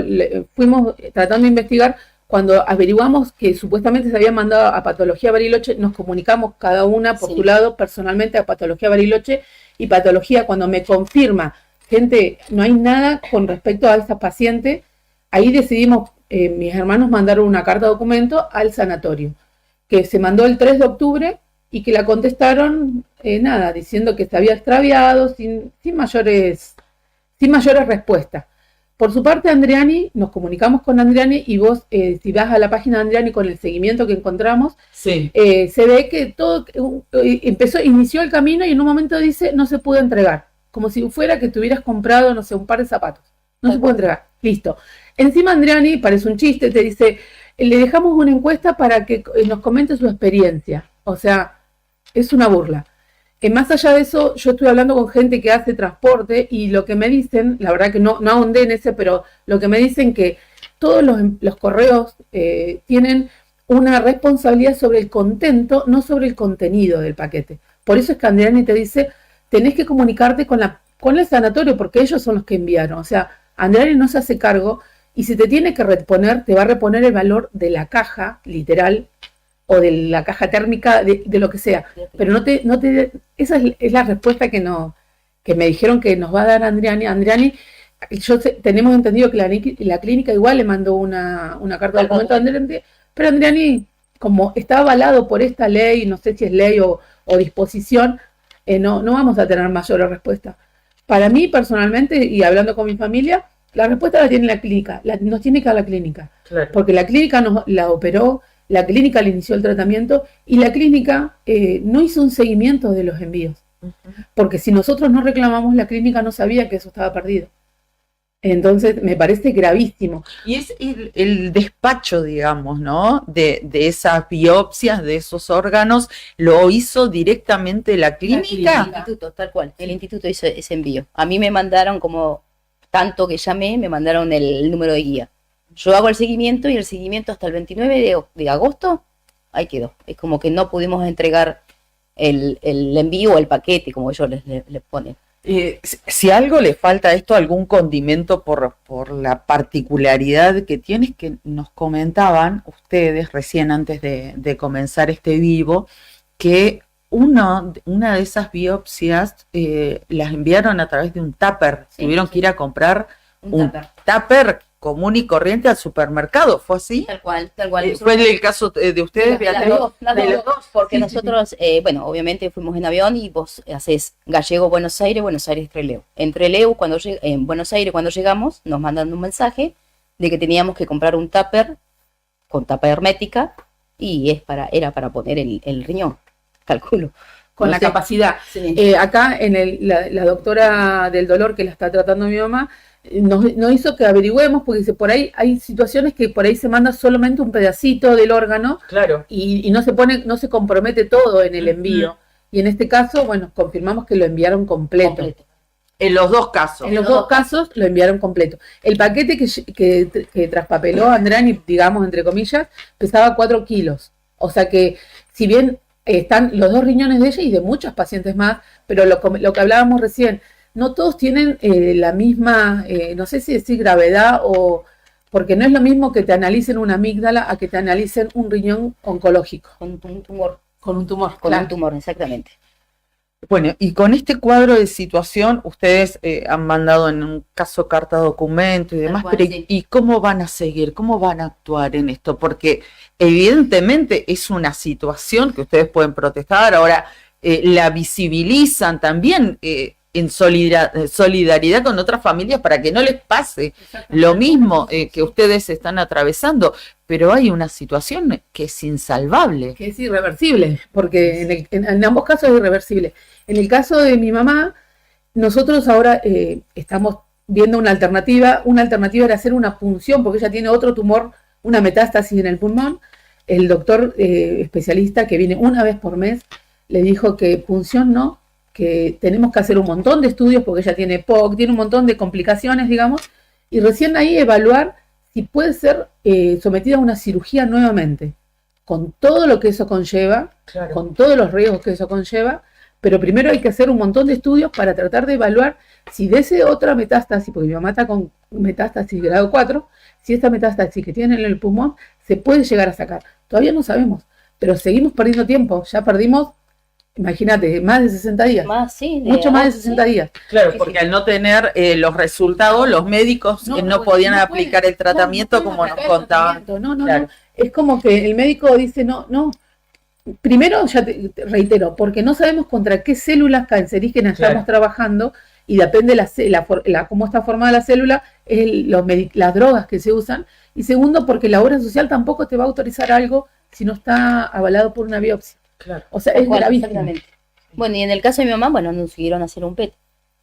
fuimos tratando de investigar. Cuando averiguamos que supuestamente se había mandado a Patología Bariloche, nos comunicamos cada una por su lado personalmente a Patología Bariloche, y Patología, cuando me confirma, gente, no hay nada con respecto a esa paciente, ahí decidimos, mis hermanos mandaron una carta de documento al sanatorio, que se mandó el 3 de octubre y que la contestaron, diciendo que se había extraviado sin mayores respuestas. Por su parte, Andriani, nos comunicamos con Andriani y vos, si vas a la página de Andriani con el seguimiento que encontramos, se ve que todo inició el camino y en un momento dice no se pudo entregar, como si fuera que te hubieras comprado, no sé, un par de zapatos. No se puede entregar, listo. Encima Andriani, parece un chiste, te dice, le dejamos una encuesta para que nos comente su experiencia. O sea, es una burla. Más allá de eso, yo estuve hablando con gente que hace transporte y lo que me dicen, la verdad que no ahondé en ese, pero lo que me dicen que todos los correos tienen una responsabilidad sobre el contento, no sobre el contenido del paquete. Por eso es que Andriani te dice, tenés que comunicarte con el sanatorio porque ellos son los que enviaron. O sea, Andriani no se hace cargo y si te tiene que reponer, te va a reponer el valor de la caja, literal, o de la caja térmica, de lo que sea. Pero esa es la respuesta que me dijeron que nos va a dar Andriani. Andriani, tenemos entendido que la clínica igual le mandó una carta de documento a Andriani, pero Andriani, como está avalado por esta ley, no sé si es ley o disposición, no vamos a tener mayor respuesta. Para mí, personalmente, y hablando con mi familia, la respuesta la tiene la clínica, nos tiene que dar la clínica. Claro. Porque la clínica la operó, la clínica le inició el tratamiento y la clínica no hizo un seguimiento de los envíos. Porque si nosotros no reclamamos, la clínica no sabía que eso estaba perdido. Entonces, me parece gravísimo. Y es el despacho, digamos, ¿no? De esas biopsias, de esos órganos, ¿lo hizo directamente la clínica? El instituto, tal cual. El instituto hizo ese envío. A mí me mandaron, como tanto que llamé, me mandaron el número de guía. Yo hago el seguimiento y el seguimiento hasta el 29 de agosto, ahí quedó. Es como que no pudimos entregar el envío o el paquete, como ellos les ponen. Si algo le falta a esto, algún condimento por la particularidad que tiene, es que nos comentaban ustedes recién antes de comenzar este vivo, que una de esas biopsias las enviaron a través de un tupper. Sí, tuvieron que ir a comprar un tupper común y corriente al supermercado, ¿fue así? Tal cual, tal cual. ¿Fue el caso de ustedes? Las dos, porque nosotros, bueno, obviamente fuimos en avión y vos haces Gallego-Buenos Aires, Buenos Aires-Trelew. En Trelew, en Buenos Aires, cuando llegamos, nos mandan un mensaje de que teníamos que comprar un tupper con tapa hermética y era para poner el riñón, calculo. Con la capacidad. Sí. Acá, la doctora del dolor que la está tratando mi mamá, nos hizo que averigüemos, porque dice, por ahí hay situaciones que por ahí se manda solamente un pedacito del órgano, claro, y no se compromete todo en el envío. Y en este caso, bueno, confirmamos que lo enviaron completo. En los dos casos. En los dos casos lo enviaron completo. El paquete que traspapeló Andriani, digamos, entre comillas, pesaba 4 kilos. O sea que, si bien están los 2 riñones de ella y de muchos pacientes más, pero lo que hablábamos recién, no todos tienen la misma, no sé si decir gravedad o... Porque no es lo mismo que te analicen una amígdala a que te analicen un riñón oncológico. Con un tumor. Con un tumor, Con claro. un tumor, exactamente. Bueno, y con este cuadro de situación, ustedes han mandado en un caso carta documento y demás, pero sí. ¿Y cómo van a seguir? ¿Cómo van a actuar en esto? Porque evidentemente es una situación que ustedes pueden protestar, ahora la visibilizan también en solidaridad con otras familias para que no les pase lo mismo que ustedes están atravesando, pero hay una situación que es insalvable. Que es irreversible, porque en ambos casos es irreversible. En el caso de mi mamá, nosotros ahora estamos viendo una alternativa era hacer una punción, porque ella tiene otro tumor, una metástasis en el pulmón. El doctor especialista que viene una vez por mes le dijo que punción no, que tenemos que hacer un montón de estudios porque ella tiene POC, tiene un montón de complicaciones, digamos, y recién ahí evaluar si puede ser sometida a una cirugía nuevamente, con todo lo que eso conlleva, claro, con todos los riesgos que eso conlleva, pero primero hay que hacer un montón de estudios para tratar de evaluar si de esa otra metástasis, porque mi mamá está con metástasis grado 4, si esta metástasis que tiene en el pulmón se puede llegar a sacar. Todavía no sabemos, pero seguimos perdiendo tiempo, ya perdimos, imagínate, más de 60 días. Mucho más de 60 días. Claro, porque al no tener los resultados, los médicos no podían aplicar el tratamiento como nos contaban. No. Es como que el médico dice, no. Primero, ya te reitero, porque no sabemos contra qué células cancerígenas estamos trabajando y depende cómo está formada la célula, es las drogas que se usan. Y segundo, porque la obra social tampoco te va a autorizar algo si no está avalado por una biopsia. Claro. O sea, es gravísimo. Exactamente. Bueno, y en el caso de mi mamá, bueno, nos siguieron a hacer un PET.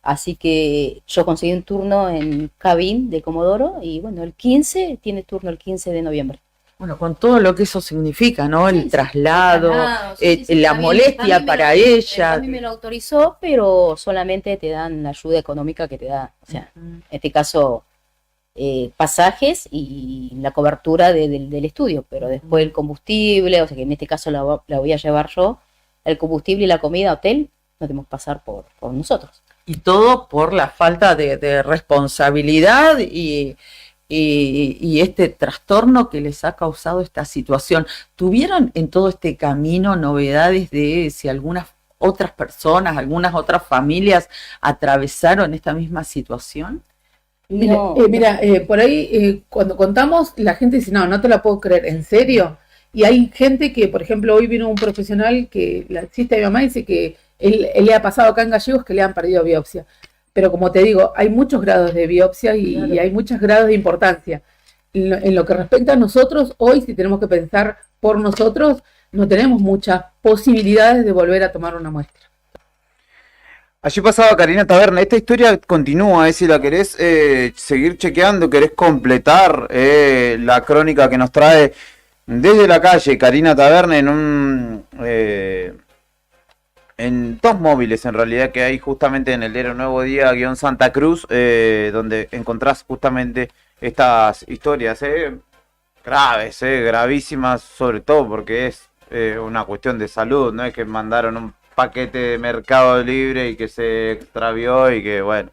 Así que yo conseguí un turno en Cabín de Comodoro y bueno, tiene turno el 15 de noviembre. Bueno, con todo lo que eso significa, ¿no? El traslado, sí, la molestia para ella. A mí me lo autorizó, pero solamente te dan la ayuda económica que te da, o sea, en este caso pasajes y la cobertura del estudio, pero después el combustible, o sea que en este caso la voy a llevar yo, el combustible y la comida, hotel, no tenemos que pasar por nosotros. Y todo por la falta de responsabilidad y este trastorno que les ha causado esta situación. ¿Tuvieron en todo este camino novedades de si algunas otras personas, algunas otras familias atravesaron esta misma situación? Mira, por ahí cuando contamos, la gente dice, no te la puedo creer, ¿en serio? Y hay gente que, por ejemplo, hoy vino un profesional que la asiste a mi mamá y dice que él le ha pasado acá en Gallegos que le han perdido biopsia. Pero como te digo, hay muchos grados de biopsia y hay muchos grados de importancia. En lo que respecta a nosotros, hoy si tenemos que pensar por nosotros, no tenemos muchas posibilidades de volver a tomar una muestra. Allí pasaba Karina Taberna. Esta historia continúa, si la querés seguir chequeando, querés completar la crónica que nos trae desde la calle Karina Taberna en dos móviles en realidad que hay justamente en el diario Nuevo Día Santa Cruz, donde encontrás justamente estas historias graves, gravísimas, sobre todo porque es una cuestión de salud, no es que mandaron un paquete de Mercado Libre y que se extravió y que bueno,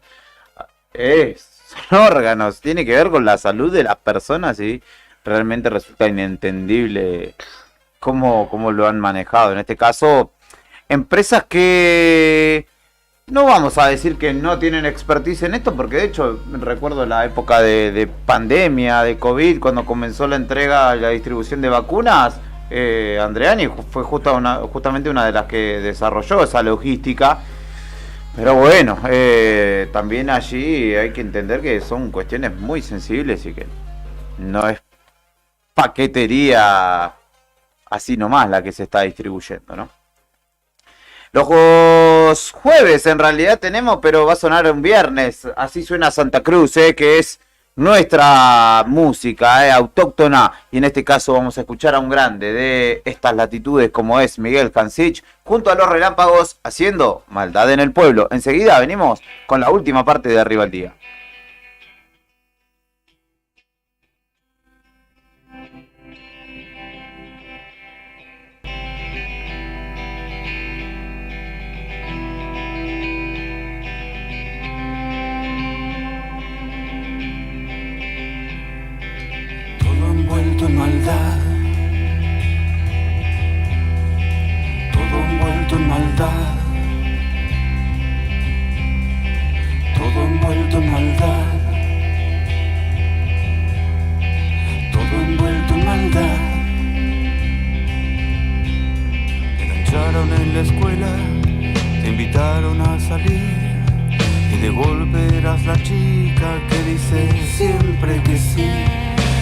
son órganos, tiene que ver con la salud de las personas y realmente resulta inentendible cómo lo han manejado. En este caso, empresas que no vamos a decir que no tienen expertise en esto, porque de hecho recuerdo la época de pandemia, de COVID, cuando comenzó la entrega y la distribución de vacunas, Andreani fue justamente una de las que desarrolló esa logística. Pero bueno, también allí hay que entender que son cuestiones muy sensibles y que no es paquetería así nomás la que se está distribuyendo, ¿no? Los jueves en realidad tenemos, pero va a sonar un viernes. Así suena Santa Cruz, que es nuestra música autóctona. Y en este caso vamos a escuchar a un grande de estas latitudes como es Miguel Hansich, junto a Los Relámpagos, haciendo Maldad en el Pueblo. Enseguida venimos con la última parte de Arriba el Día. Envuelto en maldad, todo envuelto en maldad, todo envuelto en maldad, todo envuelto en maldad. Te engancharon en la escuela, te invitaron a salir y de golpe eras la chica que dice siempre que sí.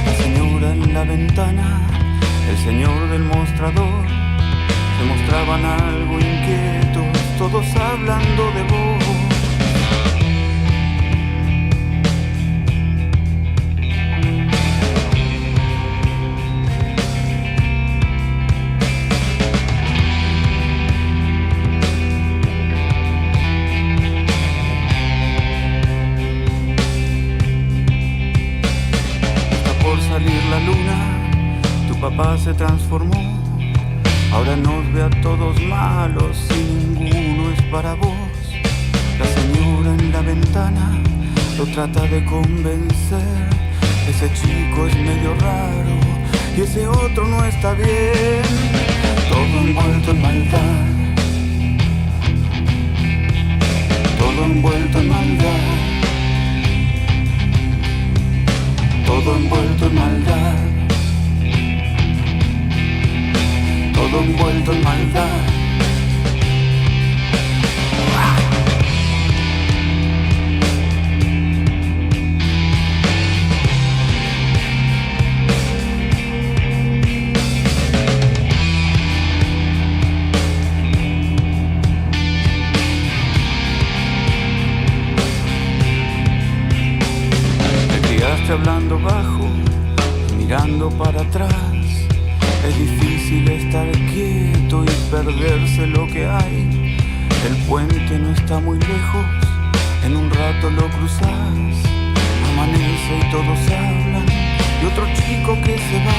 La señora en la ventana, el señor del mostrador, se mostraban algo inquietos, todos hablando de vos. La luna, tu papá se transformó, ahora nos ve a todos malos y ninguno es para vos. La señora en la ventana lo trata de convencer, ese chico es medio raro y ese otro no está bien. Todo envuelto en maldad, todo envuelto en maldad, todo envuelto en maldad, todo envuelto en maldad. hablando bajo, mirando para atrás. Es difícil estar quieto y perderse lo que hay. El puente no está muy lejos, en un rato lo cruzas. Amanece y todos hablan de otro chico que se va.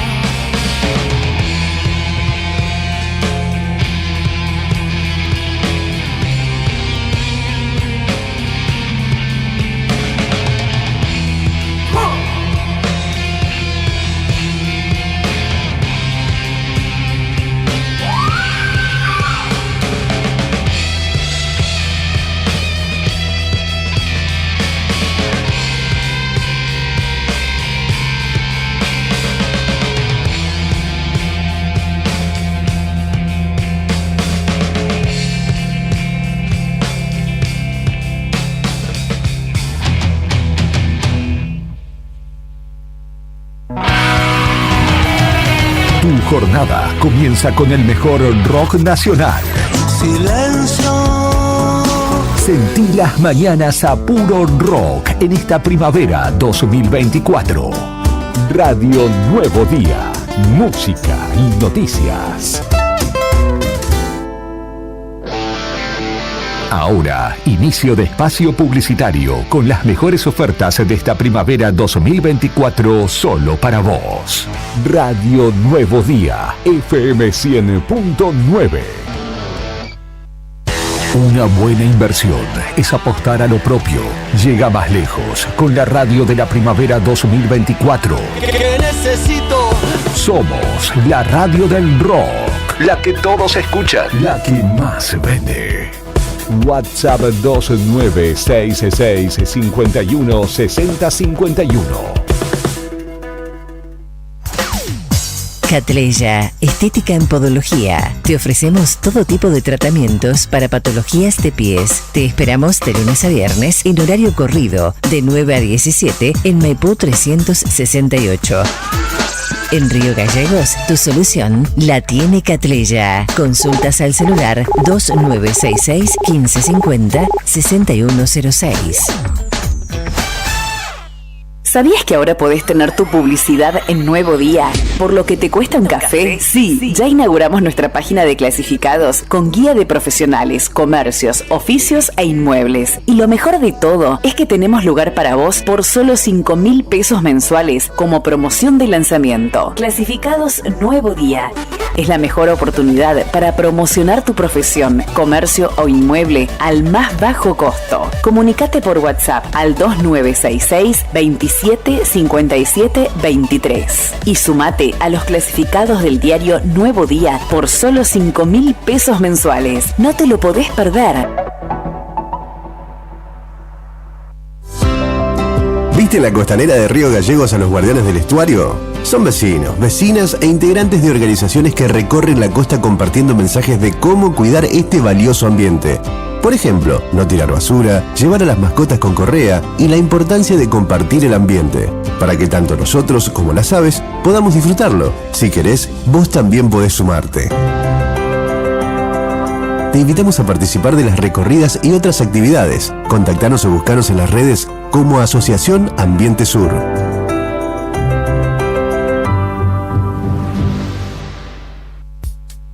Tu jornada comienza con el mejor rock nacional. Silencio. Sentí las mañanas a puro rock en esta primavera 2024. Radio Nuevo Día, música y noticias. Ahora, inicio de espacio publicitario con las mejores ofertas de esta primavera 2024 solo para vos. Radio Nuevo Día, FM 100.9. Una buena inversión es apostar a lo propio. Llega más lejos con la radio de la primavera 2024. ¿Qué necesito? Somos la radio del rock. La que todos escuchan. La que más vende. WhatsApp 2966 51 60 51. Catleya, estética en podología. Te ofrecemos todo tipo de tratamientos para patologías de pies. Te esperamos de lunes a viernes en horario corrido, de 9 a 17 en Maipú 368. En Río Gallegos, tu solución la tiene Catleya. Consultas al celular 2966 1550 6106. ¿Sabías que ahora podés tener tu publicidad en Nuevo Día? ¿Por lo que te cuesta un café? Sí, ya inauguramos nuestra página de clasificados con guía de profesionales, comercios, oficios e inmuebles. Y lo mejor de todo es que tenemos lugar para vos por solo 5.000 pesos mensuales como promoción de lanzamiento. Clasificados Nuevo Día. Es la mejor oportunidad para promocionar tu profesión, comercio o inmueble al más bajo costo. Comunicate por WhatsApp al 2966 27 57 23 y sumate a los clasificados del diario Nuevo Día por solo 5.000 pesos mensuales. No te lo podés perder. ¿Viste la costanera de Río Gallegos a los guardianes del estuario? Son vecinos, vecinas e integrantes de organizaciones que recorren la costa compartiendo mensajes de cómo cuidar este valioso ambiente. Por ejemplo, no tirar basura, llevar a las mascotas con correa y la importancia de compartir el ambiente, para que tanto nosotros como las aves podamos disfrutarlo. Si querés, vos también podés sumarte. Te invitamos a participar de las recorridas y otras actividades. Contactanos o buscanos en las redes como Asociación Ambiente Sur.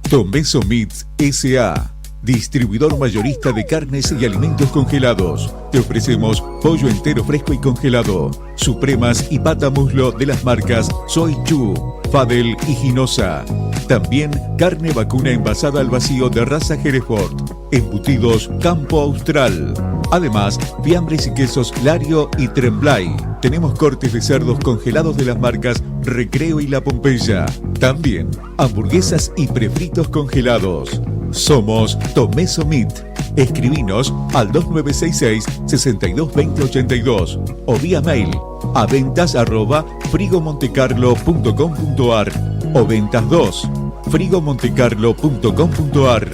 Tomeso Meats S.A., distribuidor mayorista de carnes y alimentos congelados. Te ofrecemos pollo entero fresco y congelado, supremas y pata muslo de las marcas Soy Chu, Fadel y Ginosa. También carne vacuna envasada al vacío de raza Hereford, embutidos Campo Austral. Además, fiambres y quesos Lario y Tremblay. Tenemos cortes de cerdos congelados de las marcas Recreo y La Pompeya. También hamburguesas y prefritos congelados. Somos Tomeso Meat. Escribinos al 2966 622082 o vía mail a ventas@frigomontecarlo.com.ar o ventas 2 frigomontecarlo.com.ar.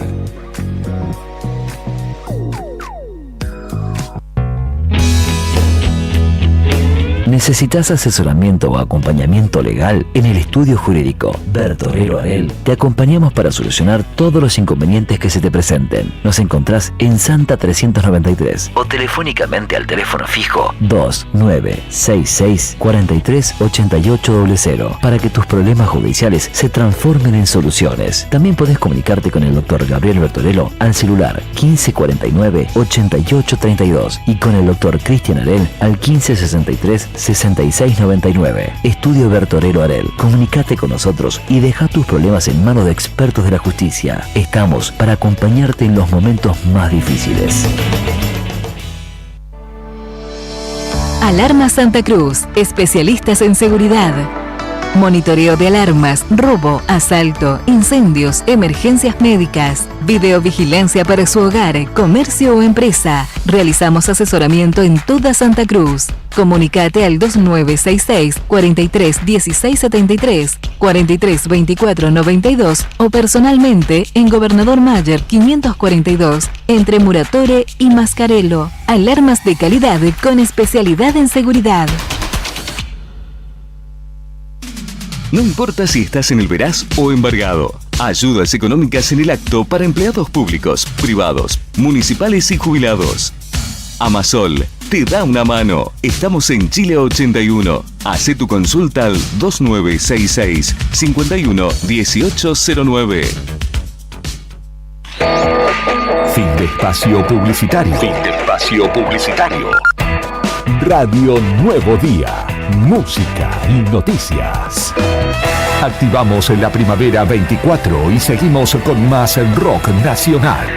necesitas asesoramiento o acompañamiento legal, en el estudio jurídico Bertorero Arel te acompañamos para solucionar todos los inconvenientes que se te presenten. Nos encontrás en Santa 393 o telefónicamente al teléfono fijo 2966 43 8800 para que tus problemas judiciales se transformen en soluciones. También podés comunicarte con el doctor Gabriel Bertorello al celular 1549 8832 y con el doctor Cristian Arel al 1563 6699. Estudio Bertorello Arel. Comunicate con nosotros y deja tus problemas en manos de expertos de la justicia. Estamos para acompañarte en los momentos más difíciles. Alarma Santa Cruz, especialistas en seguridad. Monitoreo de alarmas, robo, asalto, incendios, emergencias médicas, videovigilancia para su hogar, comercio o empresa. Realizamos asesoramiento en toda Santa Cruz. Comunicate al 2966 43 16 73, 43 24 92 o personalmente en Gobernador Mayer 542 entre Muratore y Mascarello. Alarmas de calidad con especialidad en seguridad. No importa si estás en el Veraz o embargado. Ayudas económicas en el acto para empleados públicos, privados, municipales y jubilados. Amasol te da una mano. Estamos en Chile 81. Hacé tu consulta al 2966 51 1809. Fin de espacio publicitario. Fin de espacio publicitario. Radio Nuevo Día. Música y noticias. Activamos en la primavera 24 y seguimos con más rock nacional.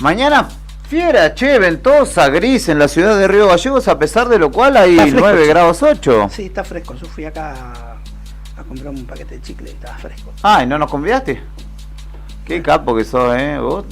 Mañana fiera, che, ventosa, gris en la ciudad de Río Gallegos, a pesar de lo cual hay 9 grados 8. Sí, está fresco. Yo fui acá a comprar un paquete de chicle y estaba fresco. Ah, ¿y no nos convidaste? Qué capo que sos,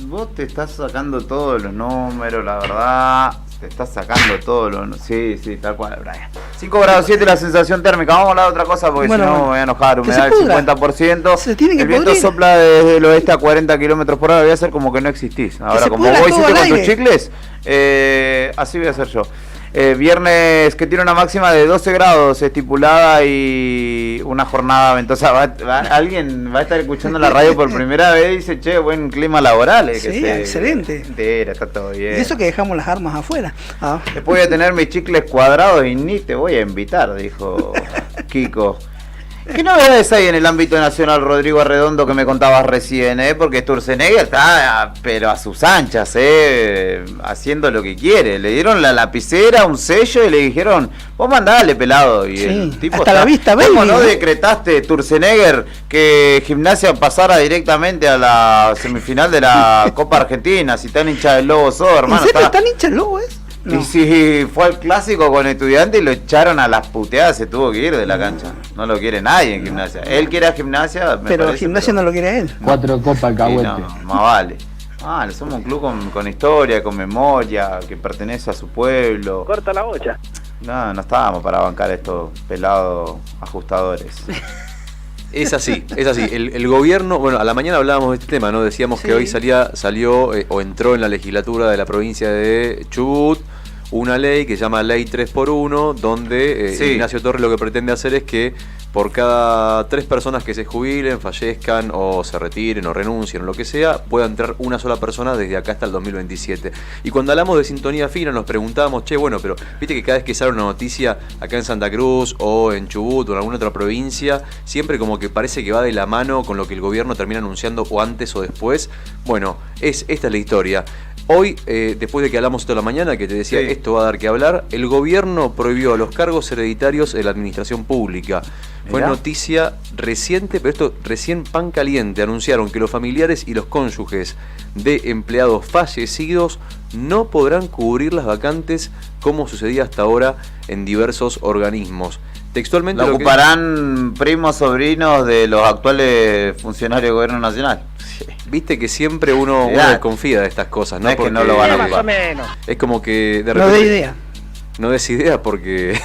Vos te estás sacando todos los números, la verdad. Te estás sacando todos los... Sí, tal cual, Brian. 5 grados 7 la sensación térmica. Vamos a hablar de otra cosa porque si no me voy a enojar. Humedad del 50%. El viento sopla desde el oeste a 40 kilómetros por hora. Voy a hacer como que no existís. Ahora, como vos hiciste con tus chicles, así voy a hacer yo. Viernes que tiene una máxima de 12 grados estipulada y una jornada ventosa. Alguien va a estar escuchando la radio por primera vez y dice, che, buen clima laboral. Sí, excelente. Está todo bien. Y eso que dejamos las armas afuera. Después voy a tener mis chicles cuadrados y ni te voy a invitar, dijo Kiko. ¿Qué novedades hay en el ámbito nacional, Rodrigo Arredondo, que me contabas recién? Porque Sturzenegger está, pero a sus anchas, haciendo lo que quiere. Le dieron la lapicera, un sello y le dijeron, vos mandale, pelado. Y el tipo hasta la vista, ¿cómo no decretaste, Sturzenegger, que Gimnasia pasara directamente a la semifinal de la Copa Argentina? Si tan hincha del Lobo sos, hermano. ¿En serio tan hincha el Lobo es? No. Y si fue al clásico con Estudiantes y lo echaron a las puteadas, se tuvo que ir de la cancha. No lo quiere nadie en Gimnasia. Él quiere a Gimnasia, me Pero parece, Gimnasia no lo quiere a él. 4 copas al Sí, cahuete. no, más vale. Somos un club con historia, con memoria, que pertenece a su pueblo. Corta la bocha. No estábamos para bancar estos pelados ajustadores. Es así, es así. El gobierno, bueno, a la mañana hablábamos de este tema, ¿no? Decíamos que hoy salió o entró en la legislatura de la provincia de Chubut una ley que se llama Ley 3x1, donde Ignacio Torres lo que pretende hacer es que por cada 3 personas que se jubilen, fallezcan o se retiren o renuncien o lo que sea, pueda entrar una sola persona desde acá hasta el 2027. Y cuando hablamos de sintonía fina nos preguntábamos, pero viste que cada vez que sale una noticia acá en Santa Cruz o en Chubut o en alguna otra provincia, siempre como que parece que va de la mano con lo que el gobierno termina anunciando o antes o después. Bueno, esta es la historia. Hoy, después de que hablamos toda la mañana, que te decía esto va a dar que hablar, el gobierno prohibió los cargos hereditarios en la administración pública. Fue noticia reciente, pero esto recién pan caliente. Anunciaron que los familiares y los cónyuges de empleados fallecidos no podrán cubrir las vacantes como sucedía hasta ahora en diversos organismos. Textualmente ¿Lo ocuparán primos, sobrinos de los actuales funcionarios del gobierno nacional? Viste que siempre uno desconfía de estas cosas, ¿no? No es que no lo van a ocupar. Más o menos. Es como que de repente... No dé idea. No des idea porque...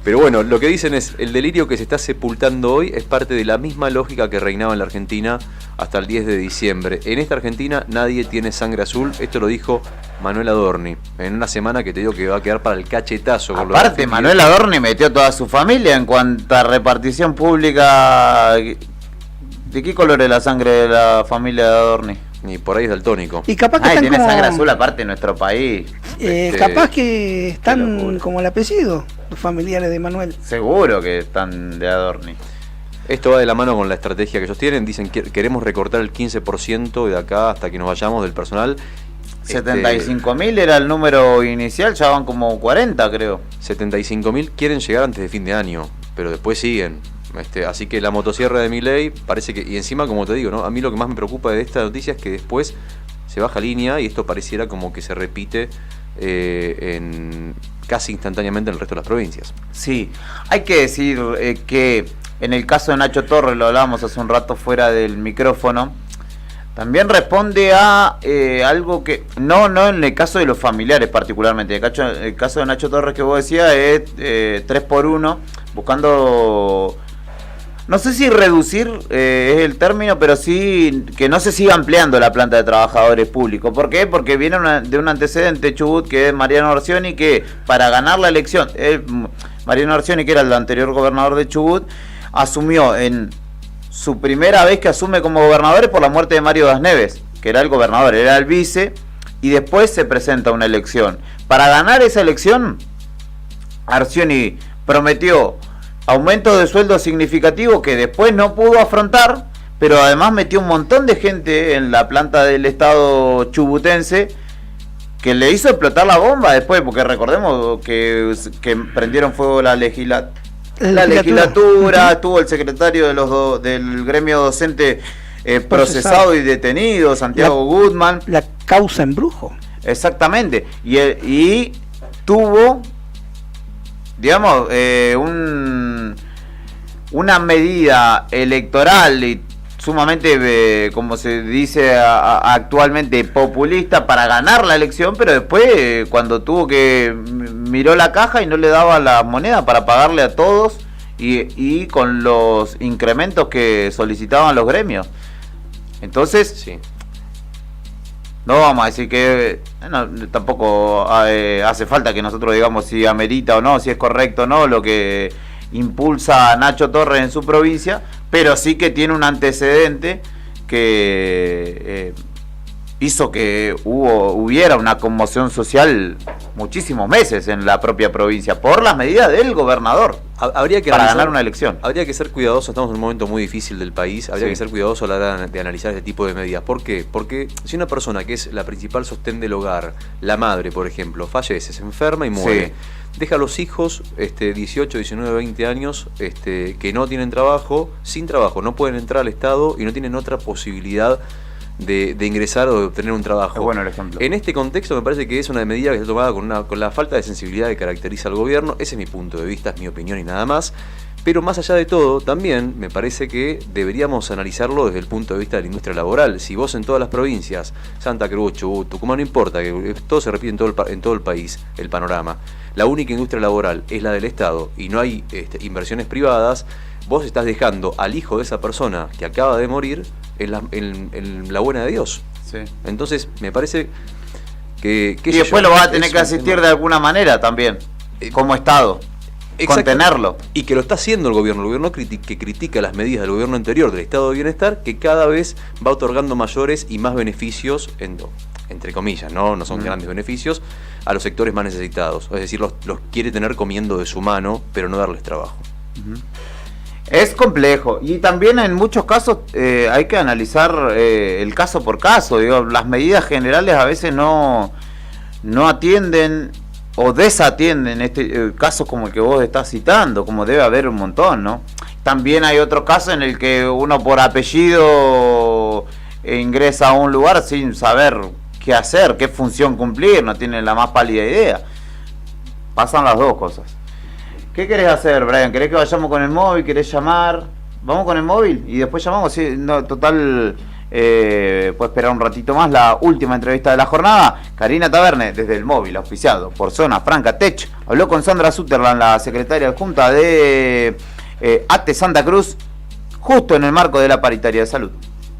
Pero bueno, lo que dicen es, el delirio que se está sepultando hoy es parte de la misma lógica que reinaba en la Argentina hasta el 10 de diciembre. En esta Argentina nadie tiene sangre azul, esto lo dijo Manuel Adorni, en una semana que te digo que va a quedar para el cachetazo. Aparte, Manuel Adorni metió toda su familia en cuanto a repartición pública. ¿De qué color es la sangre de la familia de Adorni? Y por ahí es daltónico. Y capaz que tiene como... sangre azul aparte en nuestro país. Capaz que están como el apellido, los familiares de Manuel. Seguro que están de Adorni. Esto va de la mano con la estrategia que ellos tienen. Dicen que queremos recortar el 15% de acá hasta que nos vayamos del personal. 75.000 era el número inicial, ya van como 40 creo. 75.000 quieren llegar antes de fin de año, pero después siguen. Así que la motosierra de Milei parece que, y encima como te digo, ¿no? A mí lo que más me preocupa de esta noticia es que después se baja línea y esto pareciera como que se repite casi instantáneamente en el resto de las provincias. Sí, hay que decir que en el caso de Nacho Torres, lo hablábamos hace un rato fuera del micrófono, también responde a algo que, no en el caso de los familiares particularmente, el caso de Nacho Torres que vos decías es 3x1, buscando... No sé si reducir es el término, pero sí que no se siga ampliando la planta de trabajadores públicos. ¿Por qué? Porque viene de un antecedente Chubut que es Mariano Orsioni, que para ganar la elección, Mariano Orsioni, que era el anterior gobernador de Chubut, asumió en su primera vez que asume como gobernador por la muerte de Mario Das Neves, que era el gobernador, era el vice, y después se presenta una elección. Para ganar esa elección, Orsioni prometió aumento de sueldo significativo que después no pudo afrontar, pero además metió un montón de gente en la planta del Estado chubutense que le hizo explotar la bomba después, porque recordemos que prendieron fuego la legislatura, estuvo el secretario del gremio docente procesado y detenido, Santiago Guzmán. La causa embrujo. Exactamente, y tuvo... digamos, una medida electoral y sumamente, como se dice actualmente, populista para ganar la elección, pero después cuando miró la caja y no le daba la moneda para pagarle a todos y con los incrementos que solicitaban los gremios. Entonces... sí. No vamos a decir que tampoco hace falta que nosotros digamos si amerita o no, si es correcto o no lo que impulsa a Nacho Torres en su provincia, pero sí que tiene un antecedente que hizo que hubiera una conmoción social muchísimos meses en la propia provincia por las medidas del gobernador. Habría que para ganar una elección. Habría que ser cuidadosos, estamos en un momento muy difícil del país, habría que ser cuidadosos a la hora de analizar este tipo de medidas. ¿Por qué? Porque si una persona que es la principal sostén del hogar, la madre, por ejemplo, fallece, se enferma y muere, deja a los hijos 18, 19, 20 años que no tienen trabajo, sin trabajo, no pueden entrar al Estado y no tienen otra posibilidad de ingresar o de obtener un trabajo. Es bueno el ejemplo. En este contexto me parece que es una medida que está tomada con la falta de sensibilidad que caracteriza al gobierno. Ese es mi punto de vista, es mi opinión y nada más. Pero más allá de todo, también me parece que deberíamos analizarlo desde el punto de vista de la industria laboral. Si vos en todas las provincias, Santa Cruz, Chubut, Tucumán, no importa, que todo se repite en todo el país, el panorama, la única industria laboral es la del Estado y no hay inversiones privadas, vos estás dejando al hijo de esa persona que acaba de morir en la buena de Dios. Sí. Entonces, me parece que y después lo vas a tener que asistir de alguna manera también, como Estado. Contenerlo. Y que lo está haciendo el gobierno que critica las medidas del gobierno anterior del estado de bienestar, que cada vez va otorgando mayores y más beneficios, entre comillas, no son grandes beneficios, a los sectores más necesitados. Es decir, los quiere tener comiendo de su mano, pero no darles trabajo. Es complejo y también en muchos casos hay que analizar el caso por caso. Digo, las medidas generales a veces no atienden o desatienden casos como el que vos estás citando, como debe haber un montón, ¿no? También hay otro caso en el que uno por apellido ingresa a un lugar sin saber qué hacer, qué función cumplir, no tiene la más pálida idea. Pasan las dos cosas. ¿Qué querés hacer, Brian? ¿Querés que vayamos con el móvil? ¿Querés llamar? ¿Vamos con el móvil? Y después llamamos. Sí, no, total, puede esperar un ratito más la última entrevista de la jornada. Karina Taverne, desde el móvil, auspiciado por Zona Franca Tech, habló con Sandra Sutherland, la secretaria adjunta de ATE Santa Cruz, justo en el marco de la paritaria de salud.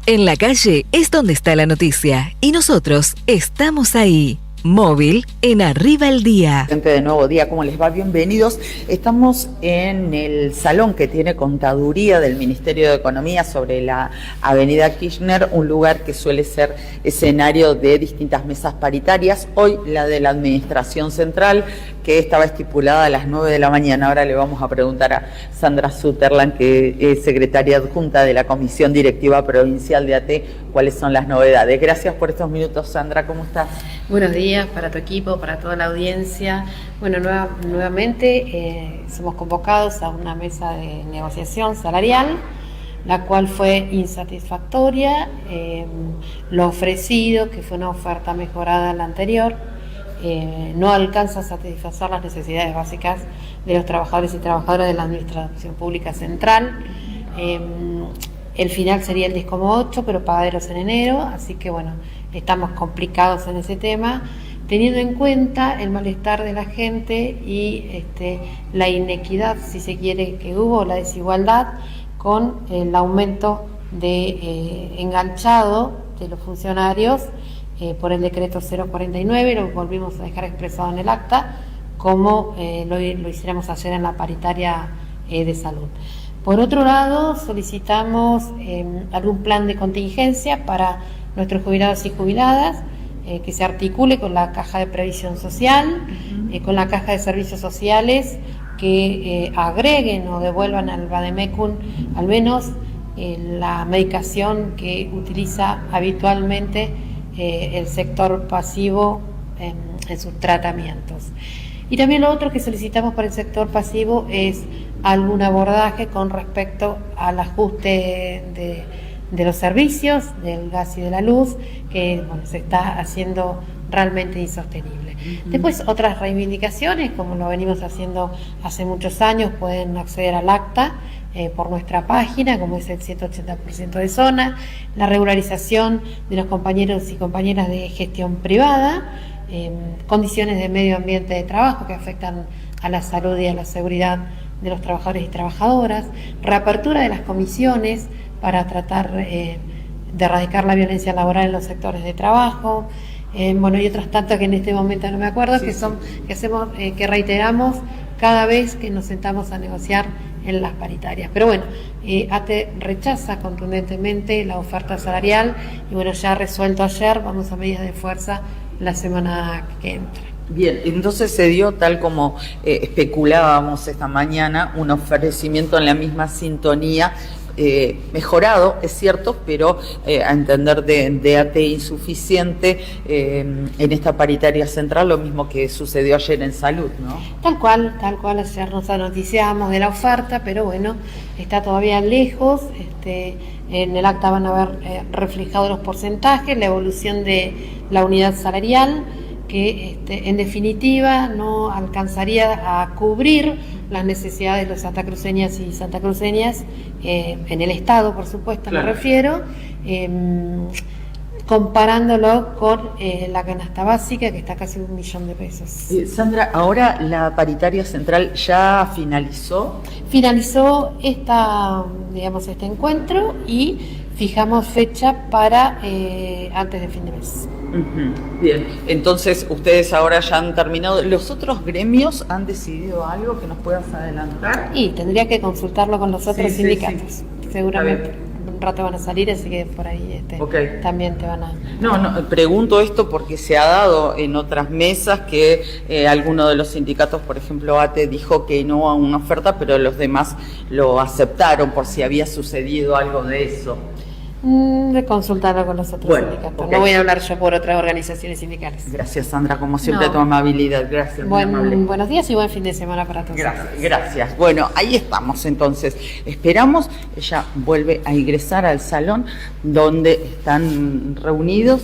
En la calle es donde está la noticia y nosotros estamos ahí. Móvil en Arriba el Día. Gente de Nuevo Día, ¿cómo les va? Bienvenidos. Estamos en el salón que tiene contaduría del Ministerio de Economía sobre la Avenida Kirchner, un lugar que suele ser escenario de distintas mesas paritarias. Hoy la de la Administración Central, que estaba estipulada a las 9 de la mañana. Ahora le vamos a preguntar a Sandra Sutherland, que es secretaria adjunta de la Comisión Directiva Provincial de ATE, cuáles son las novedades. Gracias por estos minutos, Sandra. ¿Cómo estás? Buenos días para tu equipo, para toda la audiencia. Bueno, nuevamente somos convocados a una mesa de negociación salarial, la cual fue insatisfactoria. Lo ofrecido, que fue una oferta mejorada a la anterior, no alcanza a satisfacer las necesidades básicas de los trabajadores y trabajadoras de la Administración Pública Central. El final sería el 10,8, pero pagaderos en enero, así que bueno, estamos complicados en ese tema, teniendo en cuenta el malestar de la gente y la inequidad, si se quiere, que hubo, la desigualdad, con el aumento de enganchado de los funcionarios por el decreto 049, lo volvimos a dejar expresado en el acta, como lo hiciéramos ayer en la paritaria de salud. Por otro lado, solicitamos algún plan de contingencia para nuestros jubilados y jubiladas, que se articule con la Caja de Previsión Social, con la Caja de Servicios Sociales, que agreguen o devuelvan al Vademecum al menos la medicación que utiliza habitualmente el sector pasivo en sus tratamientos. Y también lo otro que solicitamos para el sector pasivo es algún abordaje con respecto al ajuste de los servicios, del gas y de la luz, que bueno, se está haciendo realmente insostenible. Después otras reivindicaciones, como lo venimos haciendo hace muchos años, pueden acceder al acta por nuestra página, como es el 180% de zona, la regularización de los compañeros y compañeras de gestión privada, condiciones de medio ambiente de trabajo que afectan a la salud y a la seguridad de los trabajadores y trabajadoras, reapertura de las comisiones para tratar de erradicar la violencia laboral en los sectores de trabajo, bueno, y otras tantas que en este momento no me acuerdo, que reiteramos cada vez que nos sentamos a negociar en las paritarias. Pero bueno, ATE rechaza contundentemente la oferta salarial y bueno, ya resuelto ayer, vamos a medidas de fuerza la semana que entra. Bien, entonces se dio, tal como especulábamos esta mañana, un ofrecimiento en la misma sintonía mejorado, es cierto, pero a entender de AT insuficiente en esta paritaria central, lo mismo que sucedió ayer en salud, ¿no? Tal cual, ayer nos noticiábamos de la oferta, pero bueno, está todavía lejos. En el acta van a ver reflejados los porcentajes, la evolución de la unidad salarial, que en definitiva no alcanzaría a cubrir las necesidades de los santacruceñas y santacruceñas en el Estado, por supuesto, claro. Me refiero, comparándolo con la canasta básica, que está casi $1.000.000 de pesos. Sandra, ahora la paritaria central ya finalizó. Finalizó este encuentro y fijamos fecha para antes de fin de mes. Bien, entonces ustedes ahora ya han terminado. ¿Los otros gremios han decidido algo que nos puedas adelantar? Y tendría que consultarlo con los otros sindicatos. Seguramente un rato van a salir, así que por ahí también te van a... No, pregunto esto porque se ha dado en otras mesas que alguno de los sindicatos, por ejemplo ATE, dijo que no a una oferta, pero los demás lo aceptaron, por si había sucedido algo de eso. De consultarlo con los otros sindicatos. No voy a hablar yo por otras organizaciones sindicales. Gracias, Sandra, como siempre, tu amabilidad. Gracias. Buenos días y buen fin de semana para todos. Gracias. Bueno, ahí estamos entonces. Esperamos, ella vuelve a ingresar al salón donde están reunidos.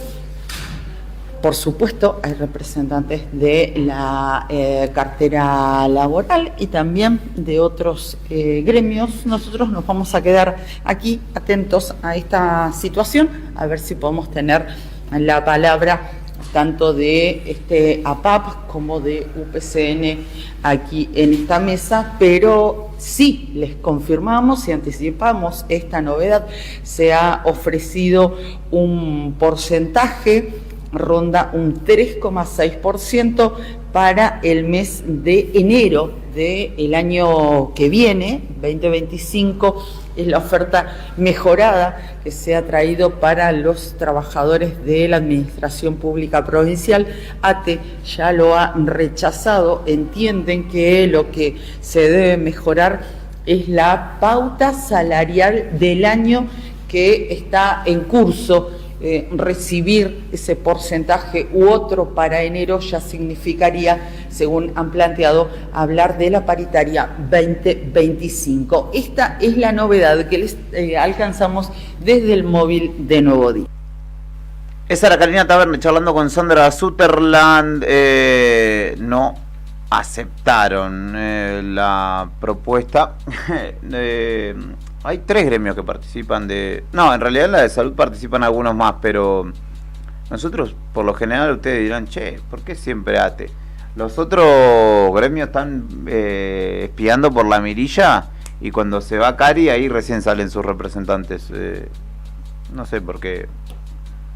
Por supuesto, hay representantes de la cartera laboral y también de otros gremios. Nosotros nos vamos a quedar aquí atentos a esta situación, a ver si podemos tener la palabra tanto de APAP como de UPCN aquí en esta mesa, pero sí les confirmamos y anticipamos esta novedad. Se ha ofrecido un porcentaje, ronda un 3,6% para el mes de enero del año que viene, 2025, es la oferta mejorada que se ha traído para los trabajadores de la Administración Pública Provincial. ATE ya lo ha rechazado, entienden que lo que se debe mejorar es la pauta salarial del año que está en curso. Recibir ese porcentaje u otro para enero ya significaría, según han planteado, hablar de la paritaria 2025. Esta es la novedad que les alcanzamos desde el móvil de Nuevo Día. Esa era Carolina Taverne charlando con Sandra Sutherland. No aceptaron la propuesta. Hay 3 gremios que participan No, en realidad en la de salud participan algunos más, pero nosotros, por lo general, ustedes dirán, che, ¿por qué siempre ATE? Los otros gremios están espiando por la mirilla y cuando se va Cari, ahí recién salen sus representantes. No sé por qué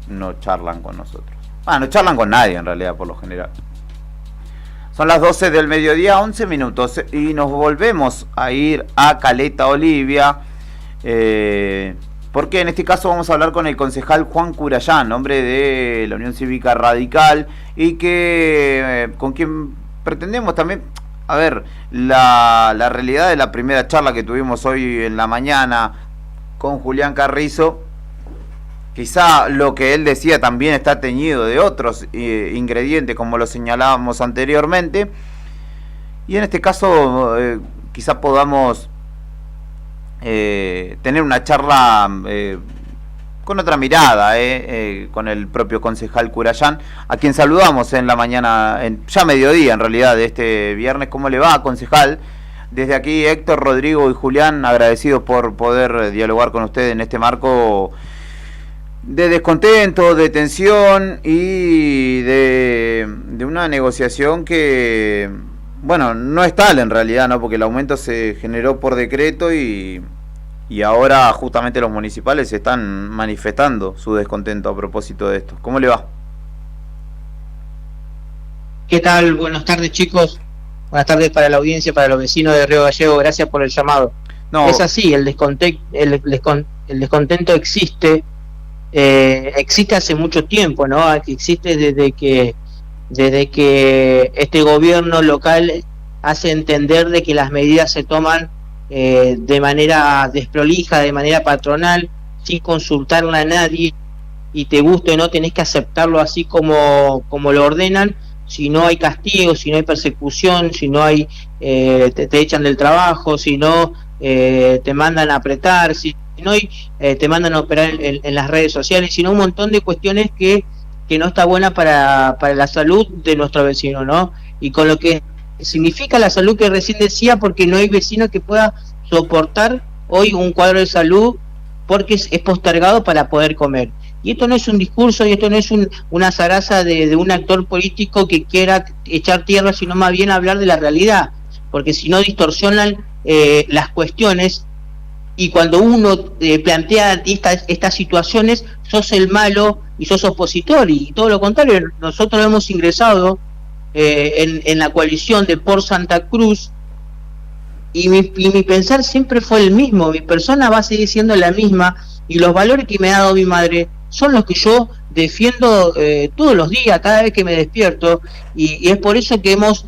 no charlan con nosotros. No charlan con nadie en realidad, por lo general. Son las 12 del mediodía, 11 minutos, y nos volvemos a ir a Caleta Olivia. Porque en este caso vamos a hablar con el concejal Juan Curayán, hombre de la Unión Cívica Radical, y que con quien pretendemos también, a ver, la realidad de la primera charla que tuvimos hoy en la mañana con Julián Carrizo, quizá lo que él decía también está teñido de otros ingredientes, como lo señalábamos anteriormente, y en este caso quizá podamos tener una charla con otra mirada, con el propio concejal Curayán, a quien saludamos en la mañana, ya mediodía en realidad de este viernes. ¿Cómo le va, concejal? Desde aquí Héctor, Rodrigo y Julián, agradecidos por poder dialogar con usted en este marco de descontento, de tensión y de una negociación que, bueno, no es tal en realidad, ¿no? Porque el aumento se generó por decreto y ahora justamente los municipales están manifestando su descontento a propósito de esto. ¿Cómo le va? ¿Qué tal? Buenas tardes, chicos. Buenas tardes para la audiencia, para los vecinos de Río Gallego. Gracias por el llamado. No. Es así, el descontento existe. Existe hace mucho tiempo, ¿no? Existe desde que este gobierno local hace entender de que las medidas se toman de manera desprolija, de manera patronal, sin consultarle a nadie, y te guste o no tenés que aceptarlo así como lo ordenan. Si no hay castigo, si no hay persecución, si no hay te echan del trabajo, si no te mandan a apretar, si no hay te mandan a operar en las redes sociales, sino un montón de cuestiones que no está buena para la salud de nuestro vecino, ¿no? Y con lo que significa la salud que recién decía, porque no hay vecino que pueda soportar hoy un cuadro de salud porque es postergado para poder comer. Y esto no es un discurso, y esto no es una zaraza de un actor político que quiera echar tierra, sino más bien hablar de la realidad, porque si no distorsionan las cuestiones, y cuando uno plantea estas situaciones, sos el malo y sos opositor, y todo lo contrario. Nosotros hemos ingresado en la coalición de Por Santa Cruz, y mi pensar siempre fue el mismo, mi persona va a seguir siendo la misma, y los valores que me ha dado mi madre son los que yo defiendo todos los días, cada vez que me despierto, y es por eso que hemos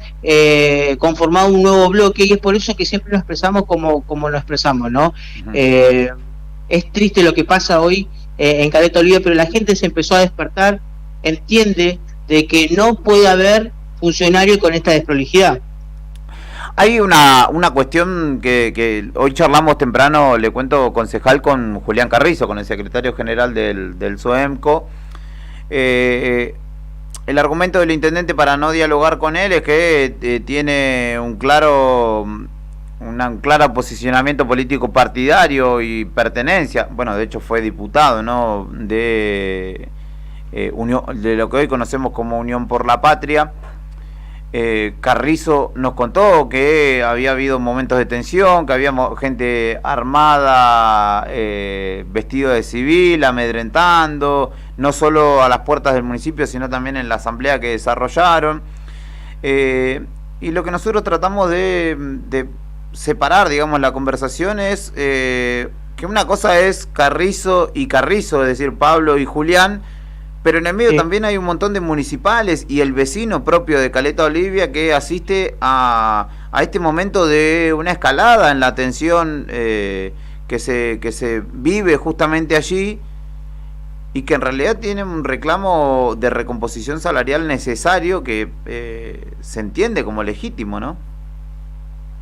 conformado un nuevo bloque, y es por eso que siempre nos expresamos como lo expresamos, ¿no? Es triste lo que pasa hoy en Caleta Olivia, pero la gente se empezó a despertar, entiende de que no puede haber funcionario con esta desprolijidad. Hay una cuestión que hoy charlamos temprano, le cuento, concejal, con Julián Carrizo, con el secretario general del SOEMCO. El argumento del intendente para no dialogar con él es que tiene un claro posicionamiento político partidario y pertenencia. Bueno, de hecho fue diputado, ¿no?, de lo que hoy conocemos como Unión por la Patria. Carrizo nos contó que había habido momentos de tensión, que había gente armada, vestido de civil, amedrentando, no solo a las puertas del municipio, sino también en la asamblea que desarrollaron. Y lo que nosotros tratamos de separar, digamos, la conversación es que una cosa es Carrizo y Carrizo, es decir, Pablo y Julián, pero en el medio también hay un montón de municipales y el vecino propio de Caleta Olivia que asiste a este momento de una escalada en la tensión que se vive justamente allí, y que en realidad tiene un reclamo de recomposición salarial necesario que se entiende como legítimo, ¿no?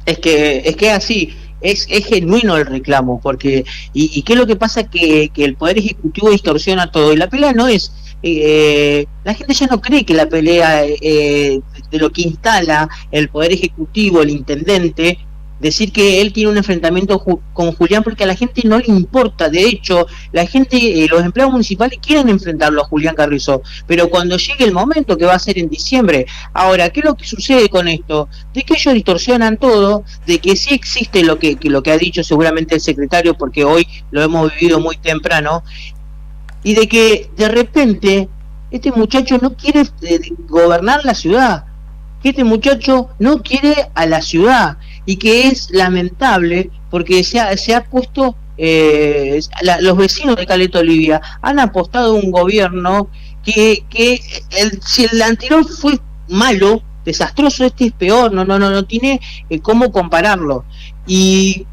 Es que así, es genuino el reclamo, porque y qué es lo que pasa, que el Poder Ejecutivo distorsiona todo, y la pelea no es la gente ya no cree que la pelea de lo que instala el Poder Ejecutivo, el intendente, decir que él tiene un enfrentamiento con Julián, porque a la gente no le importa. De hecho, la gente, los empleados municipales quieren enfrentarlo a Julián Carrizo, pero cuando llegue el momento, que va a ser en diciembre. Ahora, ¿qué es lo que sucede con esto? De que ellos distorsionan todo, de que sí existe lo que ha dicho seguramente el secretario, porque hoy lo hemos vivido muy temprano, y de que de repente este muchacho no quiere gobernar la ciudad, que este muchacho no quiere a la ciudad, y que es lamentable porque se ha puesto, los vecinos de Caleta Olivia han apostado a un gobierno que si el anterior fue malo, desastroso, este es peor, no tiene cómo compararlo, y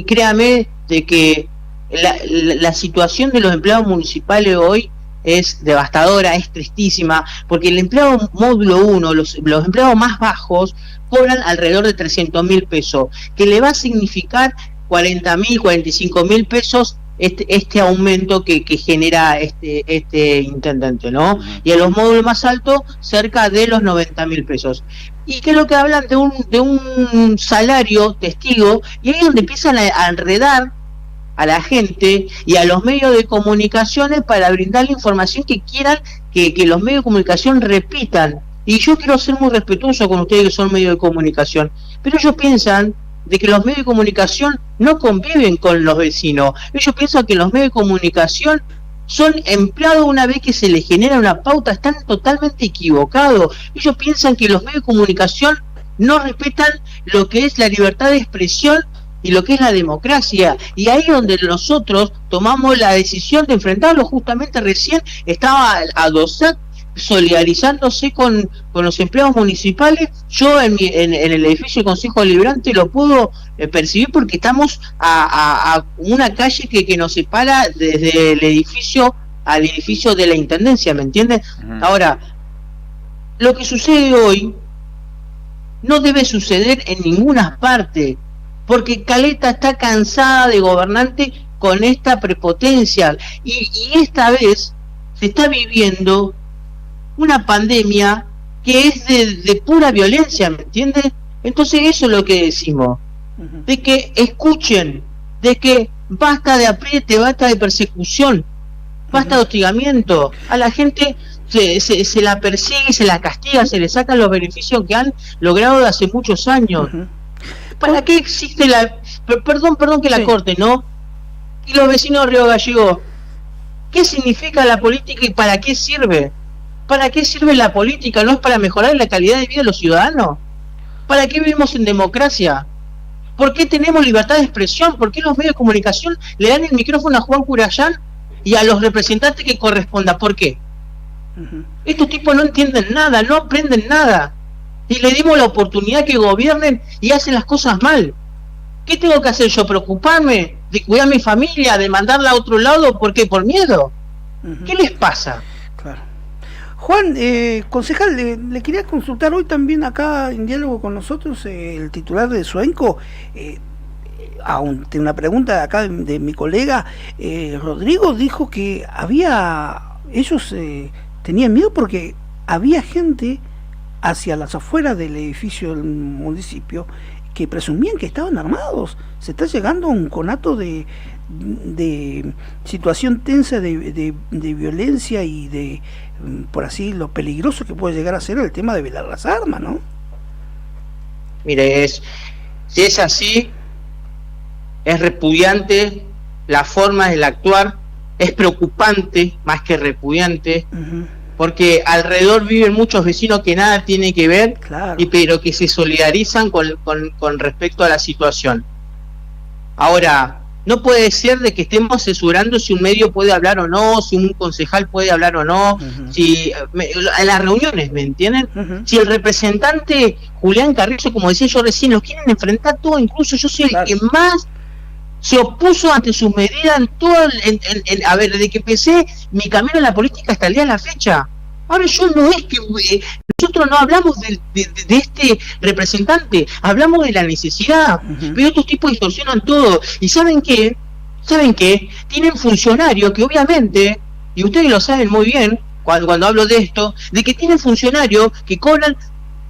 créame de que la situación de los empleados municipales hoy es devastadora, es tristísima, porque el empleado módulo 1, los empleados más bajos, cobran alrededor de 300.000 pesos, que le va a significar 40.000, 45.000 pesos este aumento que genera este intendente, ¿no? Y a los módulos más altos, cerca de los 90.000 pesos. Y que es lo que hablan de un salario testigo, y ahí es donde empiezan a enredar a la gente y a los medios de comunicaciones para brindar la información que quieran que los medios de comunicación repitan. Y yo quiero ser muy respetuoso con ustedes que son medios de comunicación, pero ellos piensan de que los medios de comunicación no conviven con los vecinos. Ellos piensan que los medios de comunicación son empleados una vez que se les genera una pauta. Están totalmente equivocados. Ellos piensan que los medios de comunicación no respetan lo que es la libertad de expresión y lo que es la democracia, y ahí donde nosotros tomamos la decisión de enfrentarlo. Justamente recién estaba a Dosac solidarizándose con los empleados municipales. Yo en el edificio del Consejo Deliberante lo puedo percibir porque estamos a una calle que nos separa desde el edificio al edificio de la Intendencia, ¿me entiendes? Ahora, lo que sucede hoy no debe suceder en ninguna parte, porque Caleta está cansada de gobernantes con esta prepotencia, y esta vez se está viviendo una pandemia que es de pura violencia, ¿me entiendes? Entonces eso es lo que decimos, de que escuchen, de que basta de apriete, basta de persecución, basta de hostigamiento, a la gente se la persigue, se la castiga, se le sacan los beneficios que han logrado de hace muchos años. ¿Para qué existe la... Perdón que la corte, ¿no? Y los vecinos de Río Gallegos, ¿qué significa la política y para qué sirve? ¿Para qué sirve la política? ¿No es para mejorar la calidad de vida de los ciudadanos? ¿Para qué vivimos en democracia? ¿Por qué tenemos libertad de expresión? ¿Por qué los medios de comunicación le dan el micrófono a Juan Curayán y a los representantes que corresponda? ¿Por qué? Estos tipos no entienden nada, no aprenden nada, y le dimos la oportunidad que gobiernen y hacen las cosas mal. ¿Qué tengo que hacer yo? ¿Preocuparme de cuidar a mi familia, de mandarla a otro lado? ¿Por qué? ¿Por miedo? ¿Qué les pasa? Claro. Juan, concejal, le quería consultar hoy también acá en diálogo con nosotros el titular de Suenco, ante una pregunta acá de mi colega Rodrigo, dijo que ellos tenían miedo porque había gente hacia las afueras del edificio del municipio que presumían que estaban armados. Se está llegando a un conato de situación tensa de violencia y de, por así, lo peligroso que puede llegar a ser el tema de velar las armas, ¿no? Mire, si es así, es repudiante la forma del actuar, es preocupante más que repudiante, porque alrededor viven muchos vecinos que nada tienen que ver, claro, pero que se solidarizan con respecto a la situación. Ahora, no puede ser de que estemos censurando si un medio puede hablar o no, si un concejal puede hablar o no, si en las reuniones, ¿me entienden? Si el representante Julián Carrizo, como decía yo recién, los quieren enfrentar todo, incluso yo soy el que más se opuso ante sus medidas en todo a ver, desde que empecé mi camino en la política hasta el día de la fecha. Ahora yo no es que nosotros no hablamos de este representante, hablamos de la necesidad, pero estos tipos distorsionan todo. ¿Y saben qué? Tienen funcionarios que obviamente, y ustedes lo saben muy bien cuando hablo de esto, de que tienen funcionarios que cobran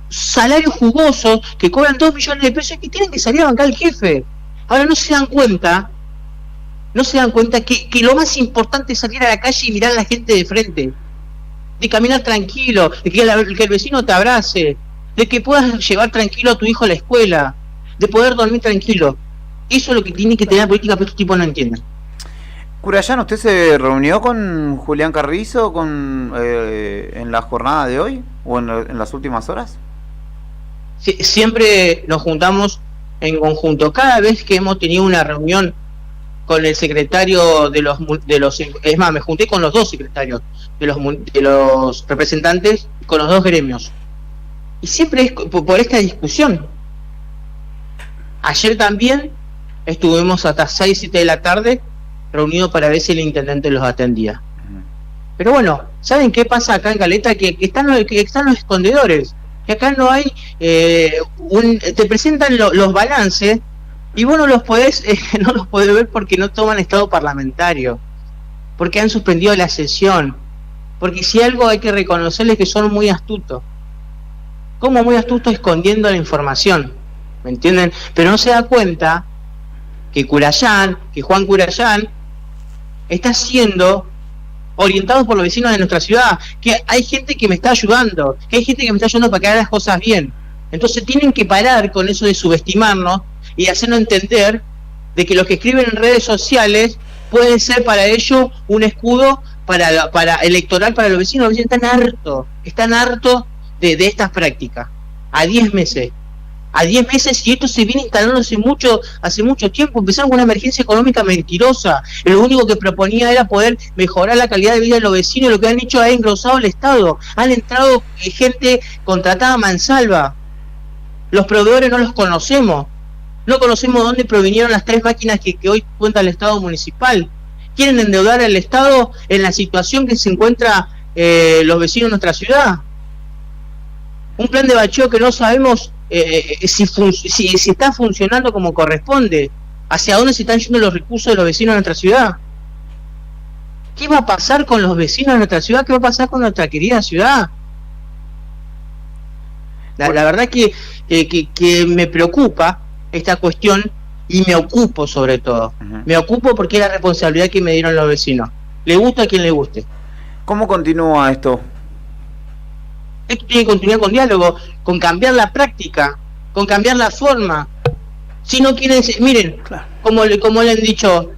salarios jugosos, que cobran 2 millones de pesos y que tienen que salir a bancar al jefe. Ahora no se dan cuenta que lo más importante es salir a la calle y mirar a la gente de frente, de caminar tranquilo, de que el vecino te abrace, de que puedas llevar tranquilo a tu hijo a la escuela, de poder dormir tranquilo. Eso es lo que tiene que tener la política, pero estos tipos no entienden. Curayán, ¿usted se reunió con Julián Carrizo en la jornada de hoy o en las últimas horas? Sí, siempre nos juntamos en conjunto. Cada vez que hemos tenido una reunión con el secretario de los es más, me junté con los dos secretarios de los representantes, con los dos gremios, y siempre es por esta discusión. Ayer también estuvimos hasta 6-7 de la tarde reunidos para ver si el intendente los atendía. Pero bueno, ¿saben qué pasa acá en Caleta? Que están los escondedores, que acá no hay te presentan los balances y vos no los podés ver porque no toman estado parlamentario, porque han suspendido la sesión, porque si algo hay que reconocerles que son muy astutos, como muy astutos escondiendo la información, ¿me entienden? Pero no se da cuenta que Juan Curayán está siendo orientados por los vecinos de nuestra ciudad, que hay gente que me está ayudando, para que haga las cosas bien. Entonces tienen que parar con eso de subestimarnos y hacernos entender de que lo que escriben en redes sociales puede ser para ellos un escudo para electoral para los vecinos. Los vecinos están hartos de estas prácticas. A 10 meses a 10 meses, y esto se viene instalando hace mucho tiempo. Empezaron con una emergencia económica mentirosa. Lo único que proponía era poder mejorar la calidad de vida de los vecinos. Lo que han hecho es engrosado el Estado. Han entrado gente contratada a mansalva. Los proveedores no los conocemos. No conocemos dónde provinieron las 3 máquinas que hoy cuenta el Estado municipal. Quieren endeudar al Estado en la situación que se encuentra los vecinos de nuestra ciudad. Un plan de bacheo que no sabemos si está funcionando como corresponde. ¿Hacia dónde se están yendo los recursos de los vecinos de nuestra ciudad? ¿Qué va a pasar con los vecinos de nuestra ciudad? ¿Qué va a pasar con nuestra querida ciudad? La verdad que me preocupa esta cuestión, y me ocupo sobre todo. Me ocupo porque es la responsabilidad que me dieron los vecinos. Le gusta a quien le guste. ¿Cómo continúa esto? Esto tiene que continuar con diálogo, con cambiar la práctica, con cambiar la forma. Si no quieren, miren, como le han dicho,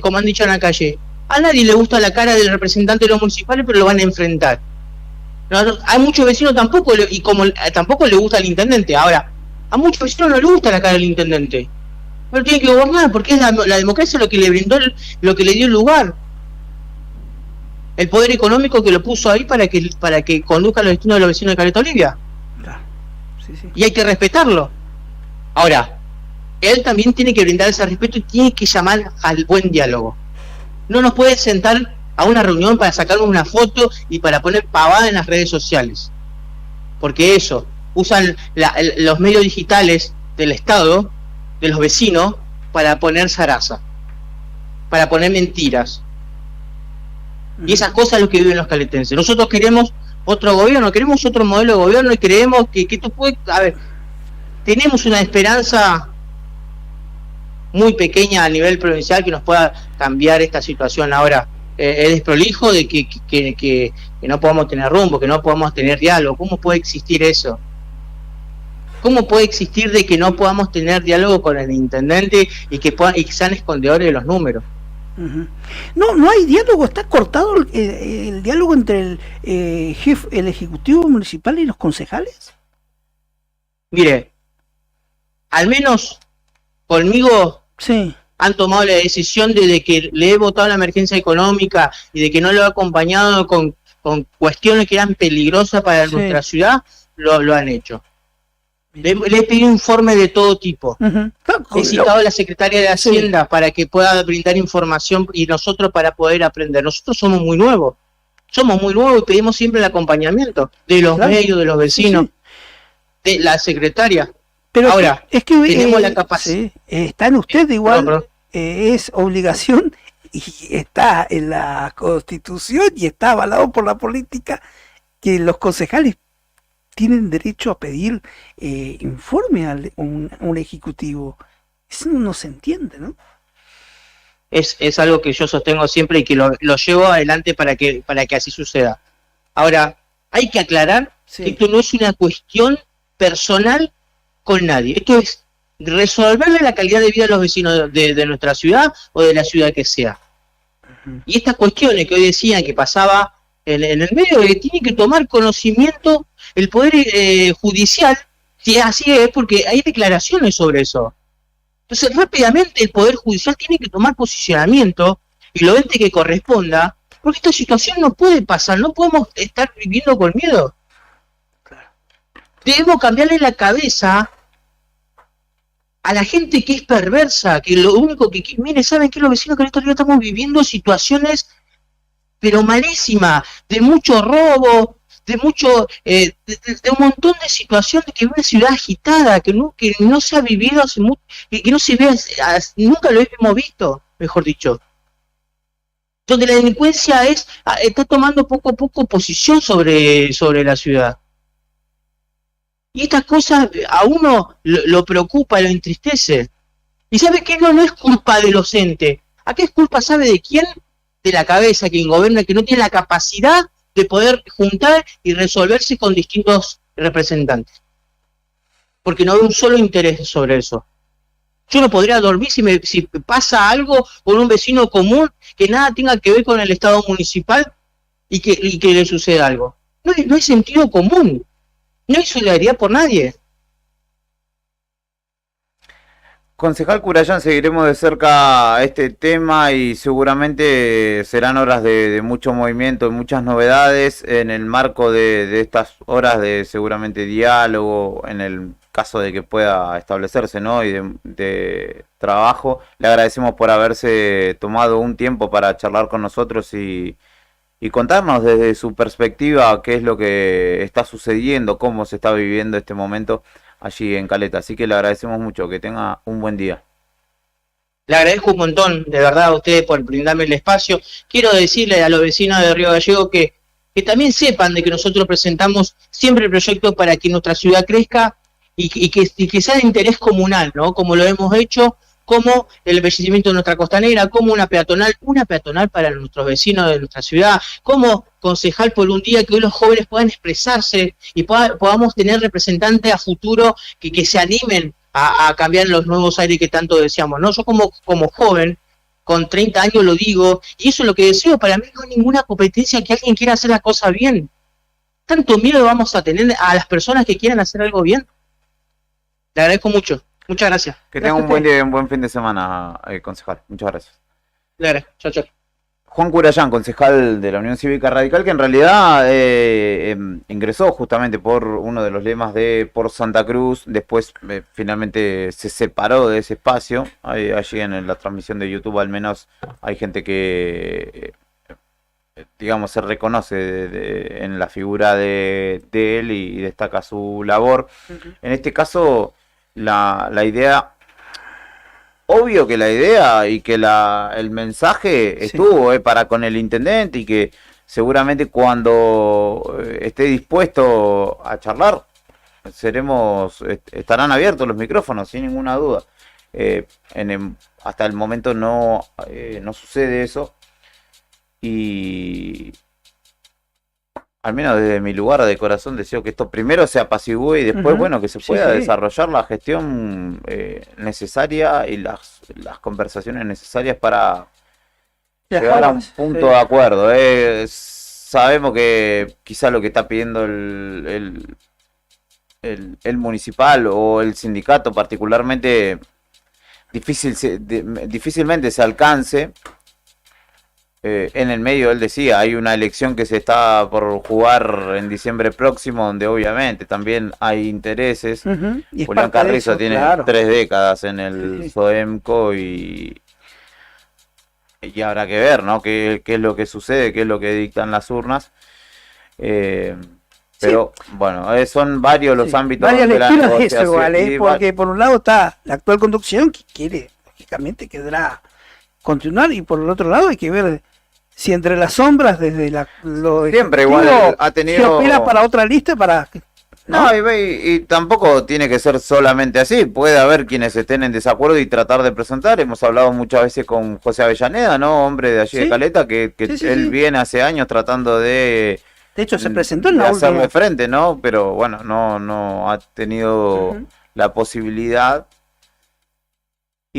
como han dicho en la calle, a nadie le gusta la cara del representante de los municipales, pero lo van a enfrentar. Hay muchos vecinos tampoco, tampoco le gusta el intendente. Ahora, a muchos vecinos no les gusta la cara del intendente, pero tienen que gobernar, porque es la democracia lo que le brindó, lo que le dio el lugar. El poder económico que lo puso ahí para que conduzca los destinos de los vecinos de Caleta Olivia. Y hay que respetarlo. Ahora, él también tiene que brindar ese respeto y tiene que llamar al buen diálogo. No nos puede sentar a una reunión para sacarnos una foto y para poner pavada en las redes sociales. Porque eso, usan los medios digitales del Estado, de los vecinos, para poner zaraza, para poner mentiras. Y esas cosas es lo que viven los caletenses. Nosotros queremos otro gobierno, queremos otro modelo de gobierno, y creemos que esto puede... A ver, tenemos una esperanza muy pequeña a nivel provincial que nos pueda cambiar esta situación. Ahora, es desprolijo de que no podamos tener rumbo, que no podamos tener diálogo. ¿Cómo puede existir eso? ¿Cómo puede existir de que no podamos tener diálogo con el intendente y que sean escondedores de los números? No hay diálogo, está cortado el diálogo entre el ejecutivo municipal y los concejales. Mire, al menos conmigo han tomado la decisión de que le he votado la emergencia económica y de que no lo he acompañado con cuestiones que eran peligrosas para nuestra ciudad, lo han hecho. Le he pedido informes de todo tipo. He citado a la secretaria de Hacienda para que pueda brindar información y nosotros para poder aprender. Nosotros somos muy nuevos y pedimos siempre el acompañamiento de los medios, de los vecinos, de la secretaria. Pero ahora, es que tenemos la capacidad. Está en usted igual, es obligación, y está en la Constitución y está avalado por la política, que los concejales tienen derecho a pedir informe a un ejecutivo. Eso no se entiende, ¿no? Es algo que yo sostengo siempre y que lo llevo adelante para que así suceda. Ahora, hay que aclarar que esto no es una cuestión personal con nadie. Esto es resolverle la calidad de vida a los vecinos de nuestra ciudad o de la ciudad que sea. Y estas cuestiones que hoy decían que pasaba en el medio, que tiene que tomar conocimiento el Poder Judicial, si así es, porque hay declaraciones sobre eso. Entonces, rápidamente el Poder Judicial tiene que tomar posicionamiento y lo ente que corresponda, porque esta situación no puede pasar, no podemos estar viviendo con miedo. Debemos cambiarle la cabeza a la gente que es perversa, que lo único que... Mire, ¿saben qué? Los vecinos que en esta ciudad estamos viviendo situaciones, pero malísimas, de mucho robo, de mucho, de un montón de situaciones, que es una ciudad agitada, que no se ha vivido hace mucho, que no se ve, nunca lo hemos visto, mejor dicho. Donde la delincuencia está tomando poco a poco posición sobre la ciudad. Y estas cosas a uno lo preocupa, lo entristece. Y ¿sabe qué? No es culpa de los entes. Acá es culpa, ¿sabe de quién? De la cabeza, quien gobierna, que no tiene la capacidad de poder juntar y resolverse con distintos representantes. Porque no hay un solo interés sobre eso. Yo no podría dormir si pasa algo con un vecino común que nada tenga que ver con el Estado municipal y que le suceda algo. No hay sentido común. No hay solidaridad por nadie. Concejal Curayán, seguiremos de cerca este tema y seguramente serán horas de mucho movimiento, muchas novedades en el marco de estas horas de seguramente diálogo, en el caso de que pueda establecerse, ¿no? Y de trabajo. Le agradecemos por haberse tomado un tiempo para charlar con nosotros y contarnos desde su perspectiva qué es lo que está sucediendo, cómo se está viviendo este momento allí en Caleta. Así que le agradecemos mucho, que tenga un buen día. Le agradezco un montón, de verdad, a ustedes por brindarme el espacio. Quiero decirle a los vecinos de Río Gallegos que también sepan de que nosotros presentamos siempre proyectos para que nuestra ciudad crezca y que sea de interés comunal, ¿no? Como lo hemos hecho, como el embellecimiento de nuestra costanera, como una peatonal para nuestros vecinos de nuestra ciudad, como concejal por un día, que hoy los jóvenes puedan expresarse y podamos tener representantes a futuro que se animen a cambiar los nuevos aires que tanto deseamos, ¿no? Yo como joven, con 30 años lo digo, y eso es lo que deseo. Para mí no hay ninguna competencia que alguien quiera hacer las cosas bien. ¿Tanto miedo vamos a tener a las personas que quieran hacer algo bien? Le agradezco mucho. Muchas gracias. Que tenga un buen día y un buen fin de semana, concejal. Muchas gracias. Claro, chao, chao. Juan Curayán, concejal de la Unión Cívica Radical, que en realidad ingresó justamente por uno de los lemas de Por Santa Cruz, después finalmente se separó de ese espacio. Allí en la transmisión de YouTube al menos hay gente que, digamos, se reconoce en la figura de él y destaca su labor. En este caso, la idea... Obvio que la idea y que el mensaje estuvo para con el intendente y que seguramente cuando esté dispuesto a charlar estarán abiertos los micrófonos sin ninguna duda. Hasta el momento no sucede eso y al menos desde mi lugar de corazón deseo que esto primero se apacigüe y después, bueno, que se pueda desarrollar la gestión necesaria y las conversaciones necesarias para llegar a un punto de acuerdo. Sabemos que quizá lo que está pidiendo el municipal o el sindicato particularmente difícilmente se alcance. En el medio, él decía, hay una elección que se está por jugar en diciembre próximo, donde obviamente también hay intereses. Y Julián Carrizo tiene 3 décadas en el SOEMCO y habrá que ver, ¿no? Qué es lo que sucede, qué es lo que dictan las urnas. Pero bueno, son varios los ámbitos de la negociación. De eso igual, porque por un lado está la actual conducción que quiere, lógicamente, quedará continuar, y por el otro lado hay que ver si entre las sombras desde lo siempre igual ha tenido, se opera para otra lista para no, y tampoco tiene que ser solamente así, puede haber quienes estén en desacuerdo y tratar de presentar. Hemos hablado muchas veces con José Avellaneda, ¿no? Hombre de allí de Caleta, que él viene hace años tratando de hecho se presentó en la última, hacerle frente, ¿no? Pero bueno, no ha tenido la posibilidad.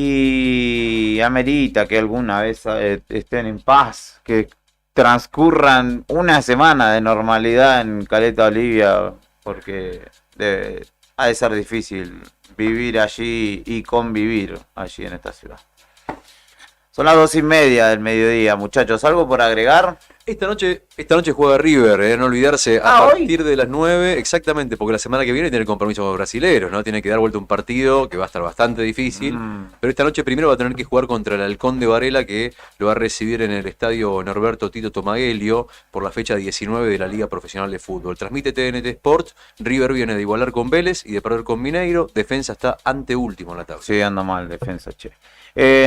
Y amerita que alguna vez estén en paz, que transcurran una semana de normalidad en Caleta Olivia, porque ha de ser difícil vivir allí y convivir allí en esta ciudad. Son las 2:30 del mediodía, muchachos. ¿Algo por agregar? Esta noche juega River, no olvidarse, a partir de las 9, exactamente, porque la semana que viene tiene compromisos con brasileros, ¿no? Tiene que dar vuelta un partido que va a estar bastante difícil, pero esta noche primero va a tener que jugar contra el Halcón de Varela, que lo va a recibir en el estadio Norberto Tito Tomagelio por la fecha 19 de la Liga Profesional de Fútbol. Transmite TNT Sport. River viene de igualar con Vélez y de perder con Mineiro. Defensa está anteúltimo en la tabla. Sí, anda mal Defensa, che.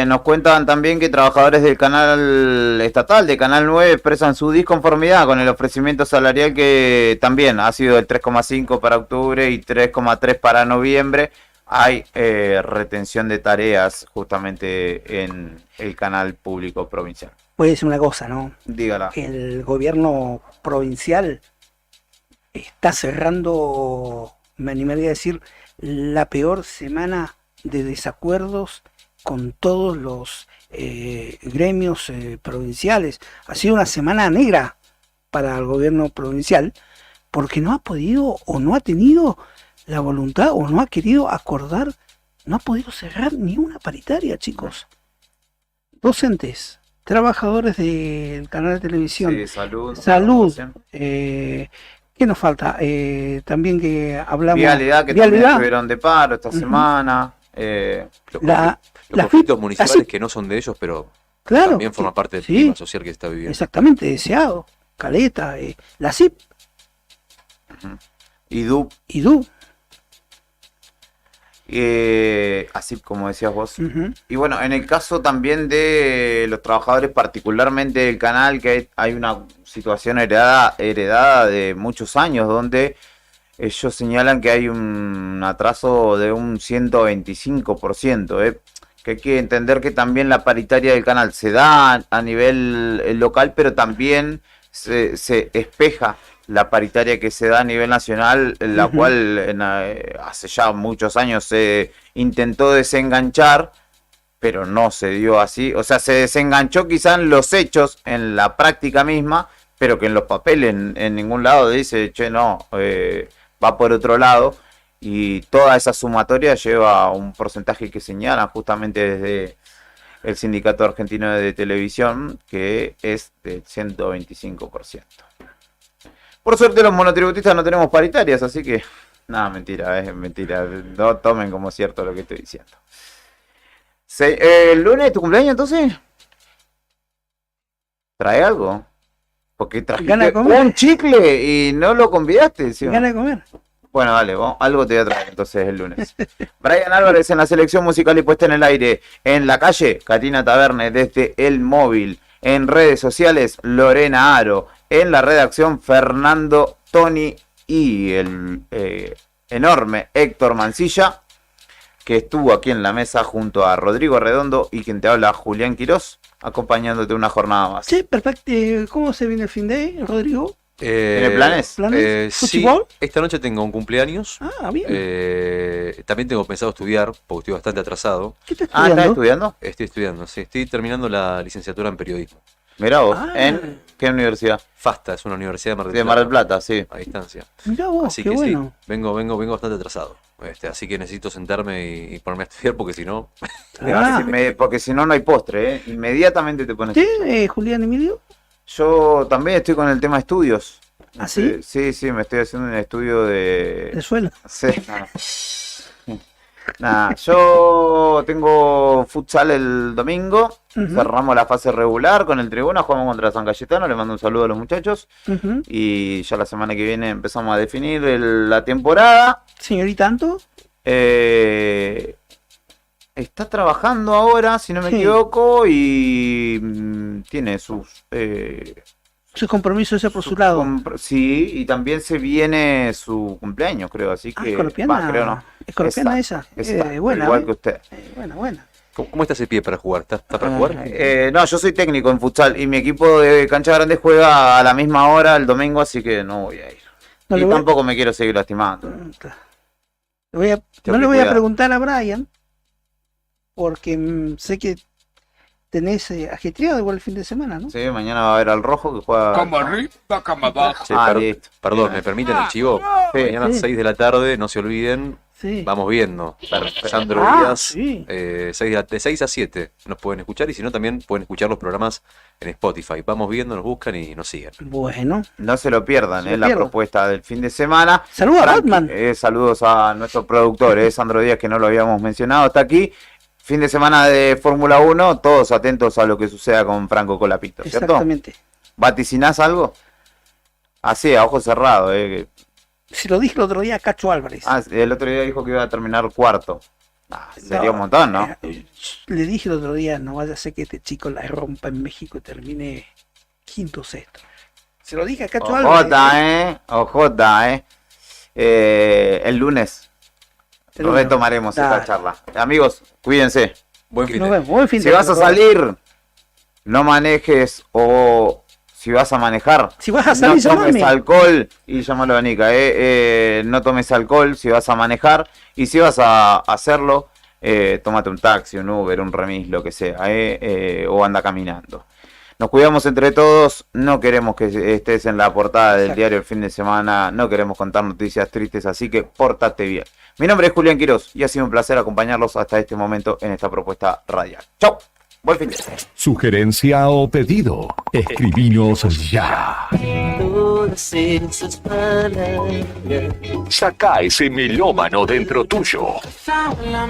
Nos cuentan también que trabajadores del canal estatal, de Canal 9, expresan su disconformidad con el ofrecimiento salarial que también ha sido del 3,5 para octubre y 3,3 para noviembre. Hay retención de tareas justamente en el canal público provincial. Voy a decir una cosa, ¿no? Dígala. El gobierno provincial está cerrando, me animaría a decir, la peor semana de desacuerdos con todos los gremios provinciales. Ha sido una semana negra para el gobierno provincial porque no ha podido o no ha tenido la voluntad o no ha querido acordar no ha podido cerrar ni una paritaria, chicos. Docentes, trabajadores del canal de televisión, Sí, salud. ¿qué nos falta? También que hablamos Vialidad, que también estuvieron de paro esta semana. Los La conflictos municipales FIP, que no son de ellos, pero Claro, también forman parte del sí. clima social que se está viviendo. exactamente, deseado, Caleta, la CIP, IDU. IDU. Así como decías vos. Y bueno, en el caso también de los trabajadores, particularmente del canal, que hay una situación heredada de muchos años, donde ellos señalan que hay un atraso de un 125%, que hay que entender que también la paritaria del canal se da a nivel local, pero también se espeja la paritaria que se da a nivel nacional, en la cual hace ya muchos años se intentó desenganchar, pero no se dio así. O sea, se desenganchó quizá en los hechos, en la práctica misma, pero que en los papeles en ningún lado dice, che, no, va por otro lado. Y toda esa sumatoria lleva a un porcentaje que señalan justamente desde el Sindicato Argentino de Televisión, que es del 125%. Por suerte los monotributistas no tenemos paritarias, así que... Nada, mentira, es mentira. No tomen como cierto lo que estoy diciendo. ¿El lunes es tu cumpleaños entonces? ¿Trae algo? Porque trajiste un chicle y no lo convidaste. ¿Sí? Gana de comer. Bueno, dale, algo te voy a traer entonces el lunes. Brian Álvarez en la selección musical y puesta en el aire. En la calle, Katina Taverne desde el móvil. En redes sociales, Lorena Aro. En la redacción, Fernando Toni y el enorme Héctor Mancilla, que estuvo aquí en la mesa junto a Rodrigo Redondo y quien te habla, Julián Quirós, acompañándote una jornada más. Sí, perfecto. ¿Cómo se viene el fin de, Rodrigo? ¿Tiene planes? Sí, esta noche tengo un cumpleaños. Ah, bien. También tengo pensado estudiar, porque estoy bastante atrasado. ¿Qué estás estudiando? ¿Estás estudiando? Estoy estudiando, sí. Estoy terminando la licenciatura en periodismo. Mirá vos, ¿en qué universidad? FASTA, es una universidad de Mar del Plata. De Mar del Plata, sí. A distancia. Mirá vos, así qué que bueno. sí, vengo bastante atrasado. Así que necesito sentarme y ponerme a estudiar porque si no... Porque si no, no hay postre, Inmediatamente te pones... ¿Sí, Julián Emilio? Yo también estoy con el tema de estudios. ¿Ah, sí? Sí, me estoy haciendo un estudio de... ¿De suelo? Sí. Nada, yo tengo futsal el domingo, cerramos la fase regular con el Tribuna, jugamos contra San Cayetano, le mando un saludo a los muchachos y ya la semana que viene empezamos a definir la temporada. Señorita Anto. Está trabajando ahora, si no me equivoco, y tiene sus compromisos por su lado. Sí, y también se viene su cumpleaños, creo, así que... Escorpiana. Creo no. Escorpiana esa. Buena, igual que usted. Buena. ¿Cómo está ese pie para jugar? ¿Está para jugar? No, yo soy técnico en futsal y mi equipo de Cancha Grande juega a la misma hora el domingo, así que no voy a ir. Y tampoco me quiero seguir lastimando. No le voy a preguntar a Brian, porque sé que tenés ajetreado igual el fin de semana, ¿no? Sí, mañana va a haber al Rojo que juega... Como arriba, como abajo. Sí, perdón, ¿me permiten el chivo? Mañana a las 6 de la tarde, no se olviden. Sí. Vamos viendo. Sandro Díaz, de 6 a 7 nos pueden escuchar y si no también pueden escuchar los programas en Spotify. Vamos viendo, nos buscan y nos siguen. Bueno. No se lo pierdan, la propuesta del fin de semana. Saludos a Batman. Saludos a nuestro productor, Sandro Díaz, que no lo habíamos mencionado, está aquí. Fin de semana de Fórmula 1, todos atentos a lo que suceda con Franco Colapinto, ¿cierto? Exactamente. ¿Vaticinás algo? Así, a ojos cerrados, Si lo dije el otro día, Cacho Álvarez. El otro día dijo que iba a terminar cuarto. Sería un montón, ¿no? Le dije el otro día, no vaya a ser que este chico la rompa en México y termine quinto sexto. Se lo dije a Cacho Álvarez. Ojota, el lunes retomaremos esta charla. Amigos, cuídense. Buen fin de Si vas a salir, no manejes, o si vas a manejar, si vas a salir, no tomes alcohol, y llámalo a Nica, no tomes alcohol si vas a manejar, y si vas a hacerlo, tómate un taxi, un Uber, un remis, lo que sea, o anda caminando. Nos cuidamos entre todos, no queremos que estés en la portada del diario el fin de semana, no queremos contar noticias tristes, así que pórtate bien. Mi nombre es Julián Quirós y ha sido un placer acompañarlos hasta este momento en esta propuesta radial. ¡Chau! Buen fin de semana. Sugerencia o pedido, escribinos ya. Todas esas palabras. Saca ese melómano dentro tuyo. Found la